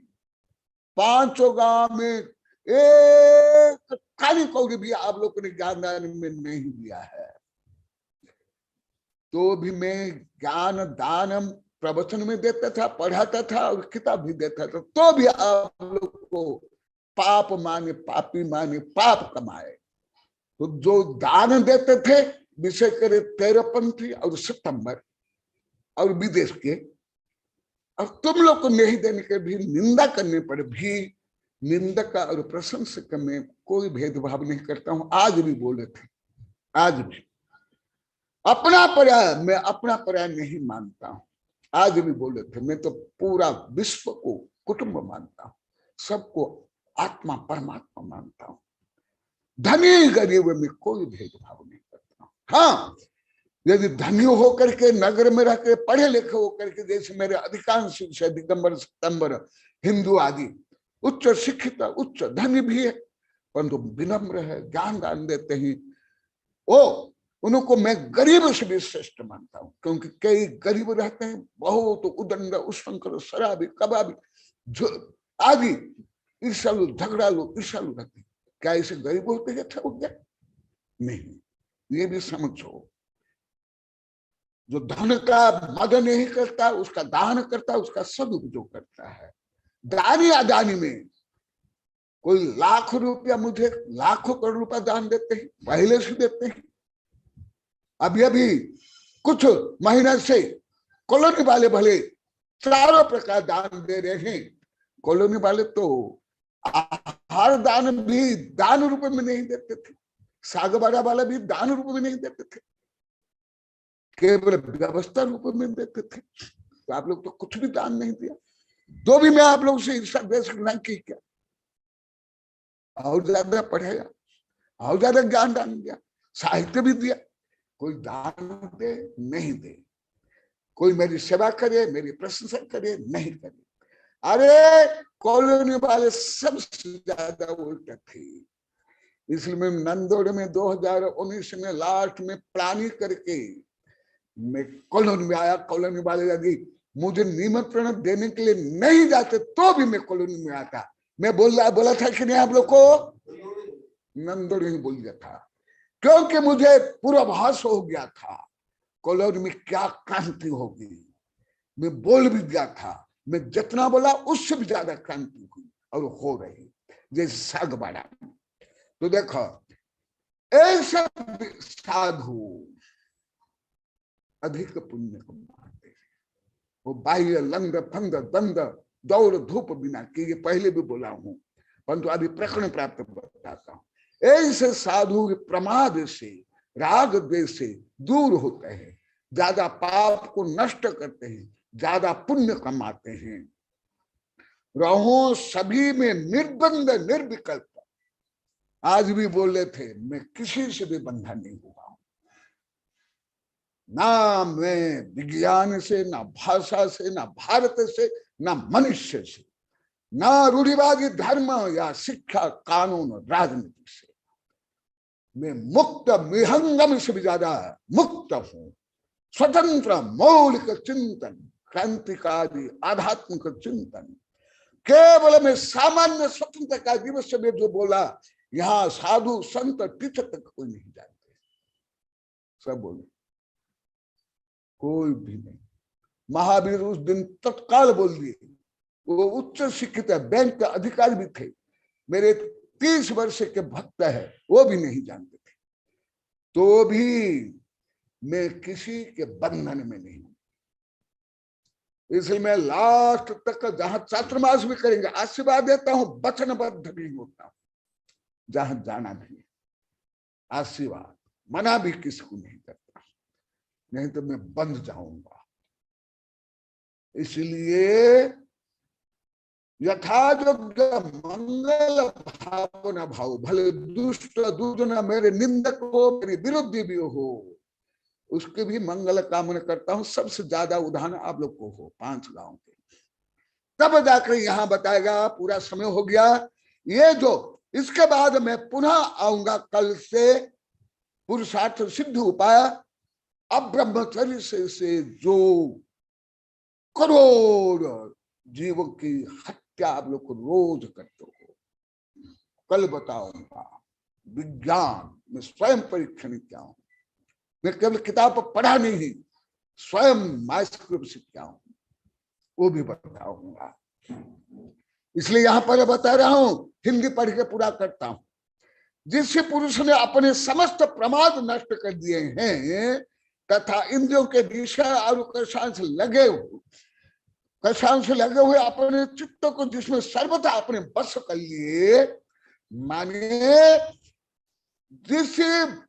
5 गांव में एक काली कौड़ी भी आप लोगों ने ज्ञान दान में नहीं दिया है, तो भी मैं ज्ञान दान प्रवचन में देता था, पढ़ाता था और किताब भी देता था, तो भी आप लोग को पाप माने, पापी माने, पाप कमाए। तो जो दान देते थे, विषय करे 13पंथी और सितंबर और विदेश के, और तुम लोग को नहीं देने के भी निंदा करने पर भी निंदक और प्रशंसक में कोई भेदभाव नहीं करता हूं। आज भी बोले थे, आज भी अपना पर्याय, मैं अपना पर्याय नहीं मानता हूं। आज भी बोले थे, मैं तो पूरा विश्व को कुटुंब मानता हूं, सबको आत्मा परमात्मा मानता हूं। धनी गरीब में कोई भेदभाव नहीं करता हूं। हाँ, यदि धनी होकर के नगर में रह के पढ़े लिखे होकर के, जैसे मेरे अधिकांश दिगंबर सितंबर हिंदू आदि उच्च शिक्षित उच्च धनी भी है, परंतु विनम्र है, ज्ञान दान देते हैं, ओ उनको मैं गरीब से भी श्रेष्ठ मानता हूं। क्योंकि कई गरीब रहते हैं, बहुत उदंड उशंकर शराबी कबाबी आदि ईर्ष्यालु झगड़ालू ईर्ष्यालु रहते हैं। क्या ऐसे गरीब होते हैं अच्छा हो गया? नहीं, ये भी समझो। जो धन का मद नहीं करता, उसका दान करता, उसका सदुपयोग करता है। दानी अदानी में कोई लाख रुपया, मुझे लाखों करोड़ रुपया दान देते हैं, पहले से देते हैं। अभी अभी कुछ महीने से कॉलोनी वाले भले चारों प्रकार दान दे रहे हैं। कॉलोनी वाले तो आहार दान भी दान रूप में नहीं देते थे, सागबारा वाला भी दान रूप में नहीं देते थे, केवल व्यवस्था रूप में देते थे। तो आप लोग तो कुछ भी दान नहीं दिया, तो भी मैं आप लोग से ईर्ष्या द्वेष नहीं की क्या? और ज्यादा पढ़ाया, और ज्यादा ज्ञान दान दिया, साहित्य भी दिया। कोई दान दे नहीं दे, कोई मेरी सेवा करे, मेरी प्रशंसा करे, नहीं करे। अरे कॉलोनी वाले सबसे ज्यादा उल्टा थे। इसलिए मैं नंदोड़ में 2019 में लास्ट में प्लानिंग करके मैं कॉलोनी में आया। कॉलोनी वाले यदि मुझे निमंत्रण देने के लिए नहीं जाते तो भी मैं कॉलोनी में आता। मैं बोला था कि नहीं आप लोग को, नंदोड़ ही बोल दिया था, क्योंकि मुझे पूर्वाभास हो गया था कॉलोनी में क्या क्रांति होगी। मैं बोल भी दिया था, मैं जितना बोला उससे भी ज्यादा क्रांति हुई और हो रही, जैसे सागबाड़ा। तो देखो ऐसे साधु अधिक पुण्य कमाते हैं। वो बाह्य लंग फंग दंड दौड़ धूप बिना कि, ये पहले भी बोला हूं, परंतु अभी प्रकरण प्राप्त बताता हूं। ऐसे साधु प्रमाद से, राग द्वेष से दूर होते हैं, ज्यादा पाप को नष्ट करते हैं, ज्यादा पुण्य कमाते हैं। रहो सभी में निर्बंध निर्विकल्प। आज भी बोले थे, मैं किसी से भी बंधा नहीं हुआ हूं, ना मैं विज्ञान से, ना भाषा से, ना भारत से, ना मनुष्य से, ना रूढ़िवादी धर्म या शिक्षा कानून राजनीति से। मैं मुक्त, विहंगम से भी ज्यादा मुक्त हूं। स्वतंत्र मौलिक चिंतन, क्रांतिकारी आध्यात्मिक चिंतन, केवल मैं सामान्य स्वतंत्र का दिवस में जो बोला, यहाँ साधु संत तीर्थ तक कोई नहीं जानते, सब बोले, कोई भी नहीं। महावीर उस दिन तत्काल बोल दिए, वो उच्च शिक्षित है, बैंक के अधिकारी भी थे, मेरे 30 वर्ष के भक्त है, वो भी नहीं जानते थे। तो भी मैं किसी के बंधन में नहीं हूं। इसलिए मैं लास्ट तक जहां चातुर्मास भी करेंगे आशीर्वाद देता हूं, वचनबद्ध भी होता हूं, जहां जाना नहीं आशीर्वाद, मना भी किसको नहीं करता, नहीं तो मैं बंध जाऊंगा। इसलिए यथायोग्य मंगल भावना भाव, भले दुष्ट दुर्जन मेरे निंदक हो, मेरे विरोधी भी हो, उसके भी मंगल कामना करता हूं। सबसे ज्यादा उदाहरण आप लोग को हो 5 गांव के, तब जाकर यहां बताएगा। पूरा समय हो गया, ये जो इसके बाद मैं पुनः आऊंगा कल से। पुरुषार्थ सिद्ध उपाय, अब ब्रह्मचर्य से जो करोड़ जीवों की हत्या आप लोग को रोज करते हो, कल बताऊंगा। विज्ञान में स्वयं परीक्षण किया हूं, मैं केवल किताब पर पढ़ा नहीं, स्वयं माइक्रोस्कोप से क्या हूं, वो भी बताऊंगा। इसलिए यहां पर बता रहा हूं, हिंदी पढ़ के पूरा करता हूं। जिस पुरुष ने अपने समस्त प्रमाद नष्ट कर दिए हैं, तथा इंद्रियों के विषय और कषाण से लगे हुए अपने चित्त को जिसमें सर्वथा अपने बस कर लिए, माने जिस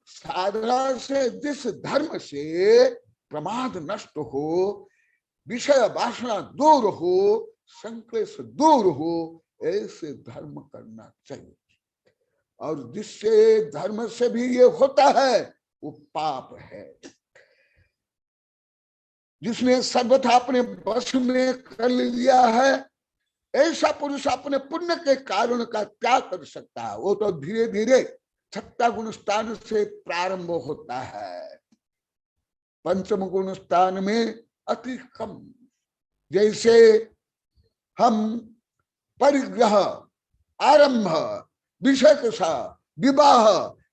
साधना से, जिस धर्म से प्रमाद नष्ट हो, विषय वासना दूर हो, संक्लेश दूर हो, ऐसे धर्म करना चाहिए। और जिससे धर्म से भी ये होता है, वो पाप है। जिसने सर्वथा अपने बस में कर लिया है, ऐसा पुरुष अपने पुण्य के कारण का त्याग कर सकता है। वो तो धीरे धीरे 6 गुण स्थान से प्रारंभ होता है, 5म गुण स्थान में अति कम। जैसे हम परिग्रह, आरंभ, विषय के साथ विवाह,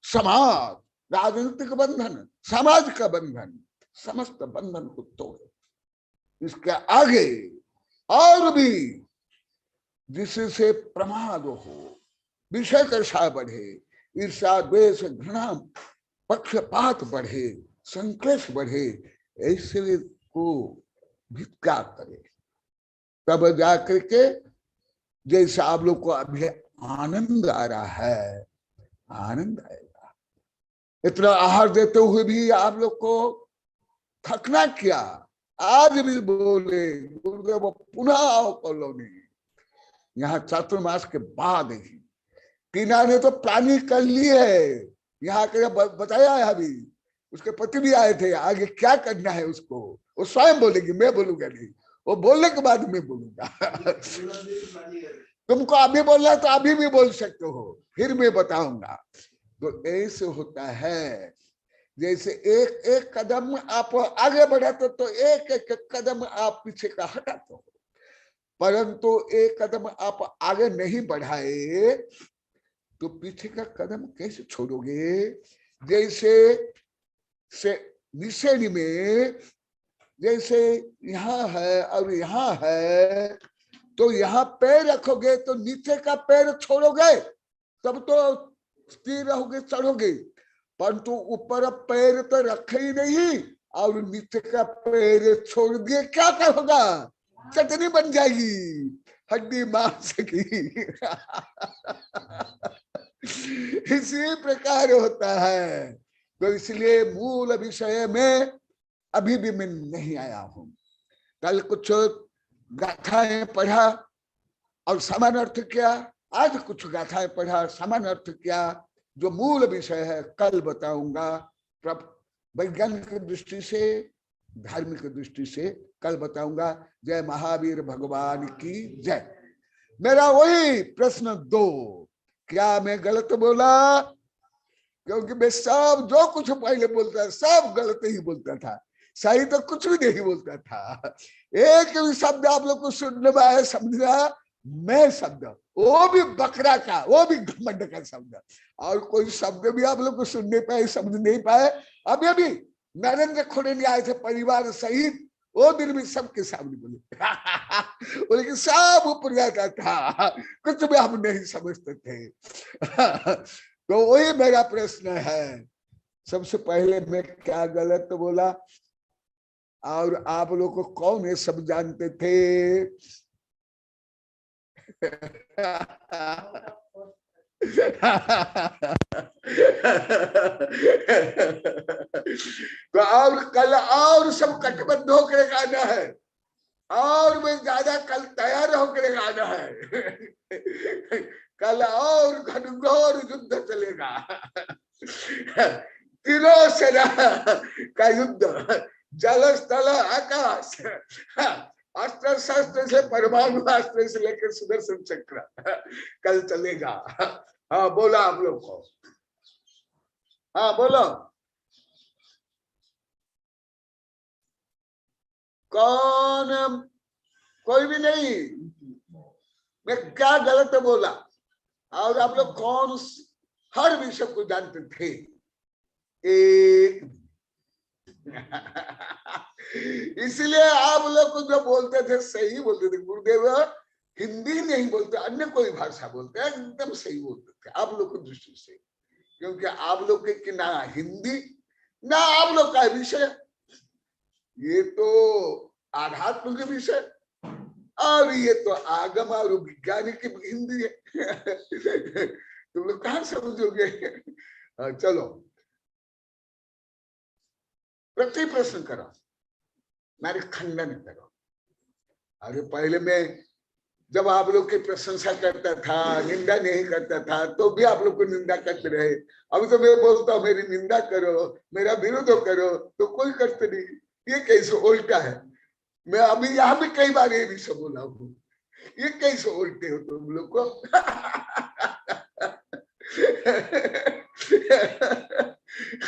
समाज, राजनीतिक बंधन, समाज का बंधन, समस्त बंधन को तोड़े। इसके आगे और भी जिससे प्रमाद हो, विषय कर्षा बढ़े, ईर्षा द्वेष घृणा पक्षपात बढ़े, संक्लेश बढ़े, ऐसे को भी त्याग करे, तब जाकर के जैसे आप लोग को अभी आनंद आ रहा है, आनंद आएगा। इतना आहार देते हुए भी आप लोग को थकना क्या। आज भी बोले गुरुदेव पुनः आओ कॉलोनी, यहाँ चातुर्मास के बाद ही टीना ने तो प्लानिंग कर ली है, यहाँ के बताया है, अभी उसके पति भी आए थे, आगे क्या करना है उसको वो स्वयं बोलेगी, मैं बोलूंगा नहीं, वो बोलने के बाद मैं बोलूंगा। तुमको अभी बोलना है तो अभी भी बोल सकते हो, फिर मैं बताऊंगा। तो ऐसे होता है, जैसे एक एक कदम आप आगे बढ़ाते तो एक एक कदम आप पीछे का हटाते हो, परंतु एक कदम आप आगे नहीं बढ़ाए तो पीछे का कदम कैसे छोड़ोगे। जैसे निषेध में जैसे यहाँ है और यहाँ है, तो यहाँ पैर रखोगे तो नीचे का पैर छोड़ोगे तब तो स्थिर रहोगे, चढ़ोगे, परंतु ऊपर पैर तो रखे ही नहीं और नीचे का पैर छोड़ दिए, क्या होगा? चटनी बन जाएगी, हड्डी मांस की। इसी प्रकार होता है। तो इसलिए मूल विषय में अभी भी मैं नहीं आया हूं। कल कुछ गाथाएं पढ़ा और समान अर्थ किया, आज कुछ गाथाएं पढ़ा समान अर्थ किया। जो मूल विषय है कल बताऊंगा, वैज्ञानिक दृष्टि से, धार्मिक दृष्टि से कल बताऊंगा। जय महावीर भगवान की जय। मेरा वही प्रश्न 2, क्या मैं गलत बोला? क्योंकि मैं सब जो कुछ पहले बोलता सब गलत ही बोलता था, सही तो कुछ भी नहीं बोलता था। एक भी शब्द आप लोग को सुनने में आया, समझा? मैं शब्द, वो भी बकरा का, वो भी घमंड का शब्द, और कोई शब्द भी आप लोग को सुनने पाए, समझ नहीं पाए। अभी अभी नरेंद्र खोड़े आए थे परिवार सहित, वो दिन भी सबके सामने बोले बोले कि सब ऊपर जाता था, कुछ भी हम नहीं समझते थे। तो वही मेरा प्रश्न है, सबसे पहले मैं क्या गलत बोला और आप लोग को कौन ये सब जानते थे? तो और कल और सब कटिबद्ध होकर गाना है, और मैं ज्यादा कल तैयार होकर गाना है। कल और घनघोर युद्ध चलेगा, तीनों सेना का युद्ध, जल स्थल आकाश, अस्त्र शस्त्र से परमाणु अस्त्र से लेकर सुदर्शन चक्र कल चलेगा। हाँ बोला आप लोग को, हाँ बोलो कौन? कोई भी नहीं। मैं क्या गलत बोला और आप लोग कौन हर विषय को जानते थे? एक इसलिए आप लोग को जो बोलते थे सही बोलते थे। गुरुदेव हिंदी नहीं बोलते, अन्य कोई भाषा बोलते, एकदम सही बोलते थे आप लोग की दृष्टि से, क्योंकि आप लोग के ना हिंदी ना आप लोग का विषय, ये तो आध्यात्म के विषय और ये तो आगम और विज्ञान की हिंदी है। तुम लोग कहाँ समझोगे? चलो प्रति प्रश्न करो, मेरे खंडन करो। अरे पहले मैं जब आप लोग की प्रशंसा करता था, निंदा नहीं करता था, तो भी आप लोग को निंदा करते रहे। अभी तो मैं बोलता हूँ मेरी निंदा करो, मेरा विरोध करो, तो कोई करते नहीं। ये कैसे उल्टा है? मैं अभी यहाँ भी कई बार ये भी सब बोला हूँ, ये कैसे उल्टे हो तुम लोग को?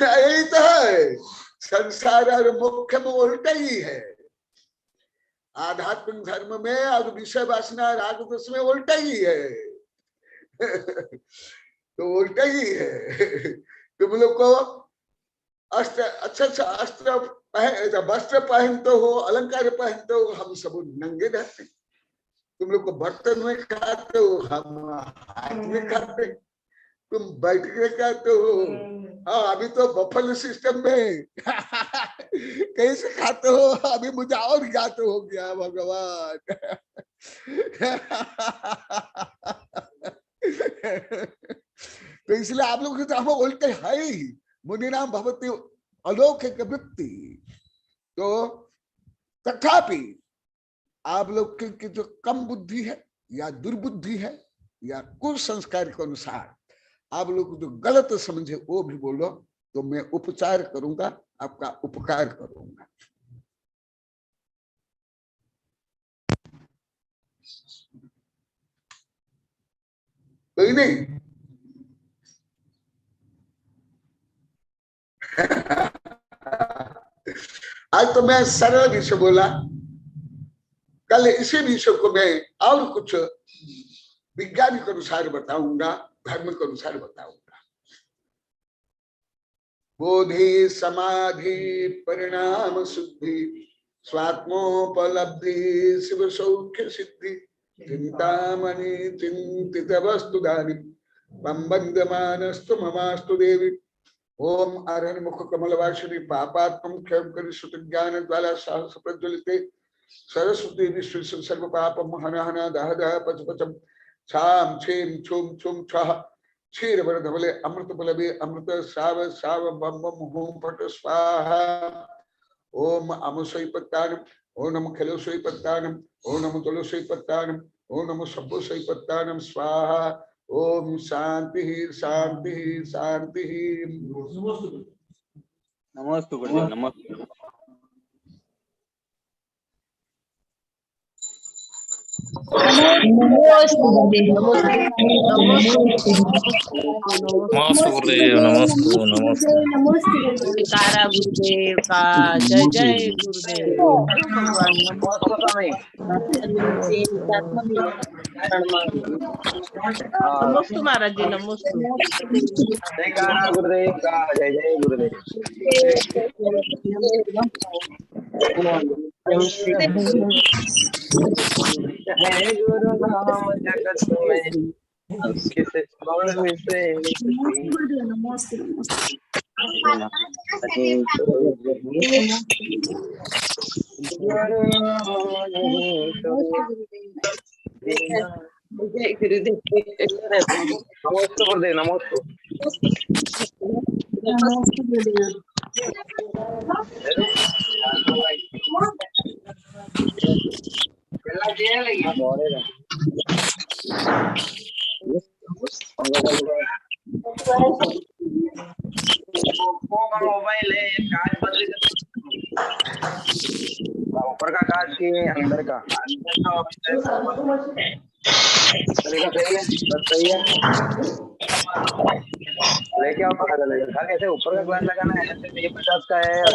यही तो है, संसार और मोक्ष में उल्टा ही है। आध्यात्मिक धर्म में और विषय वासना राग दोष में उल्टा ही है। तो उल्टा ही है। तुम लोग को अस्त्र अच्छा अस्त्र वस्त्र पहनते हो, अलंकार पहनते हो, हम सब नंगे रहते। तुम लोग को बर्तन में खाते हो, हम हाथ में खाते। तुम बैठ के खाते हो, हाँ अभी तो बफल सिस्टम में कैसे खाते हो? अभी मुझे और ज्ञात हो गया भगवान। तो इसलिए आप लोग तो हम उल्टे है ही। मुनि नाम भवती अलौकिक वृत्ति। तो तथापि आप लोग की जो कम बुद्धि है या दुर्बुद्धि है या कुसंस्कार के अनुसार आप लोग जो गलत समझे वो भी बोलो, तो मैं उपचार करूंगा, आपका उपकार करूंगा। कोई नहीं। आज तो मैं सरल विषय बोला, कल इसी विषय को मैं और कुछ वैज्ञानिक अनुसार बताऊंगा, धर्म के अनुसार बताऊंगा। बोधि समाधि परिणाम शुद्धि स्वात्मोपलब्धि शिव सौख्य सिद्धि चिंतामणि चिंतित वस्तु दानी मम बंदमानस्तु ममास्तु देवी। ओम आरण्य मुख कमलवासिनी पापात्मं क्षम करि सुत ज्ञान ज्वाला साहस प्रज्वलिते सरस्वती विश्व सर्व पापम हन हन दह दह पच पचम छाम छेम छुम छुम छह क्षीर वर धवले अमृत बलबे अमृत साव साव बम बम होम पट स्वाहा। ओम अमुसई पत्तानम ओम नमो खलोसई पत्तानम ओम नमो तुलसई पत्तानम ओम नमो सब्बोसई पत्तानम स्वाहा। ओम शांति शांति शांति। नमस्ते गुरुदेव, नमस्ते। नमस्ते गुरुदेव, नमस्ते। कारा गुरुदेव का जय जय गुरुदेव। भगवान नमस्ते महाराज जी, नमस्ते। कारा गुरुदेव का जय जय गुरुदेव। जय गुरु नाम जगत में किसे कौन से नमस्ते गुरुदेव, नमस्ते। मोबाइल है, कांच बदल ऊपर का कांच की अंदर का सही है। लेके आओ, पता चलेगा। कैसे ऊपर का ग्लास लगाना है, 50 का है और